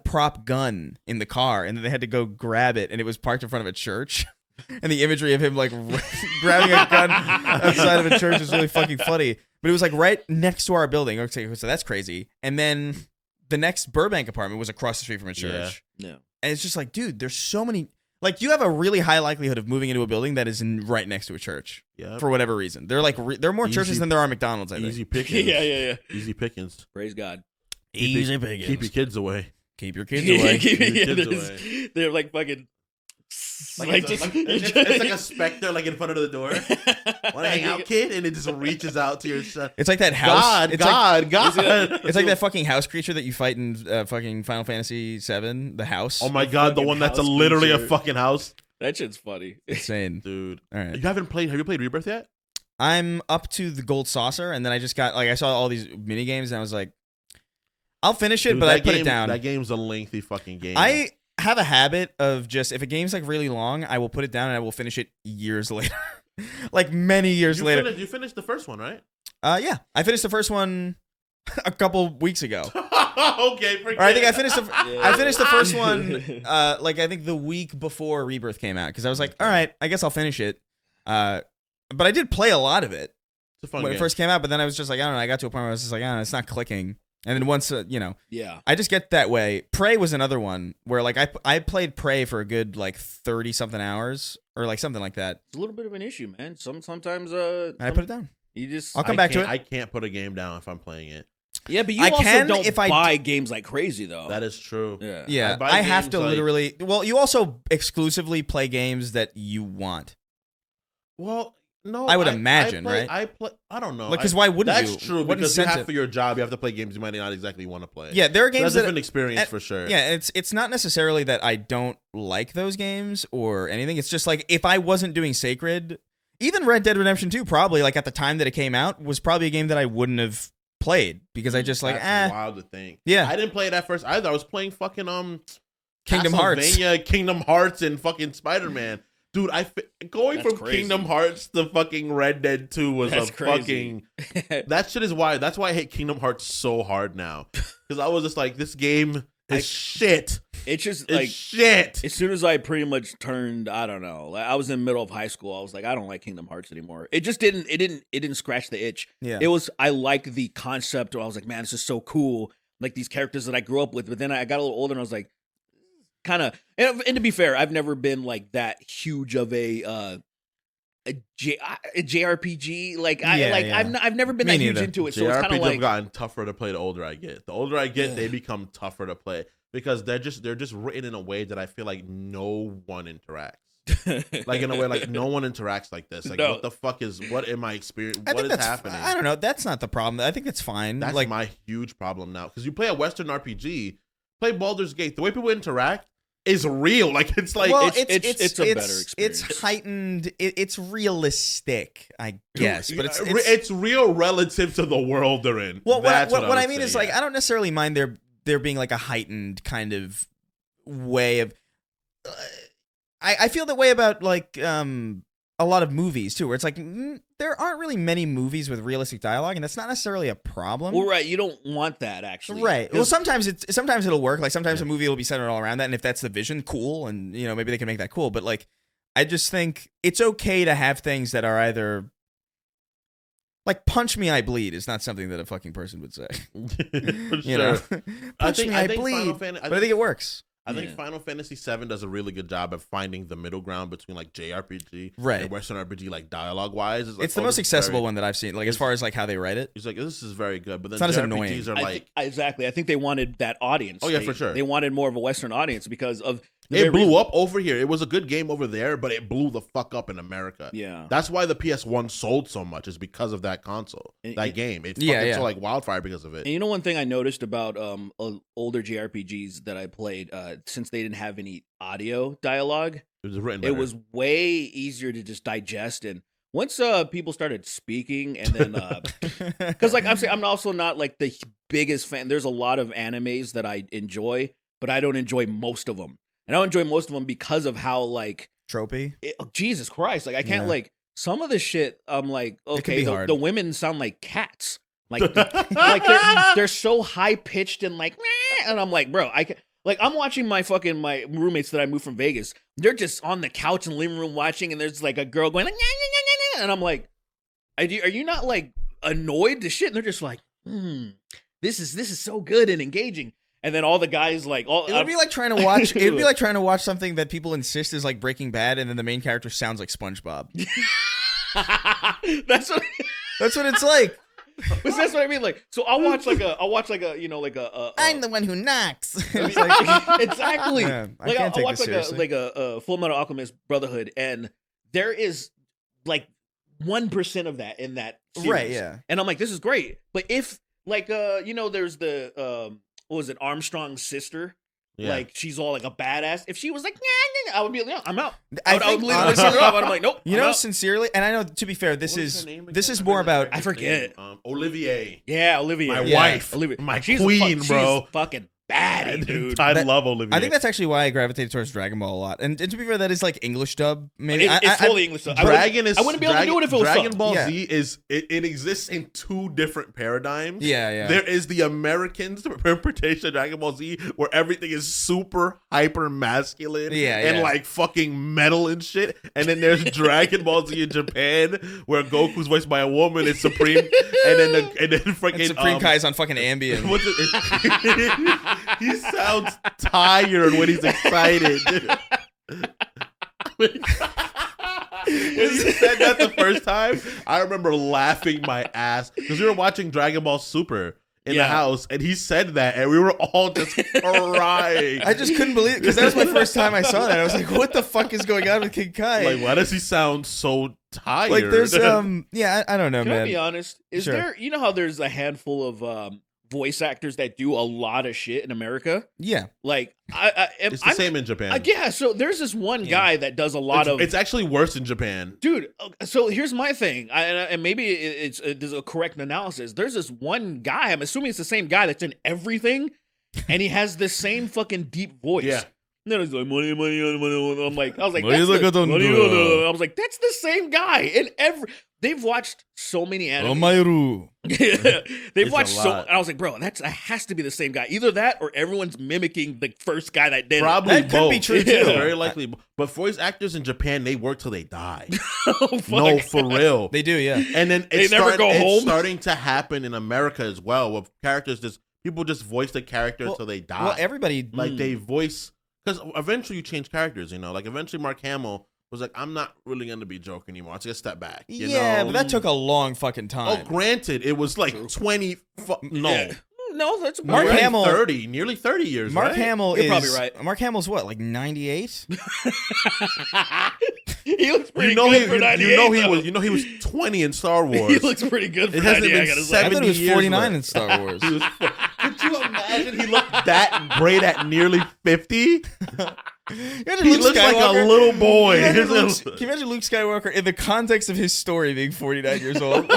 prop gun in the car, and then they had to go grab it, and it was parked in front of a church. And the imagery of him like grabbing a gun outside of a church is really fucking funny. But it was like right next to our building. Okay, so that's crazy. And then the next Burbank apartment was across the street from a church. No. And it's just like, dude, there's so many. Like, you have a really high likelihood of moving into a building that is right next to a church Yeah. for whatever reason. They're like, there are more Easy- churches than there are McDonald's. I think. Easy pickings. Yeah. Easy pickings. Praise God. Easy pickings. Keep your kids away. Keep your kids away. Keep your Yeah, kids there's- away. they're like fucking. it's like a specter, like in front of the door. Want to hang out, kid? And it just reaches out to your son. It's like that house. God, it's like, God. it's like that fucking house creature that you fight in fucking Final Fantasy VII. The house. Oh my God, the fucking one that's house literally a creature. fucking house, That shit's funny. Insane. dude. All right. Have you played Rebirth yet? I'm up to the gold saucer, and then I just got I saw all these mini games, and I was like, I'll finish it, Dude, but that I put game- it down. That game's a lengthy fucking game. I have a habit of just if a game's like really long, I will put it down and I will finish it years later, like many years later. You finished the first one, right? Yeah, I finished the first one a couple weeks ago. Okay, Or I think I finished I finished the first Yeah. one like I think the week before Rebirth came out because I was like, all right, I guess I'll finish it. But I did play a lot of it It's a fun when game. it first came out, but then I was just like, I don't know, I got to a point where I was just like, I don't know, it's not clicking. And then once Yeah. I just get that way. Prey was another one where like I played Prey for a good like 30 something hours or like something like that. It's a little bit of an issue, man. Sometimes And I put it down. you just I'll come back to it. I can't put a game down if I'm playing it. Yeah, but you I also can don't if I buy games like crazy though. That is true. yeah. Yeah, buy I have games to like- literally. Well, you also exclusively play games that you want. Well, no, I would imagine, right? I don't know. Like, 'cause why wouldn't that's you? true What because you have incentive? for your job, you have to play games you might not exactly want to play. Yeah, there are So games that's a that different experience and- for sure. Yeah, it's not necessarily that I don't like those games or anything. It's just like if I wasn't doing Sacred, even Red Dead Redemption 2 probably like at the time that it came out was probably a game that I wouldn't have played because I just like That's wild to think. Yeah. I didn't play it at first either. I was playing fucking Kingdom Hearts. Castlevania, Kingdom Hearts, and fucking Spider-Man. Dude, going That's from crazy. Kingdom Hearts to fucking Red Dead 2 was That's a crazy. fucking. That shit is why. That's why I hate Kingdom Hearts so hard now. Because I was just like, this game is shit. It's just It's like shit. as soon as I pretty much turned, I don't know, like I was in the middle of high school. I was like, I don't like Kingdom Hearts anymore. It just didn't. It didn't scratch the itch. Yeah. It was. I like the concept. Where I was like, man, this is so cool. Like these characters that I grew up with. But then I got a little older and I was like, kind of. And to be fair, I've never been like that huge of a JRPG. Like I've never been Me that huge neither. into it. So it's kind JRPGs of like have gotten tougher to play the older I get. The older I get, they become tougher to play because they're just written in a way that I feel like no one interacts. Like in a way, like no one interacts like this. Like No. what the fuck is what am I experiencing? I What think is that's happening? I don't know. That's not the problem. I think that's fine. That's like my huge problem now. Because you play a Western RPG, play Baldur's Gate. The way people interact is real. Like it's like well, it's a better experience. It's heightened. It's realistic, I guess, but it's real relative to the world they're in. Well, That's what would I mean say, is like yeah. I don't necessarily mind there being like a heightened kind of way of. I feel that way about like a lot of movies too, where it's like there aren't really many movies with realistic dialogue, and that's not necessarily a problem. well, right. You don't want that actually, Right. Well, 'Cause- sometimes it'll work. Like sometimes a movie will be centered all around that, and if that's the vision, cool, and maybe they can make that cool. But like, I just think it's okay to have things that are either like "punch me, I bleed" is not something that a fucking person would say. For You know, sure. punch me, I think bleed. Final Fan- But I think it works. I think Yeah. Final Fantasy VII does a really good job of finding the middle ground between like JRPG Right. and Western RPG, like dialogue wise. It's the most accessible one that I've seen. Like as far as like how they write it. He's like, this is very good, but then It's not as JRPGs annoying. are like, exactly. I think they wanted that audience. Oh, yeah, They- for sure. They wanted more of a Western audience because of the it very blew reason- up over here. It was a good game over there, but it blew the fuck up in America. Yeah. That's why the PS1 sold so much, is because of that console, that game. It Yeah, fucking yeah. sold like wildfire because of it. And you know one thing I noticed about older JRPGs that I played, since they didn't have any audio dialogue, It was written it better. was way easier to just digest. And once people started speaking, and then because like I'm saying, I'm also not like the biggest fan. There's a lot of animes that I enjoy, but I don't enjoy most of them. And I don't enjoy most of them because of how like Tropey. Jesus Christ, like I can't Yeah. like some of the shit. I'm like, can okay, be the, hard. the women sound like cats. Like, like they're so high pitched and like, meh, and I'm like, bro, I can, like I'm watching my roommates that I moved from Vegas. They're just on the couch in the living room watching, and there's like a girl going like, "Nyah, nyah, nyah, nyah," and I'm like, are you not like annoyed to shit? And they're just like, this is so good and engaging. And then all the guys like, all It would be like trying to watch. It would be like trying to watch something that people insist is like Breaking Bad, and then the main character sounds like SpongeBob. that's what. That's what it's like. But that's what I mean. Like, so I'll watch like a I'm the one who knocks. It's like, exactly. Yeah, I like can't I'll take watch this seriously. like a Full Metal Alchemist Brotherhood, and there is like 1% of that in that series. Right, yeah. And I'm like, this is great. But if like there's the what was it, Armstrong's sister? Yeah. Like she's all like a badass. If she was like, "Nyah, nyah, nyah," I would be like, yeah, I'm out. I would think, literally honestly, turn it off, and I'm like, nope. You I'm know, out. sincerely, and I know to be fair, this What is her name this again? is more about. I forget. Olivier. Yeah, Olivia. My Yeah. wife. Olivia. My She's queen, she's bro. fucking baddie, dude. I That- love Olivier. I think that's actually why I gravitated towards Dragon Ball a lot. And to be fair, that is like English dub. Maybe It's totally English. I wouldn't be able to do it if it was Dragon sub. Ball Yeah. Z is it exists in two different paradigms. Yeah, yeah. There is the Americans interpretation of Dragon Ball Z where everything is super hyper masculine Yeah, and yeah. like fucking metal and shit. And then there's Dragon Ball Z in Japan where Goku's voiced by a woman, it's Supreme, and then freaking And Supreme Kai's on fucking Ambien. What's it? He sounds tired when he's excited. When he said that the first time, I remember laughing my ass because we were watching Dragon Ball Super in the house, and he said that, and we were all just crying. I just couldn't believe it because that was my first time I saw that. I was like, "What the fuck is going on with King Kai?" Like, why does he sound so tired? Like, there's I don't know, Can man. I be honest? Is Sure. there, you know how there's a handful of voice actors that do a lot of shit in America? Yeah, Like, It's the same in Japan. Yeah, so there's this one guy that does a lot of. It's actually worse in Japan. Dude, so here's my thing, and maybe there's a correct analysis. There's this one guy, I'm assuming it's the same guy that's in everything, and he has this same fucking deep voice. Yeah. And then he's like, money, money, money. I was like, that's the same guy in every. They've watched so many anime. Omaeru. They've watched a so, lot. and I was like, bro, that has to be the same guy. Either that or everyone's mimicking the first guy that did Probably That could both. be true, too. Yeah, very likely. But voice actors in Japan, they work till they die. it. Oh, fuck. No, for real. They do, yeah. And then They never go home. It's starting to happen in America as well, with characters people just voice the character until they die. Well, everybody like they voice, because eventually you change characters. Like eventually Mark Hamill was like, I'm not really gonna be Joker anymore. I'll take a step back. You yeah, know? but that took a long fucking time. Oh, granted, it was like 20. No, Yeah. No, that's Mark nearly Hamill- 30, nearly 30 years. Mark right? Hamill You're is probably right. Mark Hamill's what, like 98? He looks pretty You know good he, for 98. he was 20 in Star Wars. He looks pretty good for It hasn't 98, I been gotta say. I thought 70 he was years 49 left. in Star Wars. He was, could you imagine he looked that great at nearly 50? He looks like a little boy. Can you imagine Luke Skywalker in the context of his story being 49 years old?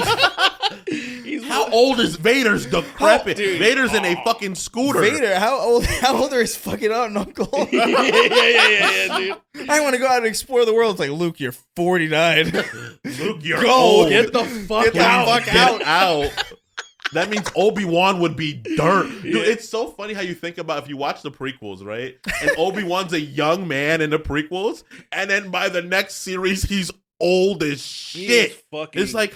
How old is Vader's decrepit? dude. Vader's in a fucking scooter. Vader, how old are his fucking aunt and uncle? yeah, dude. I want to go out and explore the world. It's like, Luke, you're 49. Luke, you're Go. old. Get the fuck Get the out. fuck Get out. That means Obi-Wan would be dirt. Dude, it's so funny how you think about if you watch the prequels, right? And Obi-Wan's a young man in the prequels, and then by the next series, he's old as shit. It's like,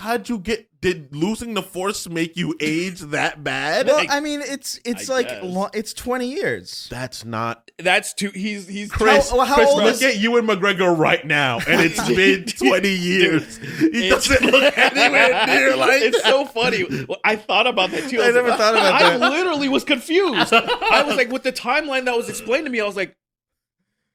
did losing the Force make you age that bad? Well, I mean, it's I like guess. it's 20 years. That's not... That's too. He's Chris, how Chris, old look is- at Ewan McGregor right now, and it's been 20 years. He doesn't look anywhere near like It's that. so funny. Well, I thought about that too. I never thought about I that. literally was confused. I was like, with the timeline that was explained to me, I was like,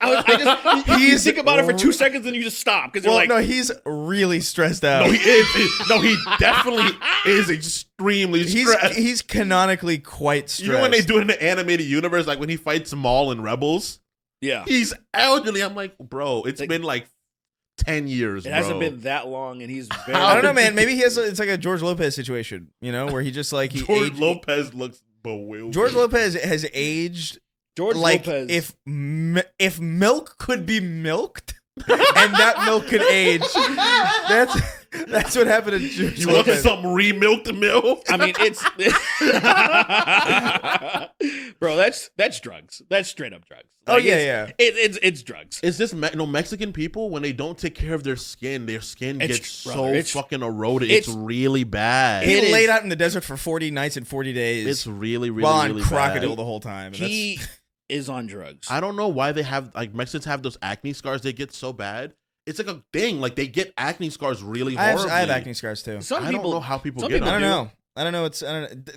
you think about it for 2 seconds and you just stop because you're Well, like, no, he's really stressed out. No, he is. No, he definitely is extremely stressed. He's canonically quite stressed. You know when they do it in the animated universe, like when he fights Maul in Rebels, yeah, he's elderly. I'm like, bro, it's been like 10 years. it hasn't been that long, and he's very. I don't know, man. Maybe it's like a George Lopez situation, where he just like George Lopez looks bewildered. George Lopez has aged George like Lopez. if milk could be milked and that milk could age. That's what happened to George You want Lopez. some remilked milk? I mean, it's bro. That's drugs. That's straight up drugs. Oh, Like, yeah. It's drugs. Is this Mexican people, when they don't take care of their skin It's- gets brother, so it's- fucking eroded. It's really bad. He It is- laid out in the desert for 40 nights and 40 days. It's really, really, while on really crocodile bad. the whole time. And He is on drugs. I don't know why they have, like, Mexicans have those acne scars. They get so bad. It's like a thing. Like, they get acne scars really I horribly. have acne scars too. Some I people don't know how people some get people I them. don't know. I don't know.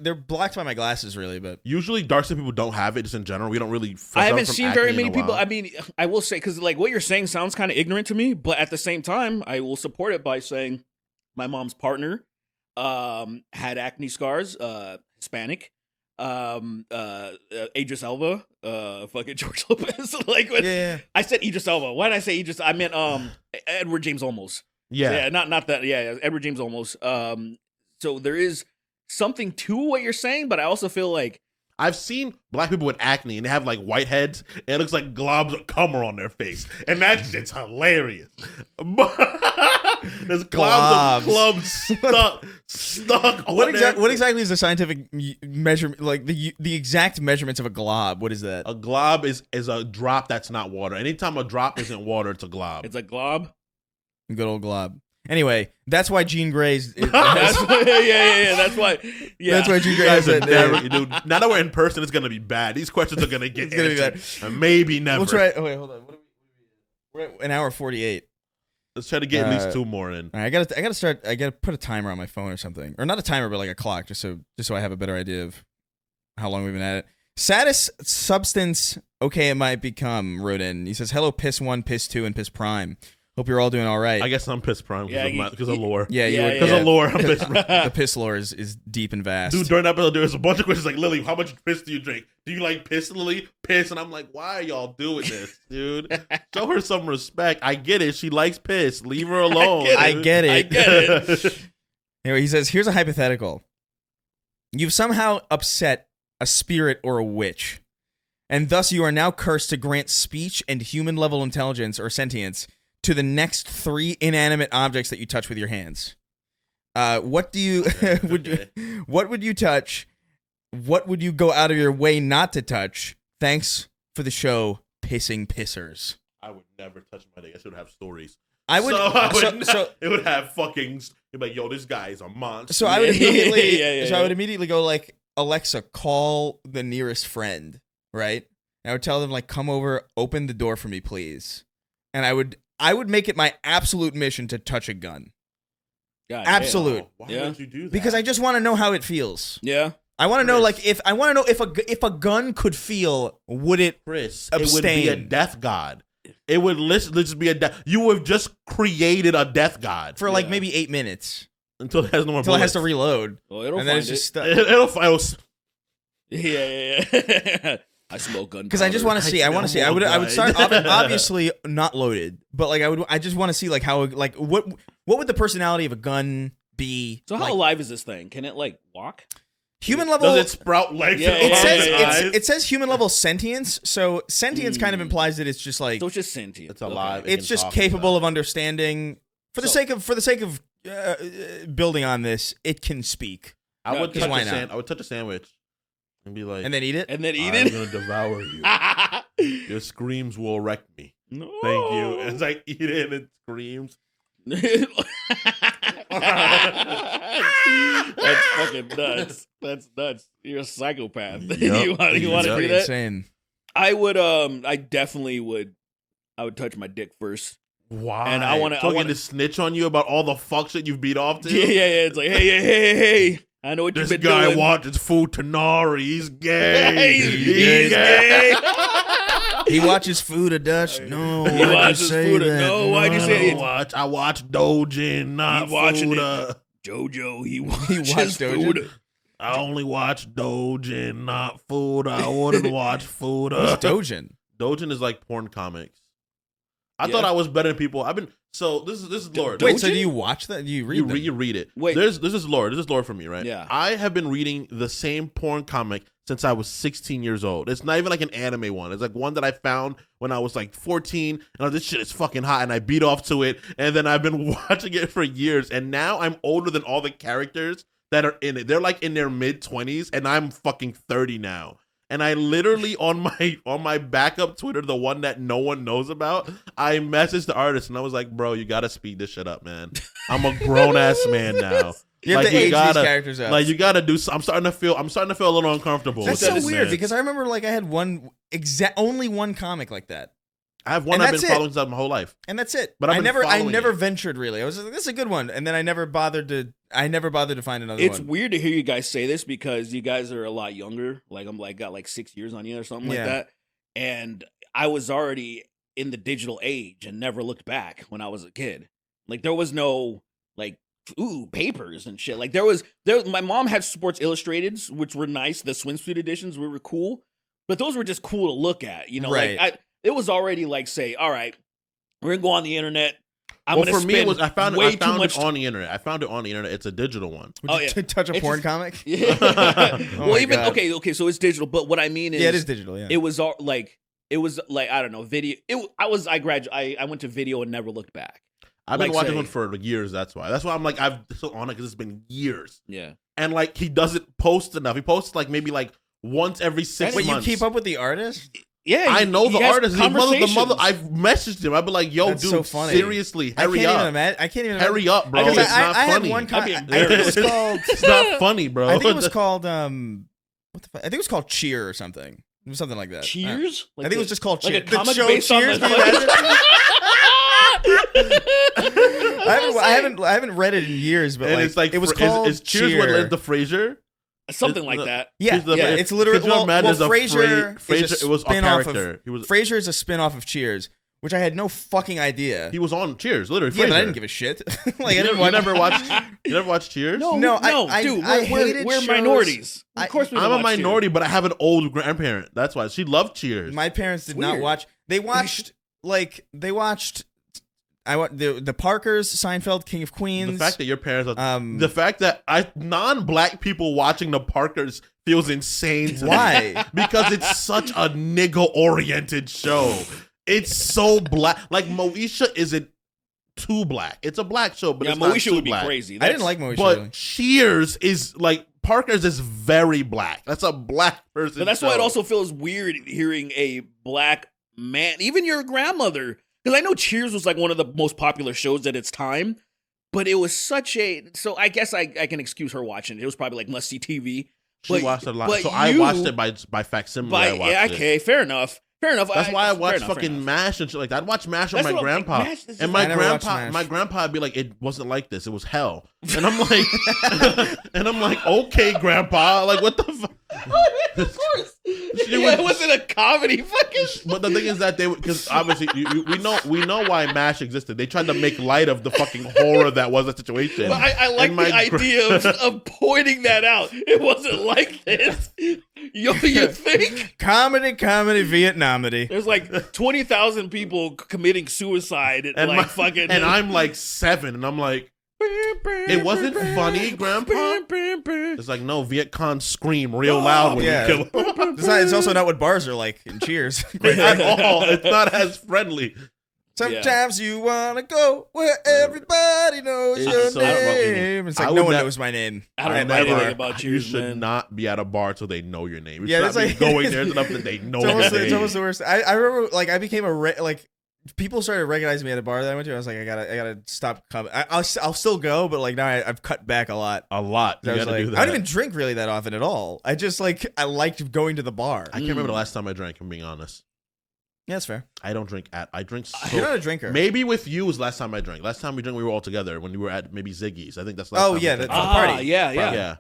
They're blocked by my glasses, really. But Usually, dark skin people don't have it. Just in general, we don't really. I haven't from seen acne very in many a people. while. I mean, I will say, because like what you're saying sounds kind of ignorant to me, but at the same time, I will support it by saying my mom's partner had acne scars, Hispanic, Idris Elba, fucking George Lopez. Like when yeah, I said Idris Elba, why did I say Idris? I meant Edward James Olmos. yeah. Not that. Yeah, Edward James Olmos. So there is something to what you're saying, but I also feel like I've seen black people with acne and they have like white heads. And it looks like globs of cum are on their face, and that shit's hilarious. There's globs of clubs stuck. What on their- exactly is the scientific measurement? Like the exact measurements of a glob? What is that? A glob is a drop that's not water. Anytime a drop isn't water, it's a glob. it's a glob. Good old glob. Anyway, that's why Jean Grey's. That's yeah. That's why. Yeah, That's why Jean You Grey guys has are that never, name. dude. Now that we're in person, it's gonna be bad. These questions are gonna get It's gonna be answered. Maybe never. We'll try. Oh wait, hold on. We're at an hour 48. Let's try to get at least 2 more in. All right, I gotta start. I gotta put a timer on my phone or something, or not a timer, but like a clock, just so I have a better idea of how long we've been at it. Saddest substance, okay, it might become, wrote in. He says, hello, Piss 1, Piss 2, and Piss Prime. Hope you're all doing all right. I guess I'm Piss Prime because of lore. Yeah, you were. Because of lore, I'm Piss Prime. The piss lore is deep and vast. Dude, during that episode, there was a bunch of questions like, Lily, how much piss do you drink? Do you like piss, Lily? Piss. And I'm like, why are y'all doing this, dude? Show her some respect. I get it. She likes piss. Leave her alone. I get it. I get it. Anyway, he says, here's a hypothetical. You've somehow upset a spirit or a witch, and thus you are now cursed to grant speech and human-level intelligence or sentience to the next 3 inanimate objects that you touch with your hands. What do you what would you touch? What would you go out of your way not to touch? Thanks for the show, Pissing Pissers. I would never touch my dick. I should have stories. I would. It would have fucking. It'd be like, yo, this guy is a monster. So I would immediately. Yeah. I would immediately go like, Alexa, call the nearest friend, right? And I would tell them like, come over, open the door for me, please. And I would make it my absolute mission to touch a gun. God Absolute. Why Yeah. would you do that? Because I just want to know how it feels. Yeah. I want to know Chris. like if a gun could feel, would it? Chris, Abstain. it would be a death god. It would literally just be a death. You have just created a death god For like maybe 8 minutes until it has no more. until it has to bullets. reload, Well, it'll and then find it's just stuck. It'll Yeah. I smoke gun. Because I just want to see. I want to see. I would start obviously not loaded, but like I just want to see like how like what would the personality of a gun be? So how like, alive is this thing? Can it like walk? human level? Does it sprout legs? Yeah, and arms? it says human level sentience. So sentience kind of implies that it's just like So it's just sentient. It's alive. it's just capable of understanding. For the sake of building on this, it can speak I would Because why not? I would touch a sandwich and be like, and then eat it. And then eat I'm it. gonna devour you. Your screams will wreck me. No. Thank you. And it's like eat it and it screams. That's fucking nuts. That's nuts. You're a psychopath. Yep. You want to That's do pretty that? insane. I definitely would. I would touch my dick first. Why? And I wanna- to snitch on you about all the fuck shit you've beat off to. Yeah. It's like, hey. I know what This you've been guy doing. watches food Tanari. He's gay. He's gay. He watches Food of Dutch. No, He why'd you watches say Food of- that? no, why'd you say it? I watch Dojin, not He watching Fuda. Jojo, he watched watches Doja? food. I only watch Dojin, not Fuda. I wouldn't watch Fuda. Who's Dojin? Dojin is like porn comics. I Yeah. thought I was better than people. This is lore. Wait, so Dojin? do you watch that? Do you read them? You read it. Wait. This is lore. This is lore for me, right? Yeah. I have been reading the same porn comic since I was 16 years old. It's not even like an anime one. It's like one that I found when I was like 14, and I was, this shit is fucking hot, and I beat off to it, and then I've been watching it for years, and now I'm older than all the characters that are in it. They're like in their mid-20s, and I'm fucking 30 now. And I literally on my backup Twitter, the one that no one knows about, I messaged the artist and I was like, "Bro, you gotta speed this shit up, man. I'm a grown ass man now. You have Like, to age gotta- these characters up. Like you gotta do. I'm starting to feel a little uncomfortable. That's with so this, weird man. because I remember like I had only one comic like that, I have one and I've been that's it. following since my whole life. and that's it. But I've I been never following it. ventured really. I was like, this is a good one, and then I never bothered to find another It's one. weird to hear you guys say this because you guys are a lot younger. Like I'm like got like 6 years on you or something like Yeah. that. And I was already in the digital age and never looked back when I was a kid. Like there was no like papers and shit. Like there was my mom had Sports Illustrateds, which were nice. The swimsuit editions were cool, but those were just cool to look at. You know, Right. like it was already like say, all right, we're gonna go on the internet. I'm Well, gonna for me, it was I found way it too much on the internet. I found it on the internet. It's a digital one. Would Oh, you yeah. touch a It's porn just- comic? Yeah. Oh well, my even God. okay, so it's digital. But what I mean is, Yeah, it is digital. Yeah, It was all like it was like I don't know video. I went to video and never looked back. I've been Like, watching say- one for years. That's why I'm like I've still on it because it's been years. Yeah, And like he doesn't post enough. He posts like maybe like once every 6 Wait, months. you keep up with the artist? yeah. I know the has artist. The conversations. mother. I've messaged him. I've been like, "Yo, That's dude, so funny. seriously, I hurry can't even up, imagine. I can't even hurry up, bro. Because It's not I funny. had one. I'd be I think it was called. It's not funny, bro. I think it was called. What the fuck? I think it was called Cheer or something. It was something like that. Cheers. I think it was just called like Cheer. a comic the show based on Cheers. the- Can you imagine? I haven't read it in years, but And like, it's like it was is called Cheers. What led to Frasier? Something like that. Yeah, He's the- yeah, it's literally. Could you Well, imagine the Frasier Frasier, it was a character. Frasier is a spin-off of Cheers, which I had no fucking idea. He was on Cheers, literally. Yeah, but I Frasier. didn't give a shit. You never watched. You never watched Cheers? No, dude, I hated we're shows. minorities. Of course, we I'm don't a watch minority, Cheers. but I have an old grandparent. That's why she loved Cheers. My parents did not weird. watch. They watched the Parkers, Seinfeld, King of Queens. The fact that your parents are, Um, the fact that non-black people watching the Parkers feels insane to Why? me. Because it's such a nigga-oriented show. It's so black. Like, Moesha isn't too black. It's a black show, but Yeah, it's not Moesha too would be black. crazy. I didn't like Moesha. But really. Cheers is, like, Parkers is very black. That's a black person But that's show. why it also feels weird hearing a black man, even your grandmother. Because I know Cheers was like one of the most popular shows at its time, but it was such a. So I guess I can excuse her watching it. It was probably like must see TV. She watched it a lot. but So I watched it by facsimile. I watched it. Okay, fair enough. Fair enough. That's why I watch fair enough. fucking MASH and shit like that. I'd watch MASH with That's my what I'm like, grandpa. MASH is And just- I never watched MASH. my grandpa would be like, it wasn't like this. It was hell. And I'm like, okay, grandpa. Like, what the fuck? Of course. She Yeah, was- it wasn't a comedy fucking. But the thing is that because obviously we know why MASH existed. They tried to make light of the fucking horror that was the situation. But I like And the my idea of pointing that out. It wasn't like this. You think? Comedy, Vietnamedy. There's like 20,000 people committing suicide and like fucking. and I'm like 7, and I'm like, it wasn't funny, Grandpa. It's like, no, Viet Cong scream real loud when Yeah. you kill him. It's also not what bars are like in Cheers. At all. It's not as friendly. Sometimes you wanna go where everybody knows It's your so name. It's I like would no one never- knows my name. I don't at know that anything bar. about You Cheers, should man. not be at a bar till they know your name. You Yeah, should it's not be like- going there enough that they know It's your almost, name. it's almost the worst. I remember like I became like people started recognizing me at a bar that I went to. I was like, I gotta stop coming. I'll still go, but like now I've cut back a lot. a lot. You I was gotta do like, that. I don't even drink really that often at all. I just like I liked going to the bar. I can't remember the last time I drank, if I'm being honest. Yeah, that's fair. I don't drink I drink so You're not a drinker. maybe with you was last time I drank. Last time we drank, we were all together when we were at maybe Ziggy's. I think that's the last Oh, time yeah, we drank. the party. Yeah. Yeah.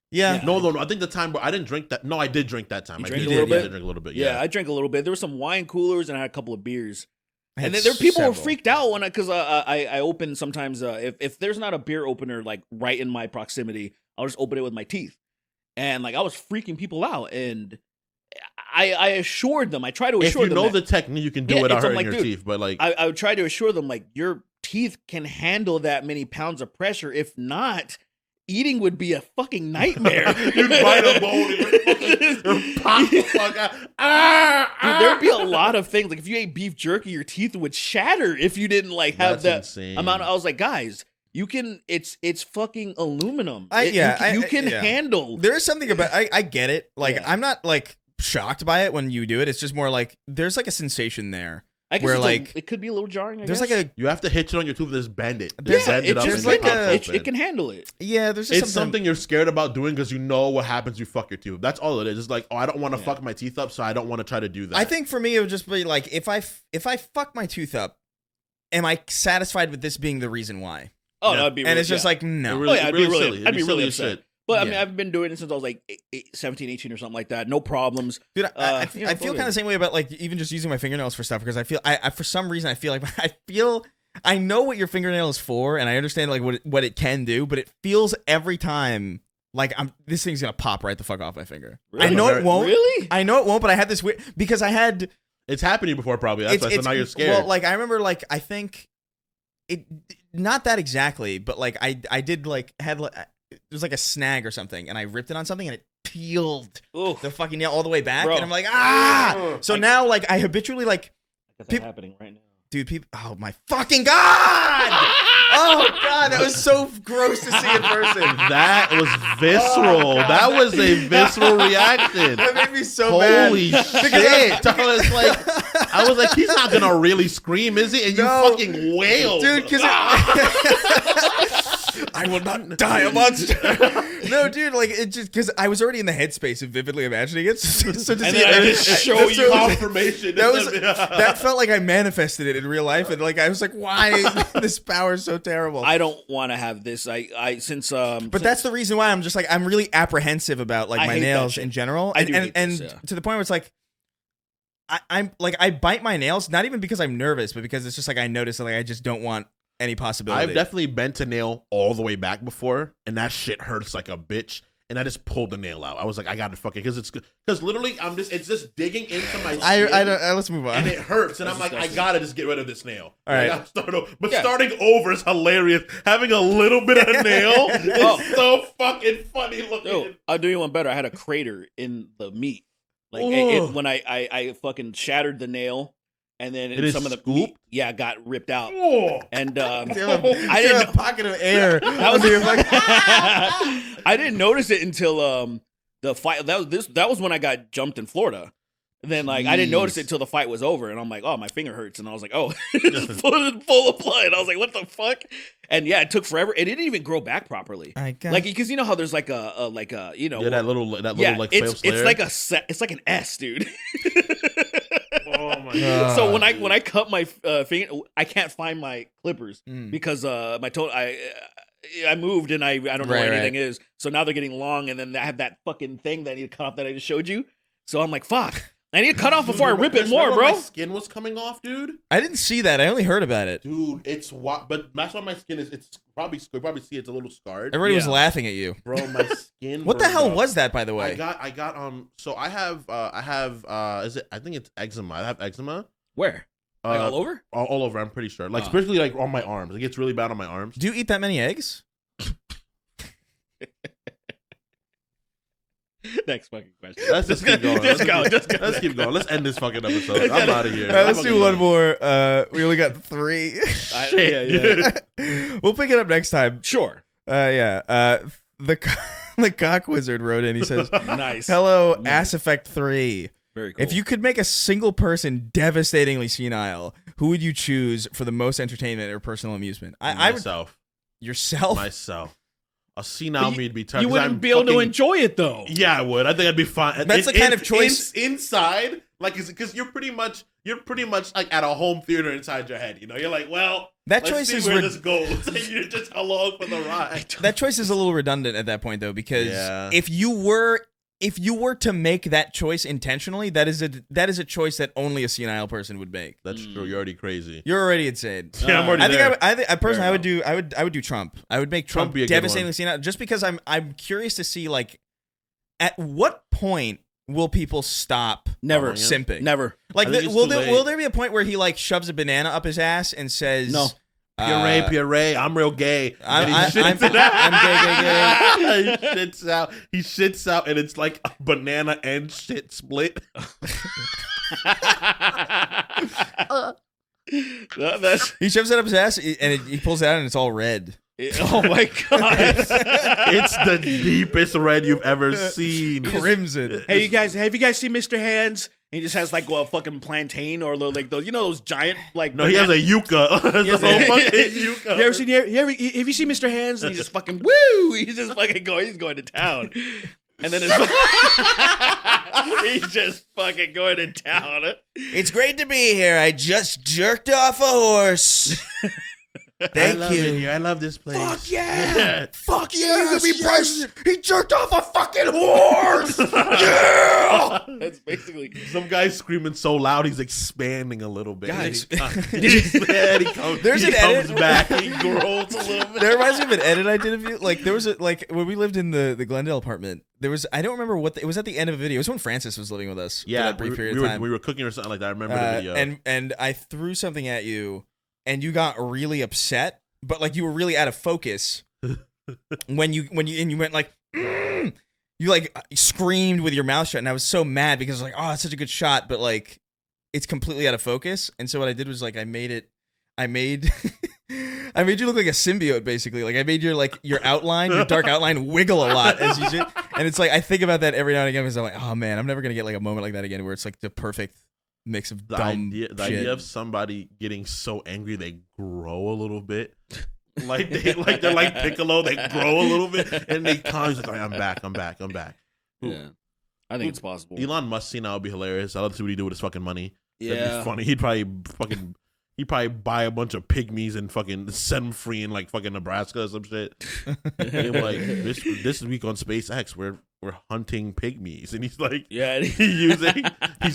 Yeah. No. I think the time where I didn't drink that. No, I did drink that time. You I drank did, a little yeah, I bit? did drink a little bit. Yeah, Yeah. I drank a little bit. There were some wine coolers and I had a couple of beers. I had And then there people were several. freaked out when because I open sometimes if there's not a beer opener like right in my proximity, I'll just open it with my teeth. And like I was freaking people out, and I assured them. I try to If assure you them know that- the technique, you can do Yeah, without it's- I'm hurting like, your dude, teeth. But like, I would try to assure them like your teeth can handle that many pounds of pressure. If not, eating would be a fucking nightmare. you'd bite a bone and pop the fuck out. Dude, there'd be a lot of things. Like if you ate beef jerky, your teeth would shatter if you didn't like have That's that insane. amount. I was like, guys, you can. It's fucking aluminum. Yeah, You can yeah. handle. There is something about I get it. Like Yeah. I'm not like shocked by it when you do it. It's just more like there's like a sensation there. I guess where, it's like, it could be a little jarring. I There's guess. like a You have to hit it on your tooth. Just bend it. There's- Just bend it it up. just and like it pops a- open. it can handle it. yeah. There's just It's something you're scared about doing because you know what happens. You fuck your tooth. That's all it is. It's like, oh, I don't want to Yeah. fuck my teeth up, so I don't want to try to do that. I think for me it would just be like if I fuck my tooth up, am I satisfied with this being the reason why? Oh, Yeah. that'd be. And it's just yeah. like no. Really- I'd really be really, silly. It'd I'd be be really silly as upset. shit. But I mean, Yeah. I've been doing it since I was like 17, 18 or something like that. No problems. Dude, I you know, feel totally. kind of the same way about like even just using my fingernails for stuff because I feel I for some reason I feel like I know what your fingernail is for and I understand like what it can do, but it feels every time like this thing's gonna pop right the fuck off my finger. I Really? know it won't. Really? I know it won't, but I had this weird because I had it's happened to you before, probably. That's why. So now you're scared. Well, like I remember like I think it not that exactly, but like I did like had like, it was like a snag or something and I ripped it on something and it peeled Oof. the fucking nail all the way back Bro. and I'm like so now like I habitually like That's Peop- happening right now. dude people oh my fucking god oh god that was so gross to see in person that was visceral. God. That was a visceral reaction. that made me so mad Holy shit! I was like, he's not gonna really scream, is he? And you No. fucking wailed, dude because I will not die a monster. No, dude, like it just because I was already in the headspace of vividly imagining it. So to And see then it, I just show you confirmation. that felt like I manifested it in real life, and like I was like, why this power is so terrible? I don't want to have this. But that's the reason why I'm just like I'm really apprehensive about like I my hate that nails shit. in general, I and do hate and this, yeah. to the point where it's like I'm like I bite my nails not even because I'm nervous, but because it's just like I notice that like I just don't want any possibility. I've definitely bent a nail all the way back before, and that shit hurts like a bitch. And I just pulled the nail out. I was like, I gotta fucking because literally it's just digging into my skin. I don't. Let's move on. And it hurts, and That's I'm like, disgusting. I gotta just get rid of this nail. All right. I gotta start over. But Yeah. starting over is hilarious. Having a little bit of nail is so fucking funny looking. No, I'll do you one better. I had a crater in the meat. Like Ugh. when I fucking shattered the nail, and then It is some of the scooped? meat, got ripped out. Oh. And I I didn't didn't. a pocket of air. That was under your fucking- I didn't notice it until the fight. That was when I got jumped in Florida. And then like I didn't notice it until the fight was over, and I'm like, oh, my finger hurts, and I was like, oh, it's full of blood. I was like, what the fuck? And yeah, it took forever. It didn't even grow back properly. I got Like because you know how there's like a you know Yeah, that little like it's fail like it's like an S, dude. Oh my god. So when I cut my finger, I can't find my clippers Mm. because my toe I moved and I don't know Right, where anything is. So now they're getting long, and then I have that fucking thing that I need to cut off that I just showed you. So I'm like, fuck, I need to cut off before I rip it more, Remember bro. My skin was coming off, dude. I didn't see that. I only heard about it. Dude, it's but that's why my skin is. It's probably you probably see it's a little scarred. Everybody was Yeah. laughing at you. Bro, my skin. What the burned hell up. was that, by the way? I got so I have is it I think it's eczema. I have eczema. Where? Like all over? All over, I'm pretty sure. Like Oh. especially like on my arms. It gets really bad on my arms. Do you eat that many eggs? Next fucking question. Let's just keep going. Just go. Let's keep going. Let's end this fucking episode. I'm out of here. All right, let's I'm do fucking one done. more. We only got 3. Yeah. We'll pick it up next time. Sure. The the cock wizard wrote in. He says, Nice. "Hello, Nice. Ass Effect 3. Very cool. If you could make a single person devastatingly senile, who would you choose for the most entertainment or personal amusement?" I would myself. yourself. Myself. A senile me'd be tough. you 'cause wouldn't I'm be able to fucking- enjoy it though. Yeah, I would. I think I'd be fine. That's the kind of choice- inside, like, because you're pretty much like at a home theater inside your head. You know, you're like, well, That let's choice see is where rid- this goes. And you're just along for the ride. That choice is a little redundant at that point, though, because Yeah. if you were to make that choice intentionally, that is a choice that only a senile person would make. That's true. You're already crazy. You're already insane. Yeah, I'm already I think there. I personally Fair I would do Trump. I would make Trump be a good devastatingly senile, just because I'm curious to see like at what point will people stop Never. simping? Never. Like I think it's will too there late. be a point where he like shoves a banana up his ass and says No. Puree, I'm real gay. I'm- And he I'm- shits I'm- it out. I'm he shits out, and it's like a banana and shit split. That's he shoves it up his ass and he pulls it out and it's all red. oh my god. It's the deepest red you've ever seen. Crimson. Hey, have you guys seen Mr. Hands? He just has like a fucking plantain or like those, you know, those giant like. No, he has a yucca. It's a whole fucking You yucca. ever seen? Have you seen Mr. Hands? And he's just fucking woo. He's just fucking going. He's going to town. And then he's just fucking going to town. It's great to be here. I just jerked off a horse. Thank I love you. it here. I love this place. Fuck yeah! Fuck yeah! You can be president. He jerked off a fucking horse. Yeah! That's basically. Some guy's screaming so loud he's expanding a little bit. Guys. He comes, There's he an comes edit. back. He grows a little bit. That reminds me of an edit I did of you. Like there was when we lived in the Glendale apartment. There was I don't remember it was at the end of a video. It was when Francis was living with us. for that brief period of time. we were cooking or something like that. I remember the video. And I threw something at you, and you got really upset, but like you were really out of focus when you went like. You like screamed with your mouth shut, and I was so mad because I was like, "Oh, it's such a good shot," but like, it's completely out of focus. And so what I did was like, I made I made you look like a symbiote, basically. Like I made your outline, your dark outline, wiggle a lot as you did. And it's like I think about that every now and again because I'm like, oh man, I'm never gonna get like a moment like that again where it's like the perfect mix of the dumb idea shit. of somebody getting so angry they grow a little bit. Like they're like Piccolo. They grow a little bit, and they come. He's like, all right, I'm back. Yeah, I think it's possible. Elon Musk scene now would be hilarious. I'd love to see what he do with his fucking money. That'd Yeah, be funny. He'd probably buy a bunch of pygmies and fucking send them free in like fucking Nebraska or some shit. And like this week on SpaceX, we're hunting pygmies, and he's like, yeah, he's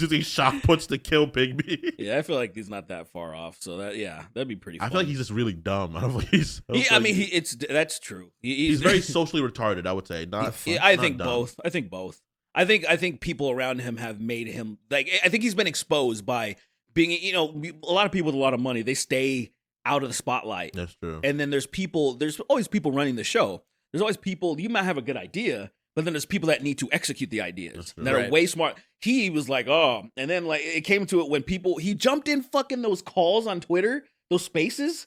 using shock puts to kill pygmies. yeah. I feel like he's not that far off. So that'd be pretty. I Fun. feel like he's just really dumb. I don't know if that's true. He's very socially retarded. I would say I think both. I think people around him have made him like. I think he's been exposed by being. A lot of people with a lot of money, they stay out of the spotlight. That's true. And then there's always people running the show. There's always people. You might have a good idea, but then there's people that need to execute the ideas that are way smart. He was like, oh, and then like it came to it when he jumped in fucking those calls on Twitter, those spaces,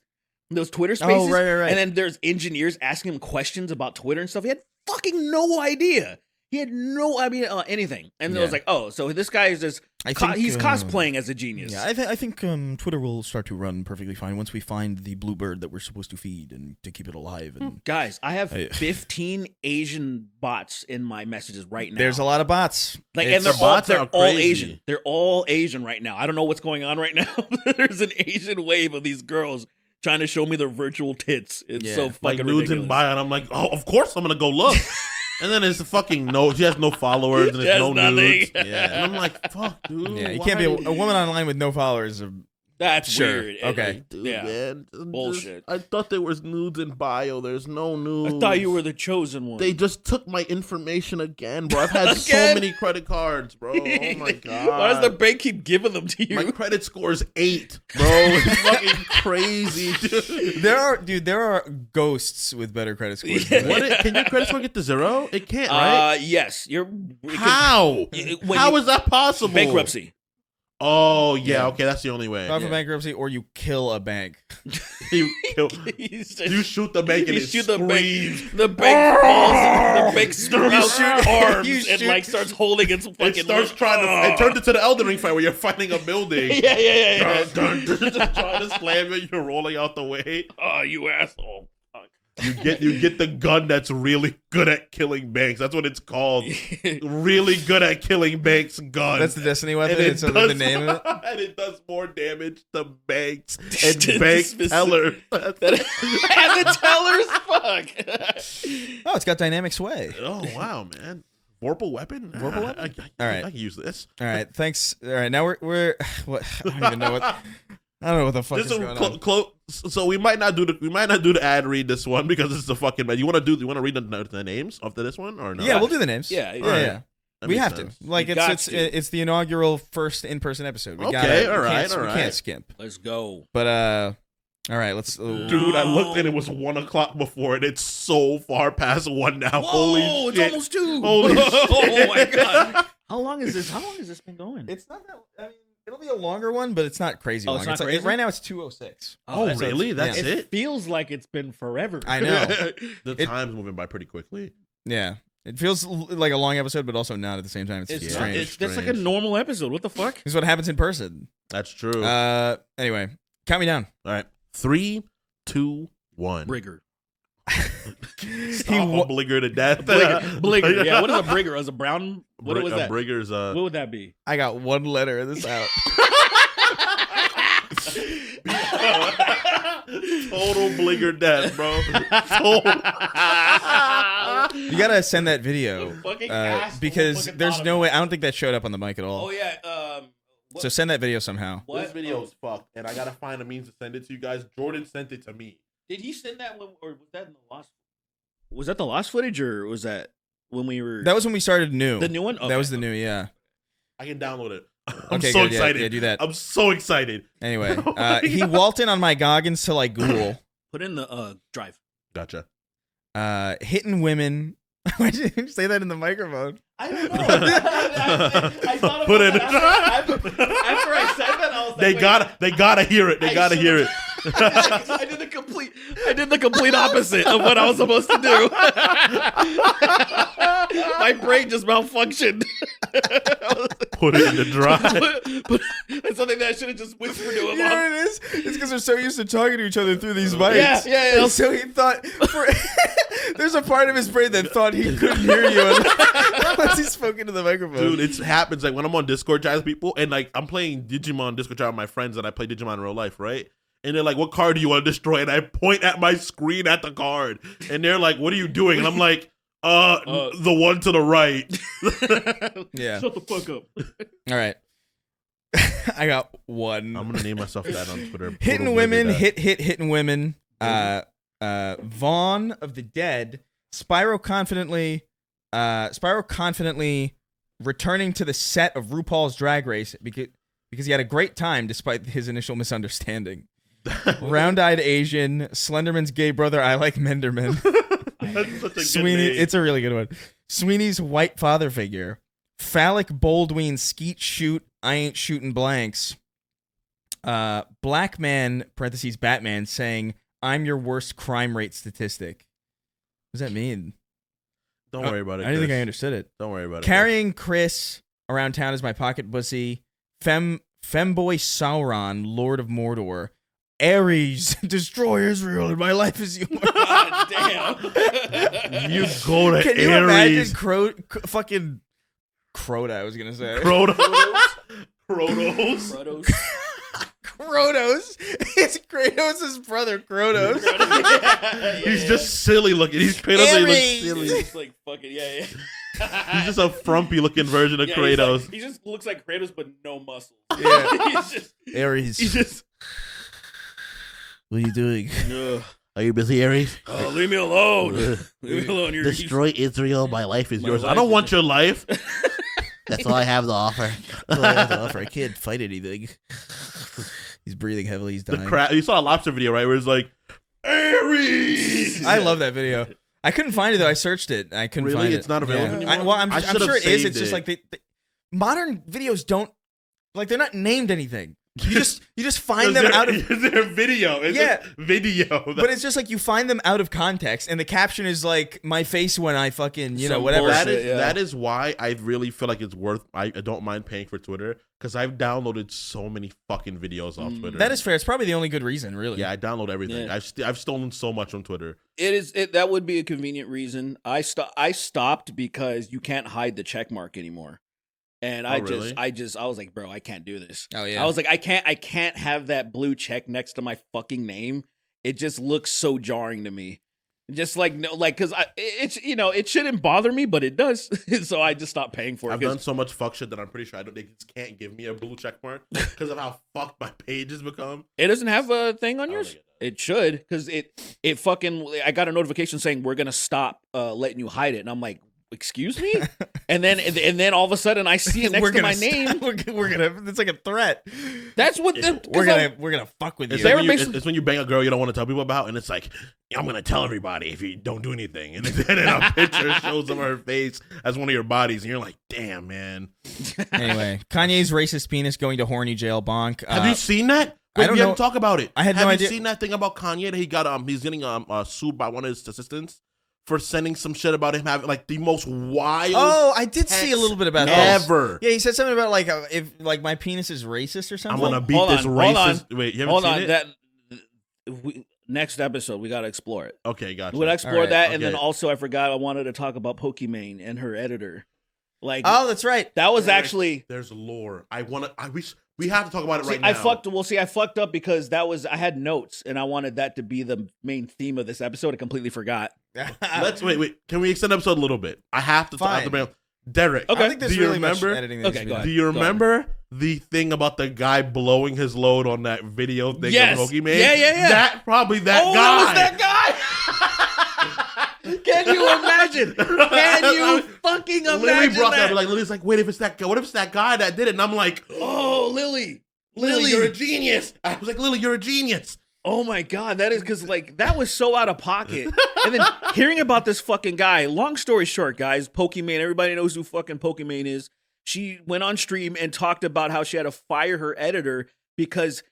those Twitter spaces. Oh, right. And then there's engineers asking him questions about Twitter and stuff. He had fucking no idea. He had no idea anything. And it was like, oh, so this guy is just, he's cosplaying as a genius. Yeah, I think Twitter will start to run perfectly fine once we find the blue bird that we're supposed to feed and to keep it alive. And Guys, I have 15 Asian bots in my messages right now. there's a lot of bots. And they're all Asian. They're all Asian right now. I don't know what's going on right now. There's an Asian wave of these girls trying to show me their virtual tits. It's so fucking like ridiculous. nudes in bio, and I'm like, oh, of course I'm gonna go look. And then it's fucking she has no followers and it's no nudes. Yeah. And I'm like, fuck, dude. Yeah, you can't be a woman online with no followers. That's Sure. weird. Okay. Dude, Yeah. man, Bullshit. I thought there was nudes in bio. There's no nudes. I thought you were the chosen one. They just took my information again, bro. I've had so Again? many credit cards, bro. Oh my god. Why does the bank keep giving them to you? My credit score is 8, bro. It's fucking crazy, dude. There are ghosts with better credit scores. Can your credit score get to 0? It can't, right? Yes. How? How is that possible? Bankruptcy. Oh yeah, okay, that's the only way. File for bankruptcy, or you kill a bank. You shoot the bank and it shoot screams. the bank falls. The bank sprouts arms and like starts holding its fucking. It starts trying to. It turns into the Elden Ring fight where you're fighting a building. Yeah. Just trying to slam it. You're rolling out the way. Oh, you asshole. You get the gun that's really good at killing banks. That's what it's called. Really good at killing banks gun. That's the Destiny weapon. It's the name of it. And it does more damage to banks and bank tellers. And the tellers, fuck. Oh, it's got dynamic sway. Oh wow, man! Vorpal weapon. Vorpal weapon. All right, I can use this. All right, thanks. All right, now we're what? I don't even know what. I don't know what the fuck is going on. So we might not do the ad read this one because it's the fucking man. You want to read the names after this one or no? Yeah, we'll do the names. Yeah. Yeah. We have to. Like it's the inaugural first in-person episode. We can't skip. Let's go. But all right, let's. Dude, I looked and it was 1 o'clock before, and it's so far past 1 now. Whoa, Holy it's shit! almost 2. Holy shit! Oh my god! How long has this been going? It's not that. I mean, it'll be a longer one, but it's not crazy long. It's not like, crazy? Right now, it's 2:06. Oh, really? That's It it? feels like it's been forever. I know. The time's moving by pretty quickly. Yeah. It feels like a long episode, but also not at the same time. It's strange. That's like a normal episode. What the fuck? This is what happens in person. That's true. Anyway, count me down. All right. 3, 2, 1. Brigger. Bligger to death. Bligger. Yeah. What is a brigger? As a brown? What was that? Brigger's What would that be? I got one letter of this out. Total Bligger death, bro. You gotta send that video because there's no way. I don't think that showed up on the mic at all. Oh yeah. So send that video somehow. This video is fucked, and I gotta find a means to send it to you guys. Jordan sent it to me. Did he send that one, or was that in the lost? Was that the lost footage, or was that when we were? That was when we started new. The new one. Okay. That was the new. Yeah. I can download it. I'm so excited. Yeah, do that. I'm so excited. Anyway, he walked in on my Goggins to like Google. Put in the drive. Gotcha. Hitting women. Why did you say that in the microphone? I don't know. I thought Put it. After I said that, I was like, they gotta hear it. They gotta hear it. I did the complete opposite of what I was supposed to do. My brain just malfunctioned. Put it in the drive. That's something that I should have just whispered to him. You know what it is? It's because they're so used to talking to each other through these mics. Yeah. And so he thought, there's a part of his brain that thought he couldn't hear you once he spoke into the microphone. Dude, it happens like when I'm on Discord chat with people and like I'm playing Digimon Discord chat with my friends and I play Digimon in real life, right? And they're like, what card do you want to destroy? And I point at my screen at the card. And they're like, what are you doing? And I'm like, the one to the right. Yeah. Shut the fuck up. All right. I got one. I'm gonna name myself that on Twitter. Hitting women, hitting women. Vaughn of the Dead, Spyro confidently returning to the set of RuPaul's Drag Race because he had a great time despite his initial misunderstanding. Round-eyed Asian, Slenderman's gay brother, I like Menderman. That's such a Sweeney, good name. it's a really good one. Sweeney's white father figure. Phallic Boldween skeet shoot, I ain't shooting blanks. Black man, parentheses Batman, saying, I'm your worst crime rate statistic. What does that mean? Don't worry about it. I didn't think I Chris. understood it. Don't worry about it. Carrying Chris around town as my pocket pussy. Femboy Sauron, Lord of Mordor. Ares, destroy Israel, and my life is yours. God damn. You go to Can you Ares. imagine fucking Crota, I was going to say. Kronos. Protos. Kronos. It's Kratos' brother, Kronos. He's just silly looking. He's Kratos. He looks Ares. silly. He's just like fucking yeah. He's just a frumpy looking version of Yeah, Kratos. he just looks like Kratos but no muscles. Yeah. he's Ares. just What are you doing? Are you busy, Ares? leave me alone. Leave me alone. You're Destroy Israel. My life is My yours. I life don't is want your life. That's all I have to offer. Well, I have to offer. I can't fight anything. He's breathing heavily. He's dying. You saw a lobster video, right? Where it's like, Ares. I love that video. I couldn't find it though. I searched it. I couldn't Really? find it. It's not available anymore? I'm I should've sure it is. saved It's just it. like they modern videos don't they're not named anything. You just find them out of their video. It's Yeah. just video. but it's just like you find them out of context, and the caption is like my face when I fucking Some whatever. bullshit. that is why I really feel like it's worth. I don't mind paying for Twitter because I've downloaded so many fucking videos off Twitter. That is fair. It's probably the only good reason, really. Yeah, I download everything. Yeah. I've stolen so much from Twitter. That would be a convenient reason. I stopped because you can't hide the check mark anymore. And I really? was like, bro, I can't do this. Oh yeah. I was like, I can't have that blue check next to my fucking name. It just looks so jarring to me. Just like no, like because it shouldn't bother me, but it does. So I just stopped paying for it. I've done so much fuck shit that I'm pretty sure they just can't give me a blue check mark because of how fucked my page has become. It doesn't have a thing on I don't yours. think it does. It should because it fucking. I got a notification saying we're gonna stop letting you hide it, and I'm like, excuse me. And then all of a sudden I see it next to my name. We're gonna. It's like a threat. That's what We're gonna fuck with It's, you. They like were when you, basically- it's when you bang a girl you don't want to tell people about, and it's like, I'm gonna tell everybody if you don't do anything, and then a picture shows of her face as one of your bodies, and you're like, damn, man. Anyway, Kanye's racist penis going to horny jail bonk. Have you seen that? I don't we know. haven't talked about it. I had Have no you idea. seen that thing about Kanye that he got he's getting sued by one of his assistants for sending some shit about him having like the most wild Oh, I did see a little bit about this. ever. Yeah, he said something about like if like my penis is racist or I'm something. gonna beat hold this on, hold racist. Wait, you haven't Hold seen on, it? next episode we gotta explore it. Okay, gotcha. We'll explore All right, that, and then okay. also I forgot I wanted to talk about Pokimane and her editor. Like Oh, that's right. that was actually. There's lore. We have to talk about it right now. I fucked up because I had notes and I wanted that to be the main theme of this episode. I completely forgot. Let's wait. Can we extend the episode a little bit? I have to talk Fine. about Derek. Okay. I think there's Do you really much remember? editing. Okay, go ahead. Do you remember the thing about the guy blowing his load on that video thing Yes. of Pokimane? Yeah. That probably that Oh, guy. that was that guy. Can you imagine? Can you fucking imagine Lily brought that? that. Like Lily's like, wait, if it's that guy, what if it's that guy that did it? And I'm like, Oh, Lily, Lily, you're a genius. I was like, Lily, you're a genius. Oh my god, that is because like that was so out of pocket. And then hearing about this fucking guy. Long story short, guys, Pokimane. Everybody knows who fucking Pokimane is. She went on stream and talked about how she had to fire her editor because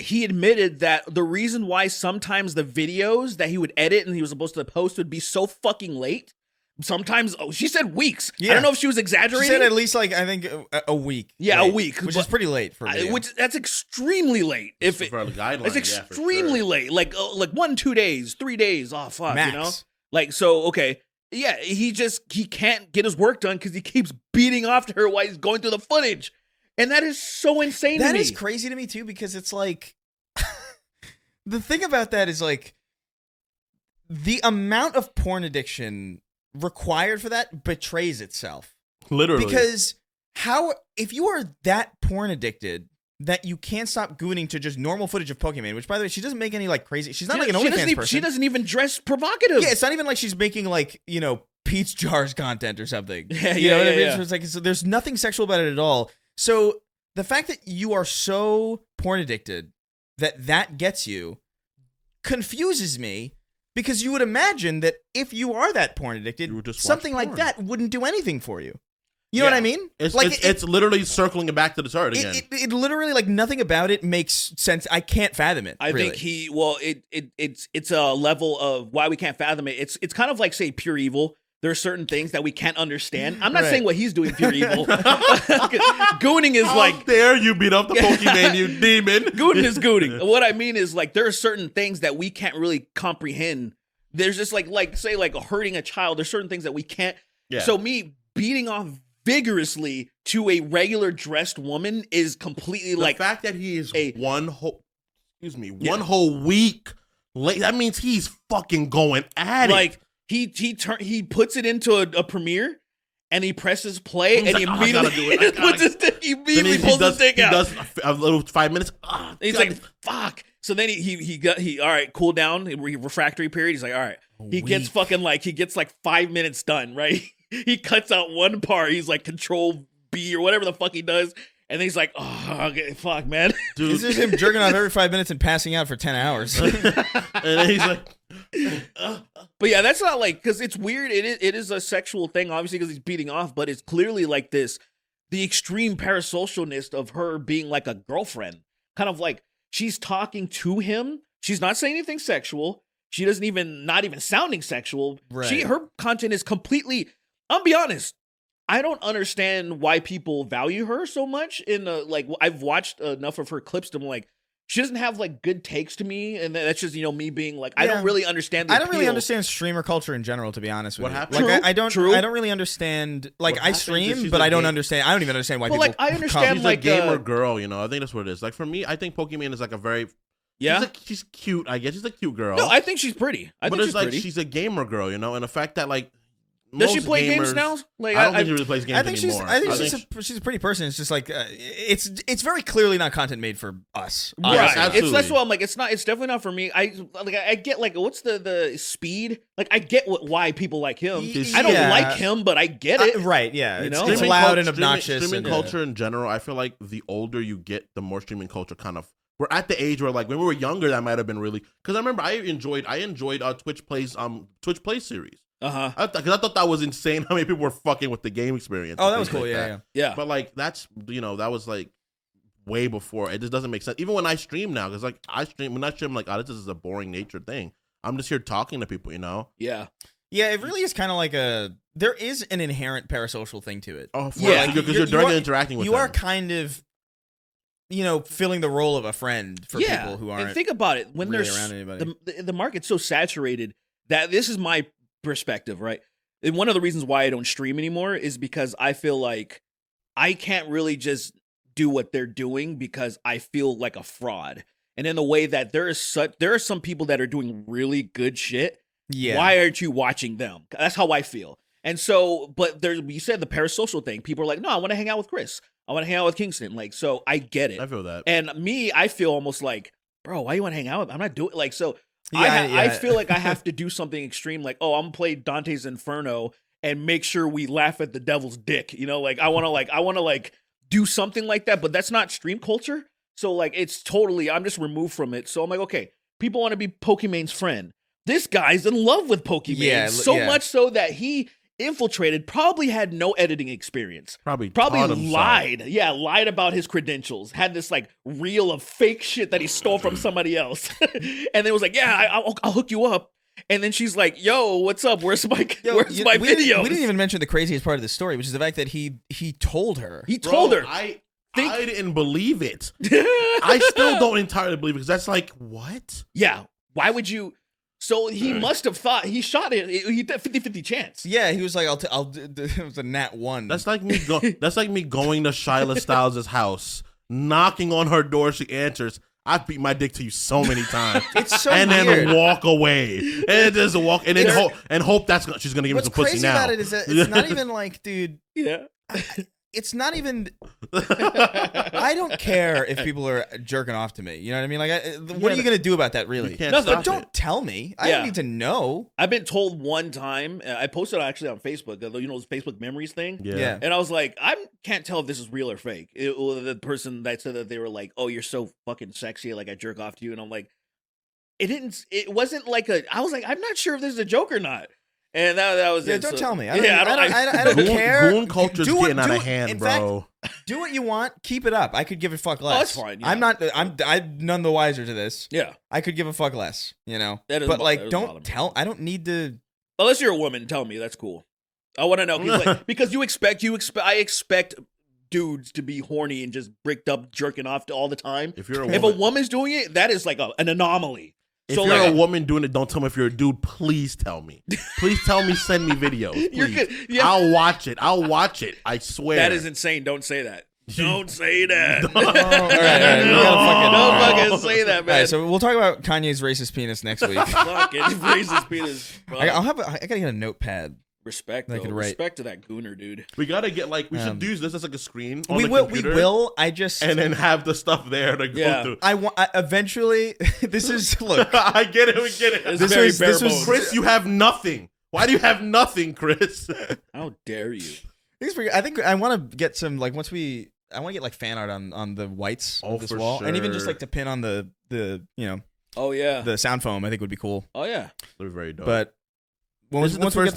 he admitted that the reason why sometimes the videos that he would edit and he was supposed to post would be so fucking late sometimes she said weeks. I Yeah. don't know if she was She exaggerating. said at least like I think a week. Yeah, a late, week, which but- is pretty late for me. which that's extremely late. If it, for the guideline, it's yeah, for extremely sure. late, like 1, 2 days, 3 days. Oh fuck, Max. you know, like so. Okay, yeah, he can't get his work done because he keeps beating off to her while he's going through the footage, and that is so insane. That to me. is crazy to me too because it's like the thing about that is like the amount of porn addiction required for that betrays itself. Literally. Because if you are that porn addicted that you can't stop gooning to just normal footage of Pokimane, which by the way, she doesn't make any like crazy. She's not like an OnlyFans person. She doesn't even dress provocative. Yeah, it's not even like she's making like, peach jars content or something. Yeah, you know what I mean? yeah. So it's like there's nothing sexual about it at all. So the fact that you are so porn addicted that gets you confuses me because you would imagine that if you are that porn addicted, You would just watch something like porn. that wouldn't do anything for you. You know what I mean? It's literally circling it back to the start again. It literally like nothing about it makes sense. I can't fathom it. I really. think it's a level of why we can't fathom it. It's kind of like say Pure Evil. There are certain things that we can't understand. I'm not Right. saying what he's doing Pure Evil. Gooning is How like dare you beat up the Pokimane, you demon? gooning is gooning. What I mean is like there are certain things that we can't really comprehend. There's just like say like hurting a child. There's certain things that we can't. Yeah. So me beating off vigorously to a regular dressed woman is completely The like fact that he is a- one whole week late, that means he's fucking going at it. like he puts it into a premiere and he presses play He's and he like, "Oh, I gotta immediately do it. I puts his dick, he Then immediately pulls his dick out. He does a little 5 minutes. He's God. like, fuck. So then he all right, cool down, refractory period. He's like, all right. He gets fucking like, he gets like 5 minutes done, right? He cuts out one part. He's like control B or whatever the fuck he does. And then he's like, oh, okay, fuck, man. Dude. This is him jerking off every 5 minutes and passing out for 10 hours. And then he's like, But yeah, that's not like, because it's weird. It is a sexual thing, obviously, because he's beating off, but it's clearly like this, the extreme parasocialness of her being like a girlfriend. Kind of like she's talking to him. She's not saying anything sexual. She doesn't even, not even sounding sexual. Right. Her content is completely, I'll be honest, I don't understand why people value her so much. Like, I've watched enough of her clips to be like, she doesn't have like good takes to me, and that's just me being like, I Yeah. don't really understand. The I don't really appeal. understand streamer culture in general, to be honest with What you. happened? Like, True. I don't really understand. Like, What I happened is stream, she's but a I don't game- understand. I don't even understand why Well, people. like, I understand, she's like, a gamer girl, you know. I think that's what it is. Like for me, I think Pokimane is like a very Yeah. She's cute. I guess she's a cute girl. No, I think she's pretty. I but think it's she's like pretty. she's a gamer girl, you know, and the fact that like Does she most play games gamers- now? Like, I don't think she really plays games I think anymore. she's a pretty person. It's just like it's very clearly not content made for us. Right. Yes, It's absolutely. that's why I'm like, it's definitely not for me. I get like, what's the speed? Like, I get why people like him. I don't Yeah. like him, but I get it. Right? Yeah. You It's, know? it's Streaming loud cult- and obnoxious. Streaming and, culture in general, I feel like the older you get, the more streaming culture kind of. We're at the age where like when we were younger, that might have been really because I remember I enjoyed Twitch Plays series. Uh-huh. Because I thought that was insane how many people were fucking with the game experience. Oh, and that was things cool. like Yeah, that. yeah. Yeah. But like that's that was like way before. It just doesn't make sense. Even when I stream now, because like when I stream, I'm like, oh, this is a boring nature thing. I'm just here talking to people, you know. Yeah. Yeah, it really is kind of like there is an inherent parasocial thing to it. Oh, Yeah. because you're directly interacting with You them. are kind of, filling the role of a friend for people who aren't And think about it. When really there's around anybody. the market's so saturated that this is my perspective, right? And one of the reasons why I don't stream anymore is because I feel like I can't really just do what they're doing because I feel like a fraud. And in the way that there are some people that are doing really good shit. Yeah. Why aren't you watching them? That's how I feel. And so, but you said the parasocial thing. People are like, no, I want to hang out with Chris. I want to hang out with Kingston. Like, so I get it. I feel that. And me, I feel almost like, bro, why you want to hang out with? I'm not doing like so. Yeah, I feel like I have to do something extreme, like, oh, I'm gonna play Dante's Inferno and make sure we laugh at the devil's dick. You know, like I want to do something like that. But that's not stream culture. So like, it's totally. I'm just removed from it. So I'm like, okay, people want to be Pokimane's friend. This guy's in love with Pokimane, Yeah, so yeah. much so that he infiltrated, probably had no editing experience. Probably taught himself. lied about his credentials, had this like reel of fake shit that he stole from somebody else, and then was like, yeah, I'll hook you up. And then she's like, "Yo, what's up? Where's my we video?" We didn't even mention the craziest part of the story, which is the fact that he told her. He told her. I didn't believe it. I still don't entirely believe it because that's like, what? Yeah. Why would you? So he must have thought he shot it. He did 50-50 chance. Yeah, he was like, it was a nat 1. That's like me. That's like me going to Shyla Styles' house, knocking on her door. She answers. I've beat my dick to you so many times. It's so and weird. then walk away, and just walk, and then hope she's gonna give me some pussy crazy now. about it is that it's not even like, dude. Yeah. It's not even. I don't care if people are jerking off to me. You know what I mean? Like, what are you gonna do about that, really? But don't tell me. I don't need to know. I've been told one time. I posted actually on Facebook. You know, this Facebook memories thing. Yeah. And I was like, I can't tell if this is real or fake. The person that said that they were like, "Oh, you're so fucking sexy," like I jerk off to you, and I'm like, it wasn't like I was like, I'm not sure if this is a joke or not. And that was it. Don't tell me. I don't care. Goon culture's getting out of hand, bro. Do what you want. Keep it up. I could give a fuck less. Oh, that's fine. Yeah. I'm none the wiser to this. Yeah. I could give a fuck less. You know. But like, don't tell. I don't need to. Unless you're a woman, tell me. That's cool. I want to know because I expect dudes to be horny and just bricked up, jerking off all the time. If a woman's doing it, that is like an anomaly. If you're a woman doing it, don't tell me. If you're a dude, please tell me. Please tell me. Send me videos. Please. Yeah. I'll watch it. I swear. That is insane. Don't say that. Don't say that. All right. Don't fucking say that, man. All right, so we'll talk about Kanye's racist penis next week. Fucking racist penis. Bro. I gotta get a notepad. Respect, though. Respect to that gooner, dude. We gotta get we should use this as like a screen. On we the will. computer, We will. I just and then have the stuff there to go through. I eventually. This is look. I get it. We get it. This was Chris. You have nothing. Why do you have nothing, Chris? How dare you? I think I want to get some I want to get like fan art on the whites of this wall, and even just like to pin on the Oh yeah. the sound foam. I think would be cool. Oh yeah. They're very dope. But this is the first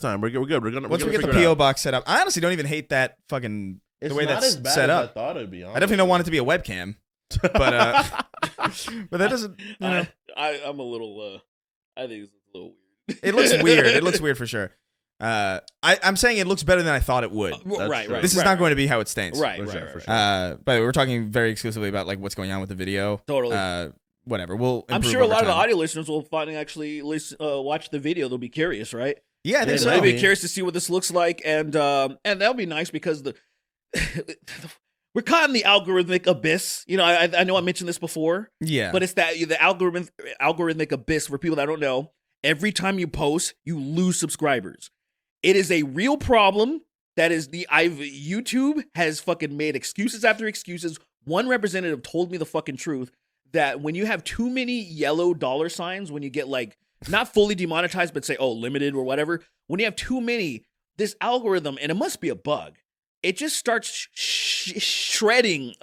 time. We're good. Once we get the PO box set up, I honestly don't even hate that fucking the way that's set up. I thought it'd be. I definitely don't want it to be a webcam, but but that doesn't. I'm a little. I think it's a little weird. It looks weird. It looks weird for sure. I'm saying it looks better than I thought it would. Right. This is not going to be how it stains. Right. But we're talking very exclusively about like what's going on with the video. Totally. Whatever. I'm sure a lot of the audio listeners will finally actually watch the video. They'll be curious, right? Yeah, I think so. They'll be curious to see what this looks like, and that'll be nice because we're caught in the algorithmic abyss. You know, I know I mentioned this before. Yeah, but it's the algorithmic abyss for people that don't know. Every time you post, you lose subscribers. It is a real problem. That is YouTube has fucking made excuses after excuses. One representative told me the fucking truth. That when you have too many yellow dollar signs, when you get like not fully demonetized, but say, limited or whatever, when you have too many, this algorithm, and it must be a bug, it just starts shedding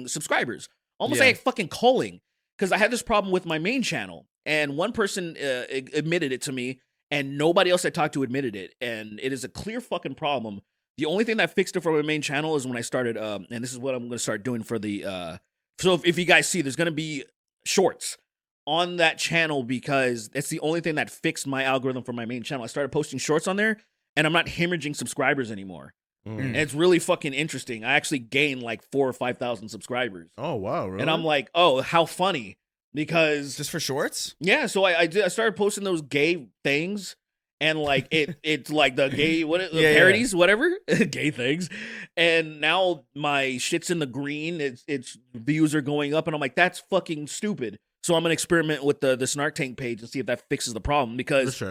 subscribers, almost like fucking culling. Because I had this problem with my main channel, and one person admitted it to me, and nobody else I talked to admitted it, and it is a clear fucking problem. The only thing that fixed it for my main channel is when I started, and this is what I'm going to start doing for the. So if you guys see, there's going to be shorts on that channel because that's the only thing that fixed my algorithm for my main channel. I started posting shorts on there, and I'm not hemorrhaging subscribers anymore. And it's really fucking interesting. I actually gained like 4,000 or 5,000 subscribers. Oh, wow. Really? And I'm like, oh, how funny. Because just for shorts? Yeah, so I started posting those gay things. And like it's like the gay parodies, whatever, gay things, and now my shit's in the green. It's views are going up, and I'm like, that's fucking stupid. So I'm gonna experiment with the Snark Tank page and see if that fixes the problem because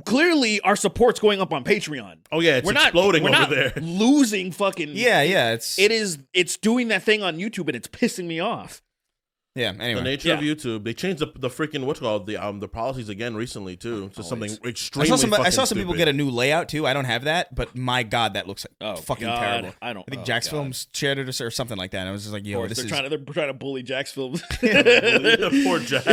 clearly our support's going up on Patreon. Oh yeah, it's exploding over there. Losing fucking It's doing that thing on YouTube and it's pissing me off. Yeah. Anyway, the nature of YouTube, they changed the freaking the policies again recently too to something extremely. I saw some people get a new layout too. I don't have that, but my God, that looks fucking terrible. I think Jax Films shared it or something like that. And I was just like, yo, they're trying to bully Jax Films. Poor Jack.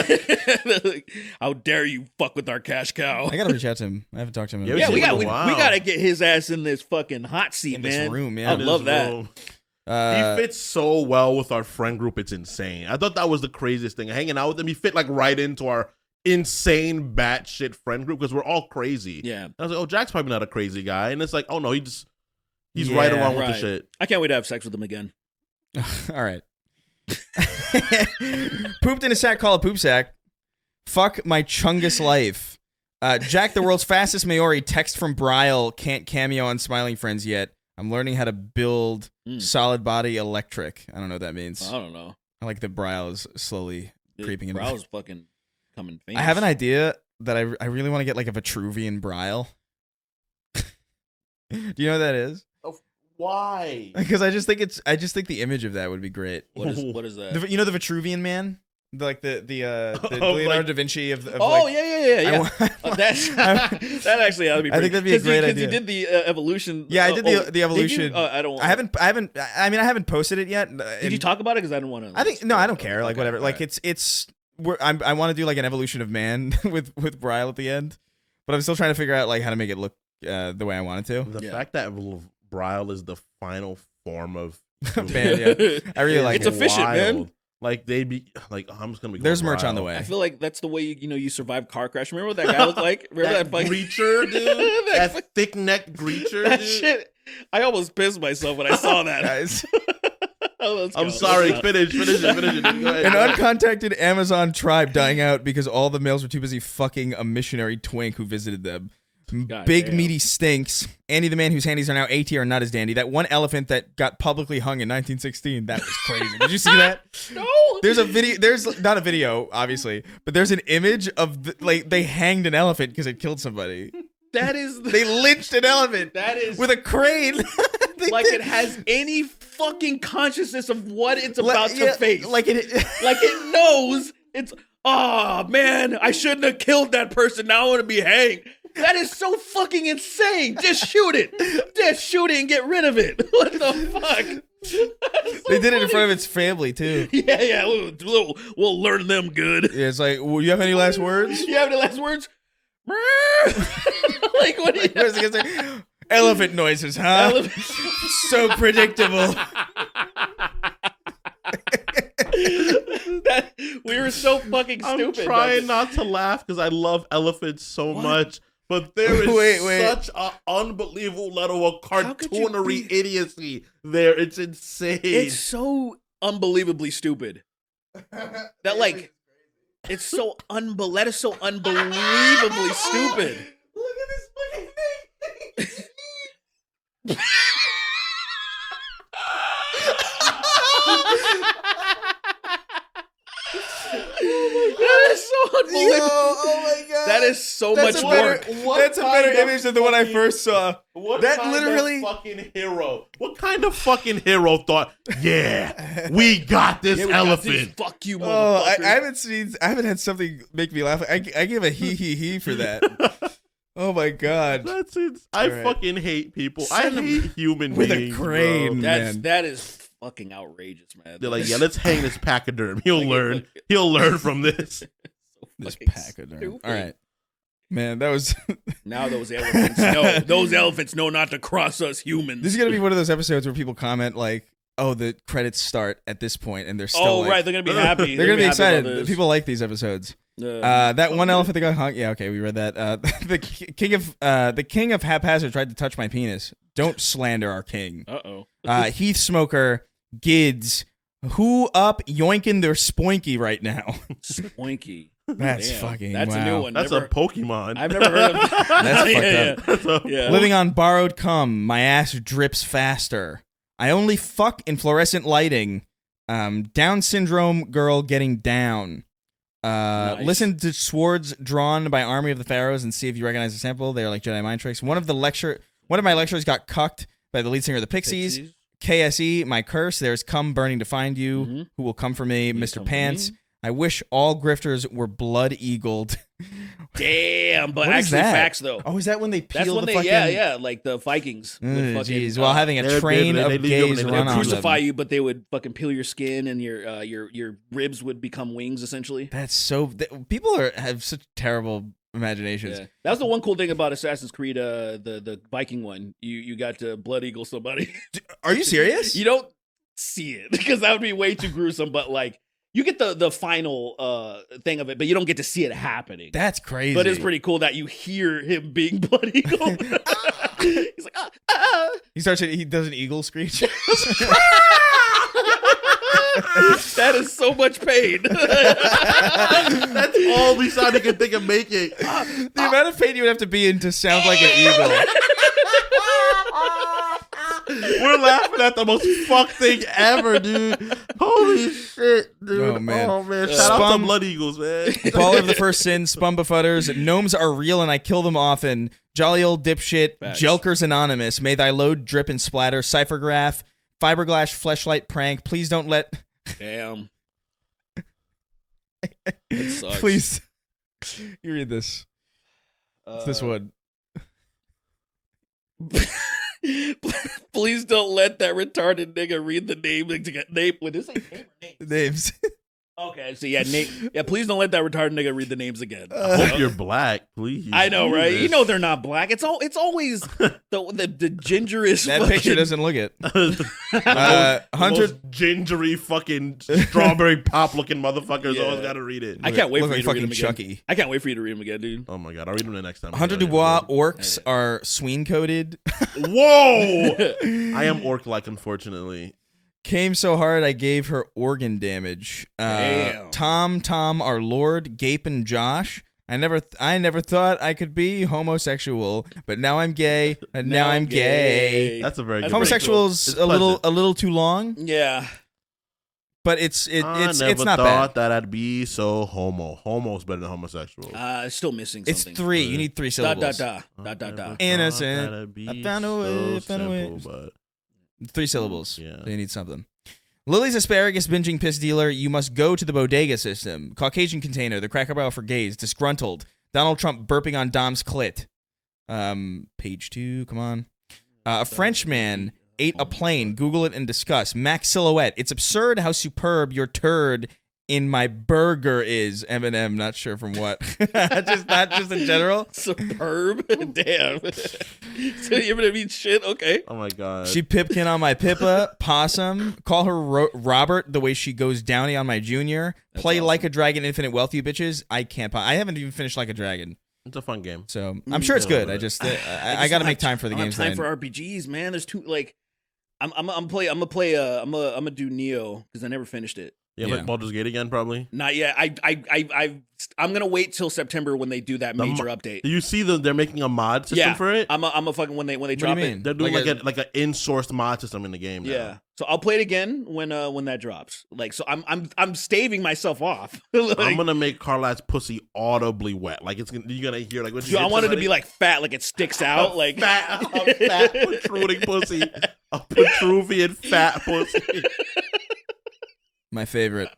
Like, how dare you fuck with our cash cow? I gotta reach out to him. I haven't talked to him. We gotta get his ass in this fucking hot seat, man. This room, yeah. I love that. He fits so well with our friend group. It's insane. I thought that was the craziest thing. Hanging out with him, he fit like right into our insane batshit friend group because we're all crazy. Yeah. And I was like, oh, Jack's probably not a crazy guy, and it's like, oh no, he's Yeah, right along with the right. shit. I can't wait to have sex with him again. All right. Pooped in a sack, call a poop sack. Fuck my chungus life. Jack, the world's fastest Maori, text from Bryle, can't cameo on Smiling Friends yet. I'm learning how to build solid body electric. I don't know what that means. I don't know. I like that Bryle is slowly creeping in. Brow's fucking coming famous. I have an idea that I really want to get like a Vitruvian Bryle. Do you know what that is? Why? Because I just think the image of that would be great. What is that? You know the Vitruvian Man? The Oh, Leonardo like- da Vinci of Oh like, yeah. I That's that actually ought to be. I think that'd be a great idea. Because you did the evolution. Yeah, I did the did you? evolution. I haven't posted it yet. Did you talk about it? Because I don't want to. I think no, I don't care. Like whatever. Like right. I want to do like an evolution of man with Bryle at the end, but I'm still trying to figure out like how to make it look the way I want it to. The fact that Bryle is the final form of Man, yeah, I really like it's it. efficient, man. Wild. Like they'd be like, oh, I'm just gonna be. There's going merch on the Bryle. way. I feel like that's the way you survive car crash. Remember what that guy looked like? Remember that fucking Breacher, dude? that thick neck Breacher, that dude? shit. I almost pissed myself when I saw that. Guys. Let's I'm go. sorry. Let's go. Finish it. Go ahead. An uncontacted Amazon tribe dying out because all the males were too busy fucking a missionary twink who visited them. God Big damn. meaty stinks. Andy the man whose handies are now AT are not as dandy. That one elephant that got publicly hung in 1916. That was crazy. Did you see that? No. There's a video. There's not a video, obviously, but there's an image of like they hanged an elephant because it killed somebody. That is They lynched an elephant. That is with a crane. like it has any fucking consciousness of what it's about to face. Like it. Like it knows it's. Oh man, I shouldn't have killed that person. Now I want to be hanged. That is so fucking insane. Just shoot it. Just shoot it and get rid of it. What the fuck? They did it in front of its family too. Yeah. We'll learn them good. Yeah, it's like, well, you have any last words? You have any last words? Like what? Like, where's it gonna say? Elephant noises, huh? So predictable. We were so fucking I'm stupid. trying not to laugh because I love elephants so much, but there is Wait. such an unbelievable level of How could you cartoonery be- idiocy there. It's insane. It's so unbelievably stupid. That like, it's so that is so unbelievably stupid. Look at this fucking thing. That is so unbelievable. oh my god. That is so That's much a better, work. that's a better image than the one I first saw. What That kind literally- of fucking hero? What kind of fucking hero thought, yeah, we got this Yeah, we got elephant? this. Fuck you, Oh, motherfucker. I haven't had something make me laugh. I gave a he for that. Oh my god. That's it. I Right. fucking hate people. I Send 'em hate human with a beings, crane. bro. Man. That is fucking outrageous, man. They're like, yeah, let's hang this pachyderm. He'll Like, learn. like- He'll learn from this. So This fucking pachyderm. stupid. All right. Man, that was Now those elephants know. Those elephants know not to cross us humans. this is gonna be one of those episodes where people comment like, "Oh, the credits start at this point," and they're still Oh like, right, they're gonna be happy. they're gonna be happy about excited. this. People like these episodes. Uh, That one elephant that got hung. Yeah, okay, we read that. The king of haphazard tried to touch my penis. Don't slander our king. Uh-oh. Heath Smoker, Gids, who up yoinking their spoinky right now? Spoinky. That's Damn, fucking. That's wow. a new one. That's Never- a Pokemon. I've never heard of That's yeah, fucked up. Yeah. Living on borrowed cum, my ass drips faster. I only fuck in fluorescent lighting. Down syndrome girl getting down. Nice. Listen to swords drawn by Army of the Pharaohs and see if you recognize the sample. They are like Jedi mind tricks. One of my lecturers got cucked by the lead singer of the Pixies. KSE, my curse. There's cum burning to find you. Mhm. Who will come for me, Will Mr. come for Pants? me? I wish all grifters were blood eagled. Damn, but What is actually that? facts though. Oh, is that when they peel That's when the they, fucking? like the Vikings. would fucking, Jeez, while having a they're- train they of leave you- gays they run on crucify them. you, but they would fucking peel your skin and your ribs would become wings essentially. That's so. People have such terrible imaginations. Yeah. That was the one cool thing about Assassin's Creed, the Viking one. You got to blood eagle somebody. Are you serious? You don't see it because that would be way too gruesome. But like You get the final thing of it, but you don't get to see it happening. That's crazy. But it's pretty cool that you hear him being bloody. He's like, He does an eagle screech. that is so much pain. That's all Lisani can think of making. The amount of pain you would have to be in to sound like an eagle. We're laughing at the most fucked thing ever, dude. Holy shit, dude. Oh, man. Shout out Spum- to Blood Eagles, man. Baller of the First Sin, Spum Befudders, Gnomes are real and I kill them often, Jolly Old Dipshit, Facts. Jelkers Anonymous, May Thy Load Drip and Splatter, Cyphergraph, Fiberglass Fleshlight Prank, Please Don't Let... Damn. It sucks. Please. You read this. It's this one. Please don't let that retarded nigga read the name. What is it? Name or names? Names. Okay, so yeah, name. Yeah, please don't let that retarded nigga read the names again. I hope you're black, please. I know, right? Jesus. You know they're not black. It's always the gingerest. That fucking, picture doesn't look it. The 100... most gingery fucking strawberry pop looking motherfuckers always gotta read it. I can't wait Look for like you to read fucking them again. Chucky. I can't wait for you to read them again, dude. Oh my god, I'll read them the next time. 100 Dubois orcs are sween coated. Whoa! I am orc like, unfortunately. Came so hard I gave her organ damage. Damn. Tom, our Lord, Gape and Josh. I never thought I could be homosexual, but now I'm gay, and now I'm gay. That's a very good Homosexual's It's a little too long, Yeah. but it's I never not thought bad. that I'd be so homo. Homo's better than homosexual. Still missing It's something. 3. You need 3 syllables. Dot. Innocent. I found a way. But 3 syllables. Yeah. They need something. Lily's asparagus binging piss dealer. You must go to the bodega system. Caucasian container. The Cracker Barrel for gays. Disgruntled. Donald Trump burping on Dom's clit. Page 2. Come on. A Frenchman ate a plane. Google it and discuss. Mac silhouette. It's absurd how superb your turd in my burger is. Eminem. Not sure from what. not just in general. Superb. Damn. So you're gonna eat shit? Okay. oh my god. She pipkin on my Pippa. Possum. Call her Robert the way she goes downy on my junior. Play awesome. Like a Dragon Infinite Wealth, you bitches. I can't. I haven't even finished Like a Dragon. It's a fun game. So I'm sure it's good. I just I got to make time for the I don't games. have time that for RPGs, man. There's too like. I'm gonna do Neo because I never finished it. Yeah, Yeah. like Baldur's Gate again, probably. Not yet. I'm gonna wait till September when they do that major update. Do you see they're making a mod system for it? I'm a fucking when they do you drop mean? it. They're doing Like like an in-sourced mod system in the game. Now. Yeah. So I'll play it again when that drops. Like so I'm staving myself off. Like, I'm gonna make Carla's pussy audibly wet. Like you're gonna hear like. When she dude, I hits want it to somebody, be like fat, like it sticks out, like a fat protruding pussy, a protruvian fat pussy. My favorite.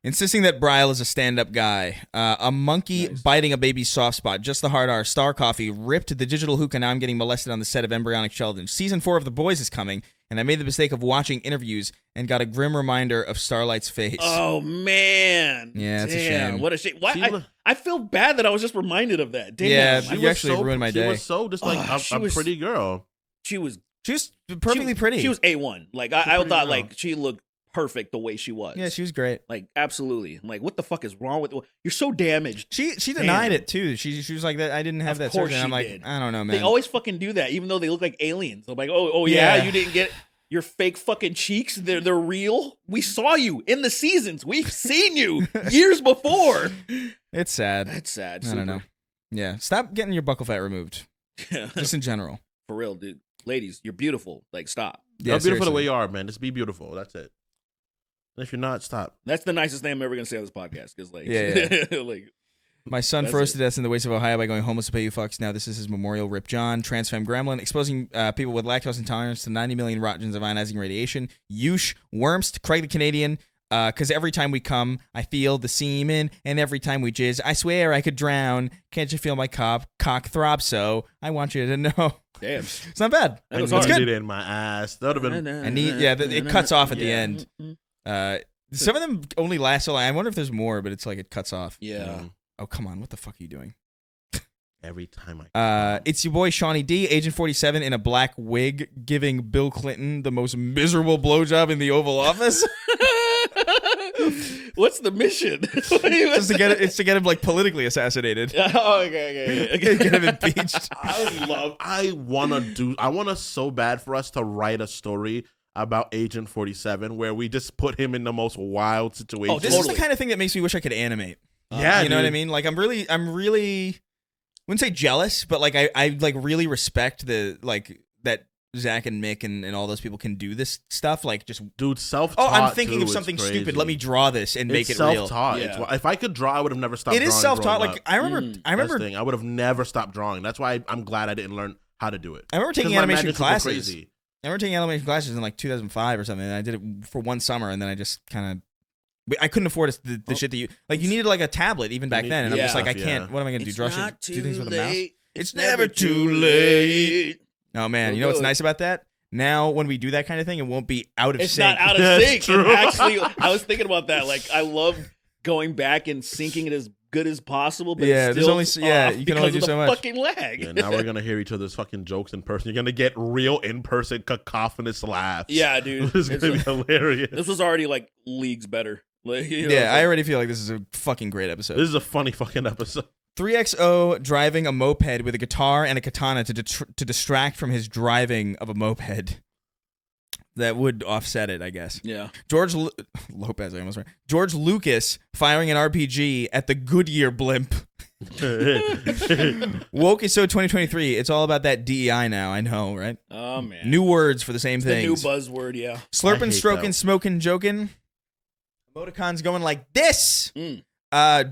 Insisting that Bryle is a stand-up guy. A monkey biting a baby's soft spot. Just the hard R. Star Coffee ripped the digital hookah. Now I'm getting molested on the set of Embryonic Sheldon. Season 4 of The Boys is coming, and I made the mistake of watching interviews and got a grim reminder of Starlight's face. Oh man. Yeah, it's a Damn, shame. what a shame. Why I feel bad that I was just reminded of that. Damn. Yeah, She you was actually ruined my day. She was so just like she a was- pretty girl. She was She was perfectly pretty. She was A1. Like I pretty thought girl. like she looked perfect the way she was. Yeah, she was great. like absolutely. I'm like, what the fuck is wrong with you're so damaged. She denied Damn. it too. She was like that. I didn't have Of that course surgery. And I'm she like, did. I don't know, man. They always fucking do that, even though they look like aliens. I'm like, oh yeah, Yeah. you didn't get your fake fucking cheeks. They're real. We saw you in the seasons. We've seen you years before. It's sad. That's sad. I don't know. Yeah, stop getting your buckle fat removed. Yeah. Just in general. For real, dude. Ladies, you're beautiful. Like, stop. Yeah, You're beautiful the way seriously. you are, man. Just be beautiful. That's it. And if you're not, stop. That's the nicest thing I'm ever gonna say on this podcast. Because like, Yeah, like, My son That's froze it. to death in the wastes of Ohio by going homeless to pay you fucks. Now this is his memorial. Rip John. Transfem Gremlin. Exposing people with lactose intolerance to 90 million roentgens of ionizing radiation. Yush. Wormst. Craig the Canadian. Because every time we come, I feel the semen, and every time we jizz, I swear I could drown. Can't you feel my cock throb? So I want you to know. damn. It's not bad. That was It's hard. good. It in my ass. That would have been. And it cuts off at the end. Yeah. Some of them only last so long. I wonder if there's more, but it's like it cuts off. Yeah. Oh, come on. What the fuck are you doing? Every time I. It's your boy Shawnee D, Agent 47 in a black wig, giving Bill Clinton the most miserable blowjob in the Oval Office. What's the mission? It's to get him like politically assassinated. Oh, okay. Get him impeached. I want to so bad for us to write a story about Agent 47 where we just put him in the most wild situation. Oh, this is the kind of thing that makes me wish I could animate. Yeah, you know what I mean? Like I'm really wouldn't say jealous, but like I like really respect the like that Zach and Mick and all those people can do this stuff. Like just dude, self-taught. I'm thinking of something stupid. Let me draw this and make it real. Self-taught. Yeah. If I could draw, I would have never stopped. It is self-taught. Like I remember. I would have never stopped drawing. That's why I'm glad I didn't learn how to do it. I remember taking 'Cause my animation magic's super classes. crazy. I remember taking animation classes in like 2005 or something. And I did it for one summer, and then I just kind of. I couldn't afford the shit that you needed like a tablet even back then, and I'm just like I can't. What am I gonna do? Draw shit? Do things with a mouse? It's never too late. Oh man, you know what's nice about that? Now when we do that kind of thing, it won't be out of sync. It's not out of sync. And actually, I was thinking about that. Like I love going back and syncing it as good as possible. But Yeah, it's there's still only off you can only do because of so the much. fucking lag. Yeah, now we're gonna hear each other's fucking jokes in person. You're gonna get real in-person cacophonous laughs. Yeah, dude. It's gonna be hilarious. This was already like leagues better. Like, you know, Yeah, I already feel like this is a fucking great episode. This is a funny fucking episode. 3XO driving a moped with a guitar and a katana to distract from his driving of a moped. That would offset it, I guess. Yeah. Lopez, I almost right. George Lucas firing an RPG at the Goodyear blimp. Woke is so 2023. It's all about that DEI now. I know, right? Oh man. New words for the same The things. new buzzword. Yeah. Slurping, hate stroking, that. smoking, joking. Emoticons going like this. Mm.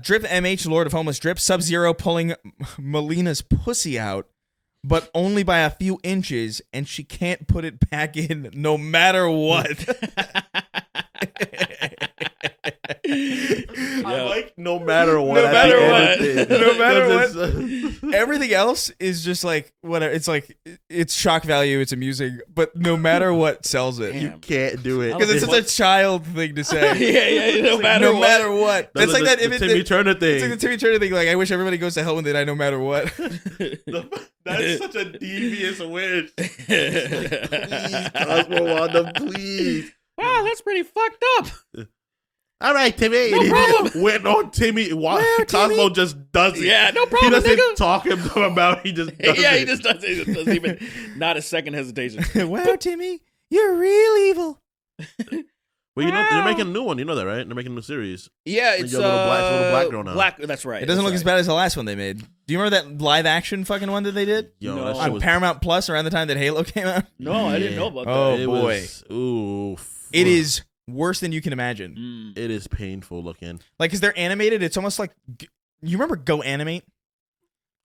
Drip MH, Lord of Homeless Drip. Sub-Zero pulling Melina's pussy out, but only by a few inches, and she can't put it back in no matter what. I like no matter what. No at matter the end what. of it. No matter Because Everything else is just like whatever. It's like it's shock value. It's amusing, but no matter what sells it. you can't do it. Because it's such a child thing to say. yeah. No matter no what. matter what. That's like that. The Timmy Turner thing. It's like the Timmy Turner thing. Like I wish everybody goes to hell when they die, no matter what. That's such a devious wish. Please, Cosmo Wanda, please. Wow, that's pretty fucked up. All right, Timmy. No problem. Went on Timmy. Cosmo just does it. Yeah, no He problem, doesn't nigga. talk him about. He just does Yeah, it. he just does it. He doesn't even not a second hesitation. Wow, Timmy, you're real evil. Well, you know, they're making a new one. You know that, right? They're making a new series. Yeah, it's Your little black girl now. Black. That's right. It doesn't look that's as bad as the last one they made. Do you remember that live action fucking one that they did Yo, No. that shit on was. Paramount Plus around the time that Halo came out? No, I didn't know about Oh, that. it boy. was- ooh, It is worse than you can imagine. Mm. It is painful looking. Like, because they're animated, it's almost like you remember Go Animate?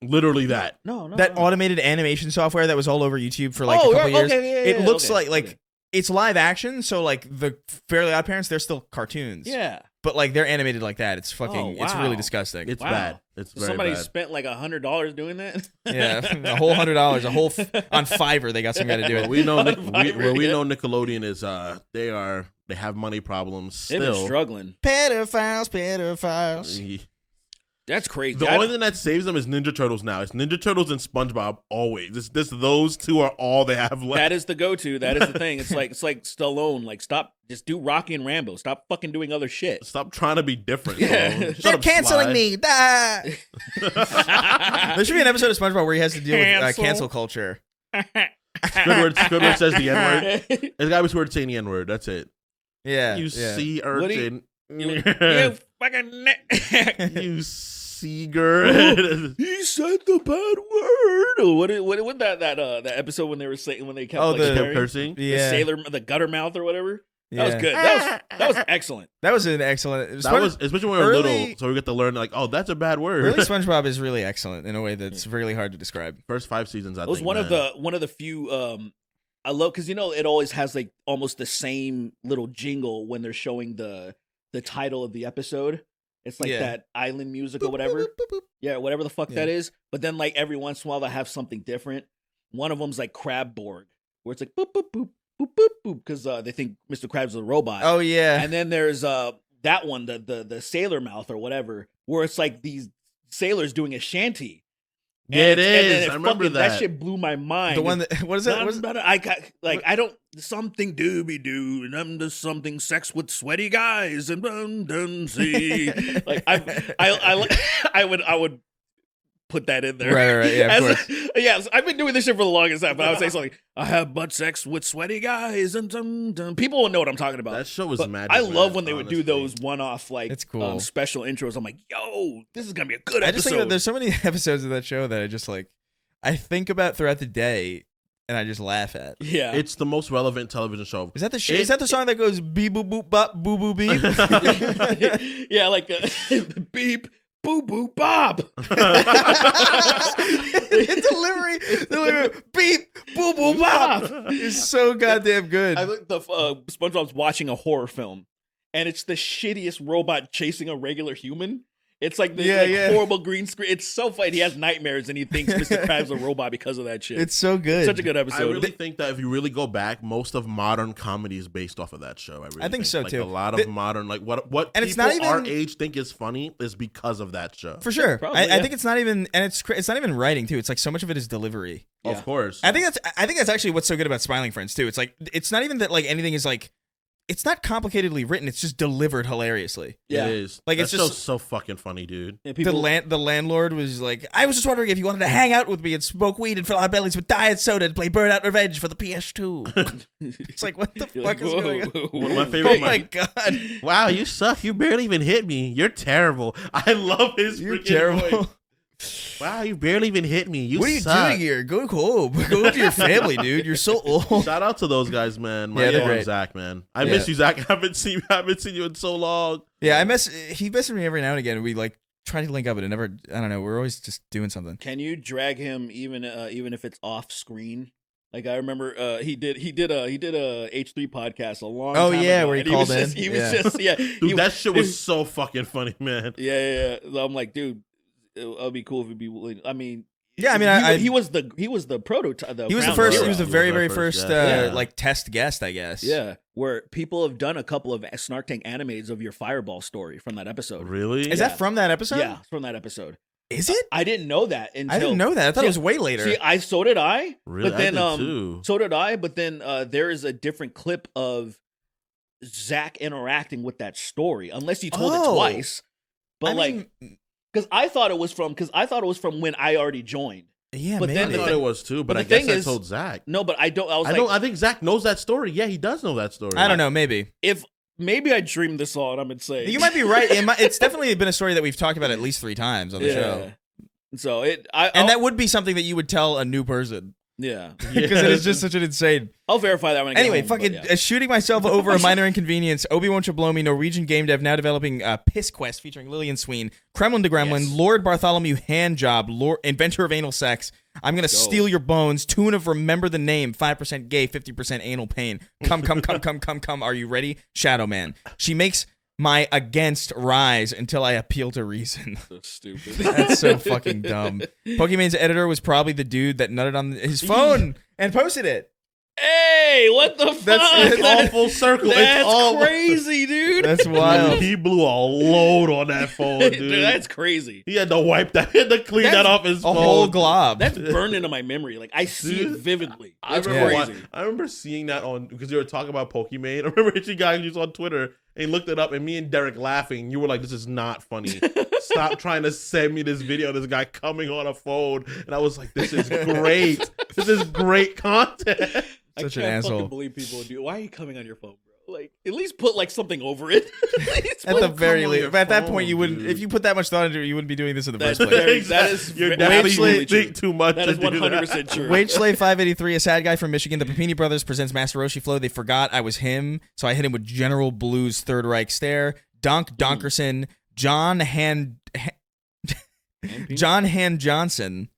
Literally that. No, That no. automated animation software that was all over YouTube for like a Oh, couple yeah, years. okay, yeah, It yeah, looks okay, like okay. it's live action, so like the Fairly Odd Parents, they're still cartoons. Yeah. But like they're animated like that. It's fucking. Oh, It's wow. really disgusting. It's Wow. bad. It's very Somebody bad. spent like $100 doing that. Yeah, a whole $100, a whole on Fiverr. They got some guy to do Well, it. we know Fiverr, we yeah. know Nickelodeon is they have money problems They've been still. struggling. Pedophiles. That's crazy. The only thing that saves them is Ninja Turtles now. It's Ninja Turtles and SpongeBob always. It's those two are all they have left. That is the go-to. That is the thing. It's like Stallone. Like, stop. Just do Rocky and Rambo. Stop fucking doing other shit. Stop trying to be different. Yeah. Stallone. Shut They're up, canceling Sly. me. Ah. There should be an episode of SpongeBob where he has to deal with Cancel. cancel culture. Squidward says the N-word. It's gotta be Squidward saying the N-word. That's it. Yeah. You yeah. sea What do urchin. you fucking. You sea girl. He said the bad word. Or what that episode when they were saying when they kept Oh, like the- Kept swearing? cursing. the Yeah. sailor, the gutter mouth or whatever. That was Yeah. good. That was excellent. That was an excellent. That was especially when we were early- little, so we get to learn like, oh, that's a bad word. Really, SpongeBob is really excellent in a way that's really hard to describe. First 5 seasons, I It was think. one man. of the few. I love because it always has like almost the same little jingle when they're showing the title of the episode. It's like Yeah. that island music or whatever. Yeah, whatever the fuck that is. But then like every once in a while they have something different. One of them's like Crabborg, where it's like boop boop boop boop boop boop because they think Mr. Krabs is a robot. Oh yeah. And then there's that one, the sailor mouth or whatever, where it's like these sailors doing a shanty, Yeah, it is. And I remember fucking, that. shit blew my mind. The one that what is it? What is it? I got like I don't something dooby doo and I'm just something sex with sweaty guys and see like I would put that in there. Right, yeah, of course. Yes, I've been doing this shit for the longest time, but I would say something. I have butt sex with sweaty guys and people will know what I'm talking about. That show was But magic. I love man, when they would do honestly. those one-off like It's cool. special intros. I'm like, yo, this is gonna be a good I just think episode. that there's so many episodes of that show that I just like I think about throughout the day and I just laugh at. Yeah, It's the most relevant television show. Is that the is that the song that goes beep boop boop bop boo boo beep? yeah, like beep, boo boo bob. the delivery beep boo boo bop is so goddamn good. I think the SpongeBob's watching a horror film, and it's the shittiest robot chasing a regular human. It's like this horrible green screen. It's so funny. He has nightmares, and he thinks Mr. Krabs a robot because of that shit. It's so good. Such a good I episode. really think that if you really go back, most of modern comedy is based off of that show. I think so, like, too. A lot of modern, like what and people it's not even- our age think is funny is because of that show. For sure. Probably, I yeah. think it's not even and it's not even writing too. It's like so much of it is delivery. Yeah. Of course. I think that's actually what's so good about Smiling Friends too. It's like it's not even that like anything is like it's not complicatedly written. It's just delivered hilariously. Yeah. It is. Like, That it's just- show's so fucking funny, dude. Yeah, people, The landlord was like, I was just wondering if you wanted to hang out with me and smoke weed and fill our bellies with diet soda and play Burnout Revenge for the PS2. It's like, what the you're fuck like, is going on? One of my Oh favorite. my god, Wow, you suck. You barely even hit me. You're terrible. I love his you're freaking terrible. voice. Wow, you barely even hit me. You What are you suck. doing here? Go home. Go home to your family, dude. You're so old. Shout out to those guys, man. Yeah, Mario they're and great. Zach, man. I Yeah. miss you, Zach. I haven't seen you in so long. Yeah, he messes me every now and again. We like try to link up, but it never. I don't know. We're always just doing something. can you drag him even if it's off screen? Like I remember, he did a H3 podcast a long Oh, time yeah, ago, where he and called was in. He was Yeah. just Dude, that shit was so fucking funny, man. yeah. I'm like, dude, it'll be cool if it'd be. I mean, Yeah, I mean, he was the prototype. He was the ground first. zero. He was the He was very, our very first, first, yeah. like test guest, I guess. Yeah, where people have done a couple of Snark Tank animes of your Fireball story from that episode. Really? Is that from that episode? Yeah, it's from that episode. Is it? I didn't know that until I didn't know that. I thought See, it was way later. See, so did I. Really? But then, I did too. so did I. But then there is a different clip of Zach interacting with that story, unless you told Oh. it twice. But I like, mean, because I thought it was from when I already joined. yeah, but man. then I the thought thing- it was too, but but I the guess thing I is- told Zach. No, but I don't. I was I like, don't. I think Zach knows that story. Yeah, he does know that story. I don't know. Maybe if maybe I dreamed this all, and I'm insane. you might be right. It's definitely been a story that we've talked about at least 3 times on the show, So and I'll, that would be something that you would tell a new person yeah. because it is just such an insane. I'll verify that when I get Anyway, home, fucking but yeah. shooting myself over a minor inconvenience. Obi-Wan Shablomi, Norwegian game dev, now developing Piss Quest featuring Lillian Sween, Kremlin to Gremlin, Yes. Lord Bartholomew Handjob, Lord Inventor of Anal Sex. I'm gonna steal your bones. Tune of Remember the Name. 5% gay, 50% anal pain. Come. Are you ready? Shadow Man. She makes my against rise until I appeal to reason. So stupid. That's so fucking dumb. Pokimane's editor was probably the dude that nutted on his phone and posted it. Hey, what the fuck? That's- It's all full circle. That's It's all crazy, dude. That's wild. He blew a load on that phone, dude. Dude, that's crazy. He had to wipe that. He had to clean That's that off his A phone. whole glob. That's burned into my memory. Like I see it Dude, vividly. I That's remember, crazy. I remember seeing that on because you were talking about Pokimane. I remember hitting guys just on Twitter and he looked it up, and me and Derek laughing. You were like, "This is not funny. Stop trying to send me this video of this guy coming on a phone." And I was like, "This is great. This is great content." Such I an can't asshole. fucking believe people do. Why are you coming on your phone, bro? Like at least put like something over it. At the very on least, your but at that phone, point, you wouldn't. dude. If you put that much thought into it, you wouldn't be doing this in the That's first place. very- that is You're ve- definitely absolutely true. think too much. That to is do 100% true. Wage Slave 583, a sad guy from Michigan. The Papini Brothers presents Master Roshi Flow. They forgot I was him, so I hit him with General Blues Third Reich stare. Donkerson, John Hand Johnson.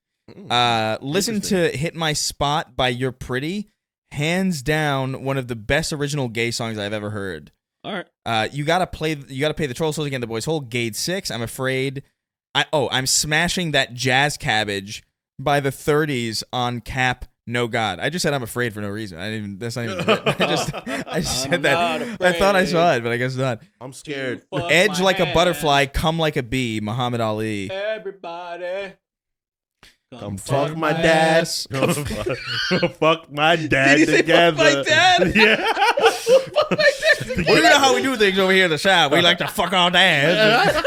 Listen to "Hit My Spot" by You're Pretty. Hands down, one of the best original gay songs I've ever heard. All right. You gotta pay the troll souls again. The boys hole. Gate 6. I'm afraid. I'm smashing that jazz cabbage by the 30s on Cap. No God. I just said I'm afraid for no reason. I didn't even. That's not even. I just I'm said that. not I thought I afraid. saw it, but I guess not. I'm scared. Fuck Edge my like a hand. butterfly, come like a bee. Muhammad Ali. Everybody. Come fuck my dad. Come fuck my dad Did he say together. fuck my dad? Yeah. Fuck my dad Well, you know how we do things over here in the South. We like to fuck our dads.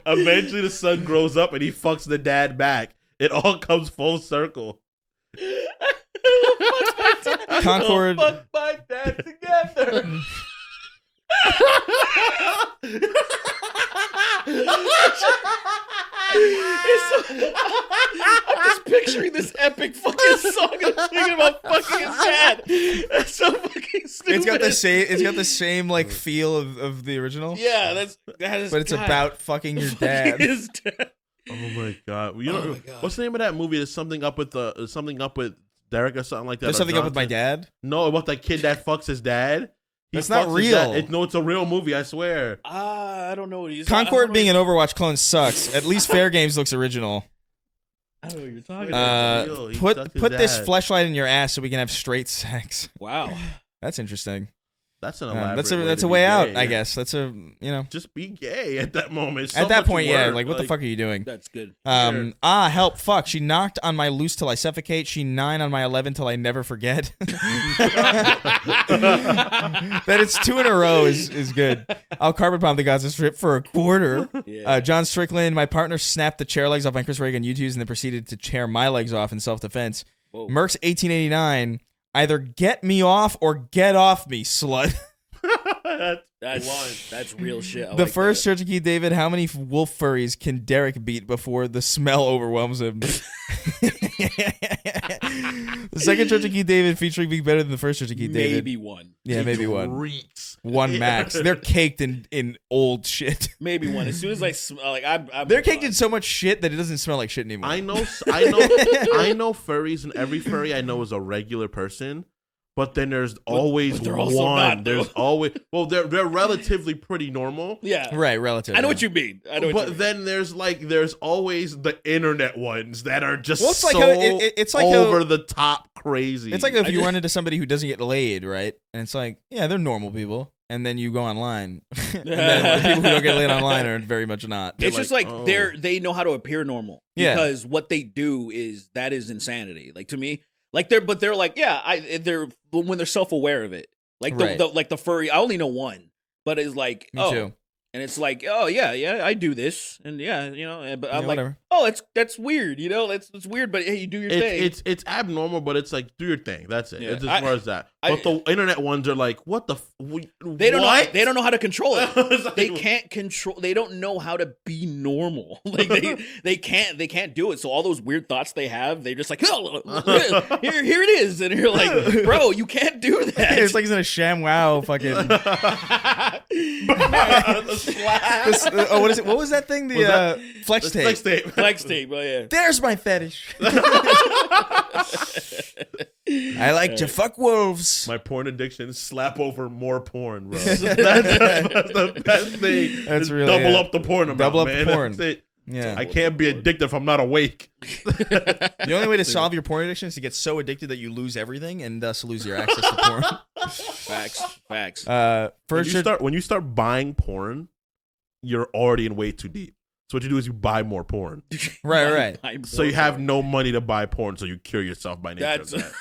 Eventually, the son grows up and he fucks the dad back. It all comes full circle. Concord. Fuck my dad together. I'm just picturing this epic fucking song and thinking about fucking his dad. That's so fucking stupid. It's got the same. It's got the same like feel of the original. Yeah, that is. But it's God. about fucking your Fucking dad. his dad. Oh my god! You know, Oh my God. what's the name of that movie? There's something up with Derek or something like that. There's or something up with my Jonathan. dad. No, about that kid that fucks his dad. He That's not fucks his dad. real. No, it's a real movie. I swear. I don't know what he's. Concord being an Overwatch clone sucks. At least Fair Games looks original. I don't know what you're talking about. real. He Put sucked his this dad. fleshlight in your ass so we can have straight sex. Wow. That's interesting. That's an elaborate. That's to a be way out, gay. I guess. That's a Just be gay at that moment. at that point, yeah. Like, what the fuck are you doing? That's good. Help, fuck. She knocked on my loose till I suffocate. She 9 on my 11 till I never forget. That it's 2 in a row is good. I'll carpet bomb the Gaza Strip for a quarter. Yeah. John Strickland, my partner snapped the chair legs off my Chris Reagan YouTubes and then proceeded to chair my legs off in self-defense. Whoa. Merck's 1889, either get me off or get off me, slut. That's real shit. I The like first that. Church of Keith David, how many wolf furries can Derek beat before the smell overwhelms him? The second Church of Keith David featuring being better than the first Church of Keith David. Maybe one. Yeah, maybe one. Reeks. One max. They're caked in old shit. Maybe one. As soon as I smell, like I'm They're caked in so much shit that it doesn't smell like shit anymore. I know furries, and every furry I know is a regular person. But then there's always they're also one. not, though. There's always they're relatively pretty normal. Yeah. Right, relative. I know what you mean. I know what you But mean. then there's always the internet ones that are just Well, it's like so it's like over the top crazy. It's like if you run into somebody who doesn't get laid, right? And it's like, yeah, they're normal people. And then you go online. And then the people who don't get laid online are very much not. It's just like oh. they know how to appear normal Yeah. because what they do is insanity. Like to me, like they're like they're when they're self-aware of it. Like Right. the furry. I only know one, but it's like Me too. and it's like yeah I do this and but I'm Yeah, like whatever. that's weird it's weird but hey you do your thing. it's abnormal, but it's like do your thing. That's it. Yeah. It's as far as that. But the internet ones are like, what the? They don't know. They don't know how to control it. It's like- They can't control. They don't know how to be normal. Like they can't do it. So all those weird thoughts they have, they're just like, oh, here it is, and you're like, bro, you can't do that. It's like he's in a ShamWow fucking. What is it? What was that thing? The flex tape. Flex tape. flex tape. Oh yeah. There's my fetish. I like to fuck wolves. My porn addiction, slap over more porn, bro. That's the best thing. That's Just really double it. up the porn amount, Double up man. the porn. That's it. Yeah. I can't be addicted if I'm not awake. The only way to solve your porn addiction is to get so addicted that you lose everything and thus lose your access to porn. Facts. When you start buying porn, you're already in way too deep. So what you do is you buy more porn. Right. So you have no money to buy porn, so you cure yourself by nature of that.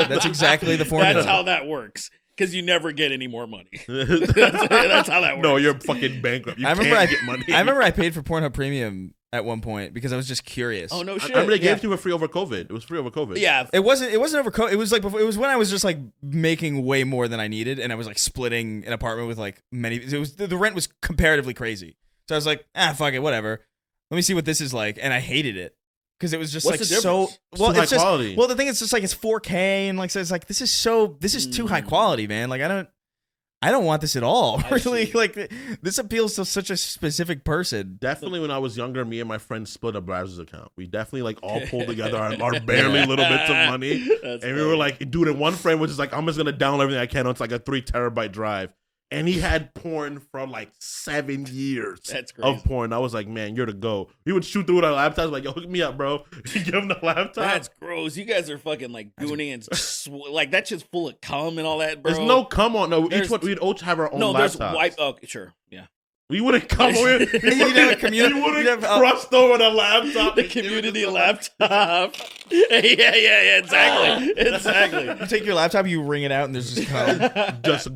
That's exactly the formula. That's how that works. Because you never get any more money. That's how that works. No, you're fucking bankrupt. You I remember can't get money. I remember I paid for Pornhub Premium at one point because I was just curious. Oh no I shit. remember they gave Yeah. it to me for free over COVID. It was free over COVID. Yeah. It wasn't over COVID. It was like before, it was when I was just like making way more than I needed, and I was like splitting an apartment with like many. It was the rent was comparatively crazy, so I was like, fuck it, whatever. Let me see what this is like, and I hated it because it was just What's like the so. difference? It's Well, too it's high just quality. well the thing is just like it's 4K and like so it's like this is too high quality, man. Like I don't want this at all. I Really, see. like this appeals to such a specific person. Definitely when I was younger, me and my friends split a browser's account. We definitely like all pulled together our barely little bits of money. That's And we funny. were like, dude, and one friend was just like, I'm just gonna download everything I can. It's like a 3 terabyte drive. And he had porn from like 7 years That's crazy. of porn. I was like, man, you're the go. We would shoot through it on laptops, like, yo, hook me up, bro. Give him the laptop. That's gross. You guys are fucking like gooning and like that shit's full of cum and all that, bro. There's no come on. No, There's- we'd each have our own no. There's laptops. wipe. Okay, sure, yeah. We wouldn't come over. You'd have a community. We wouldn't crushed over the laptop. The community laptop. Yeah, exactly. You take your laptop, you ring it out, and there's just cum. Just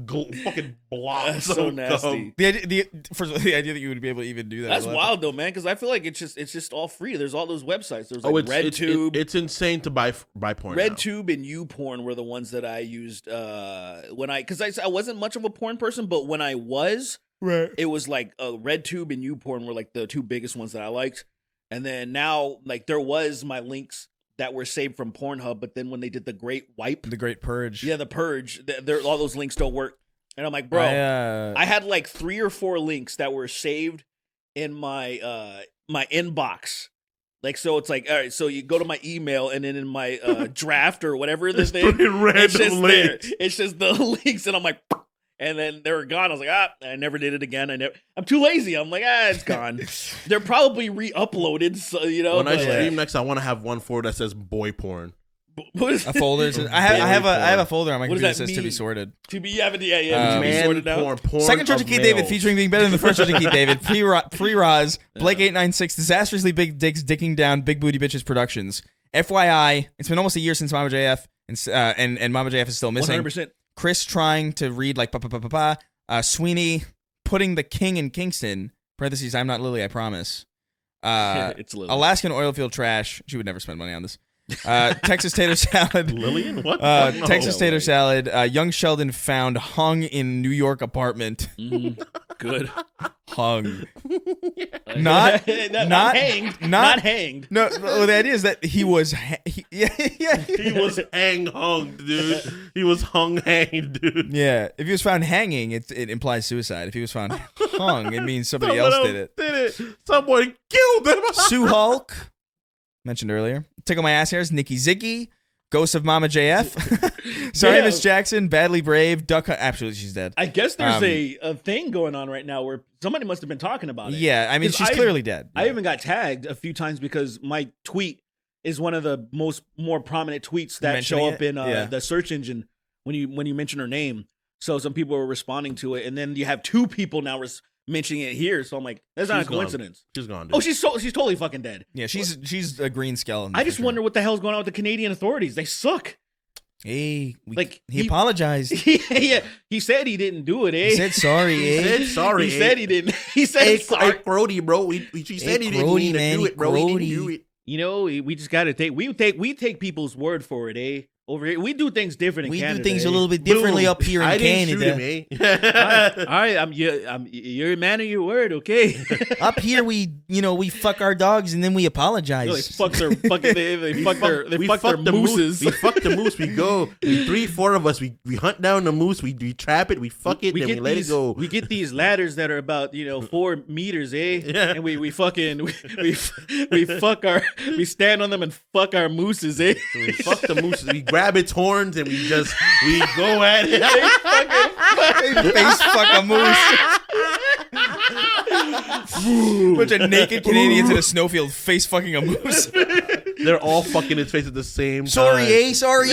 fucking blobs. So of nasty. cum. The idea that you would be able to even do that. That's with a laptop. wild though, man. Because I feel like it's just all free. There's all those websites. There's like It's RedTube. it's insane to buy porn. now. RedTube and YouPorn were the ones that I used when because I wasn't much of a porn person, but when I was. Right. It was like RedTube and YouPorn were like the two biggest ones that I liked. And then now, like, there was my links that were saved from Pornhub, but then when they did the Great Wipe, The Great Purge. the Purge, all those links don't work. And I'm like, bro, I had like 3 or 4 links that were saved in my my inbox. Like, so it's like, all right, so you go to my email and then in my draft or whatever the thing, it's just links. there. It's just the links, and I'm like, and then they were gone. I was like, I never did it again. I'm too lazy. I'm like, it's gone. They're probably re-uploaded, so When I stream next, I want to have one folder that says boy porn. What is A folder. I have a folder on my What does computer that that says to be mean? sorted. to be? Yeah, to be sorted out. Porn Second Church of of Keith males. David featuring being better than the first Church of Keith David. Pre-Roz, Blake 896, disastrously big dicks dicking down Big Booty Bitches Productions. FYI, it's been almost a year since Mama JF, and Mama JF is still missing. 100%. Chris trying to read like Sweeney putting the king in Kingston. Parentheses, I'm not Lily, I promise. It's Lily. Alaskan oil field trash. She would never spend money on this. Texas tater salad. Lillian? What? Texas tater salad. Young Sheldon found hung in New York apartment. Good. Hung. Not hanged. not- Not hanged. No, well, the idea is that he was. Yeah. He was hung, dude. He was hanged, dude. Yeah. If he was found hanging, it implies suicide. If he was found hung, it means somebody else did it. Someone killed him. Sue Hulk, mentioned earlier. Tickle My Ass Hairs, Nikki Ziggy, Ghost of Mama JF. Sorry, Yeah. Miss Jackson, Badly Brave, Duck Hunt. Absolutely, she's dead. I guess there's a thing going on right now where somebody must have been talking about it. Yeah, I mean, 'Cause she's clearly dead. I even got tagged a few times because my tweet is one of the more prominent tweets that Mentioning show up it? in the search engine when you mention her name. So some people were responding to it, and then you have 2 people now mentioning it here. So I'm like, that's not a She's gone. coincidence. She's gone, dude. Oh, she's totally fucking dead. Yeah, she's a green skeleton. I for just sure. wonder what the hell's going on with the Canadian authorities. They suck. Hey, Like, he he- apologized. Yeah, he said he didn't do it. Eh? He said sorry. He said sorry. He said he didn't. He said Hey, sorry. Grody, bro. She said he didn't Grody, mean to man, do it, bro. He Grody. didn't do it. You know, we just gotta we take people's word for it, eh? Over here, we do things different in We Canada. do things eh? a little bit differently Boom. up here in I didn't Canada. shoot him, eh? All right, you're a man of your word, okay? Up here, we fuck our dogs and then we apologize. No, they fuck their fucking they fuck their the mooses. Moose. We fuck the moose. We go. 3-4 of us. We hunt down the moose. We trap it. We fuck it. Then we let it go. We get these ladders that are about 4 meters, eh? Yeah. And we fucking we fuck we stand on them and fuck our mooses, eh? We fuck the moose. We grab its horns and we go at it. Face fuck a moose. Bunch of naked Canadians in a snowfield face fucking a moose. They're all fucking its face at the same time. Sorry, eh? Sorry.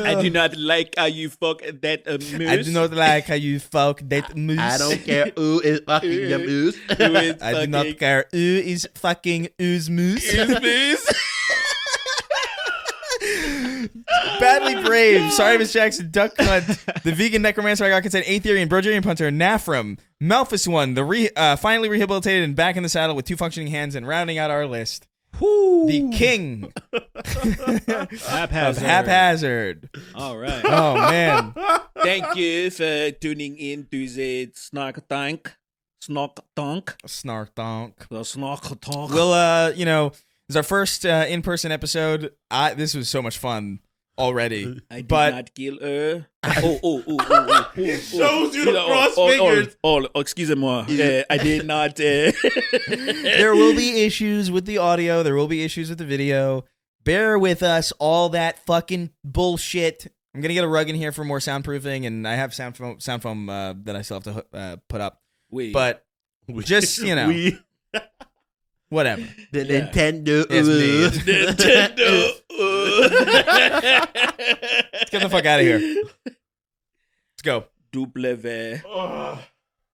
I do not like how you fuck that moose. I do not like how you fuck that moose. I don't care who is fucking the moose. Who is I do not fucking care who is fucking whose moose. his moose. Badly Brave, Sorry Miss Jackson, Duck Hunt, the Vegan Necromancer I got consent, Aetherian, Brogerian Punter, Nafram, Malphus One, the finally rehabilitated and back in the saddle with 2 functioning hands, and rounding out our list, the King of Haphazard. All right. Oh man, Thank you for tuning in to the Snark Tank. Snark Tank. Snark Donk. The Snark Tank. Well, this is our first in-person episode. This was so much fun already. I did but not kill her. Shows you the cross fingers. Excusez-moi. I did not. there will be issues with the audio. There will be issues with the video. Bear with us. All that fucking bullshit. I'm gonna get a rug in here for more soundproofing, and I have sound foam that I still have to put up. But just whatever. The Nintendo. It's me. Nintendo. Let's get the fuck out of here. Let's go. W. Ugh.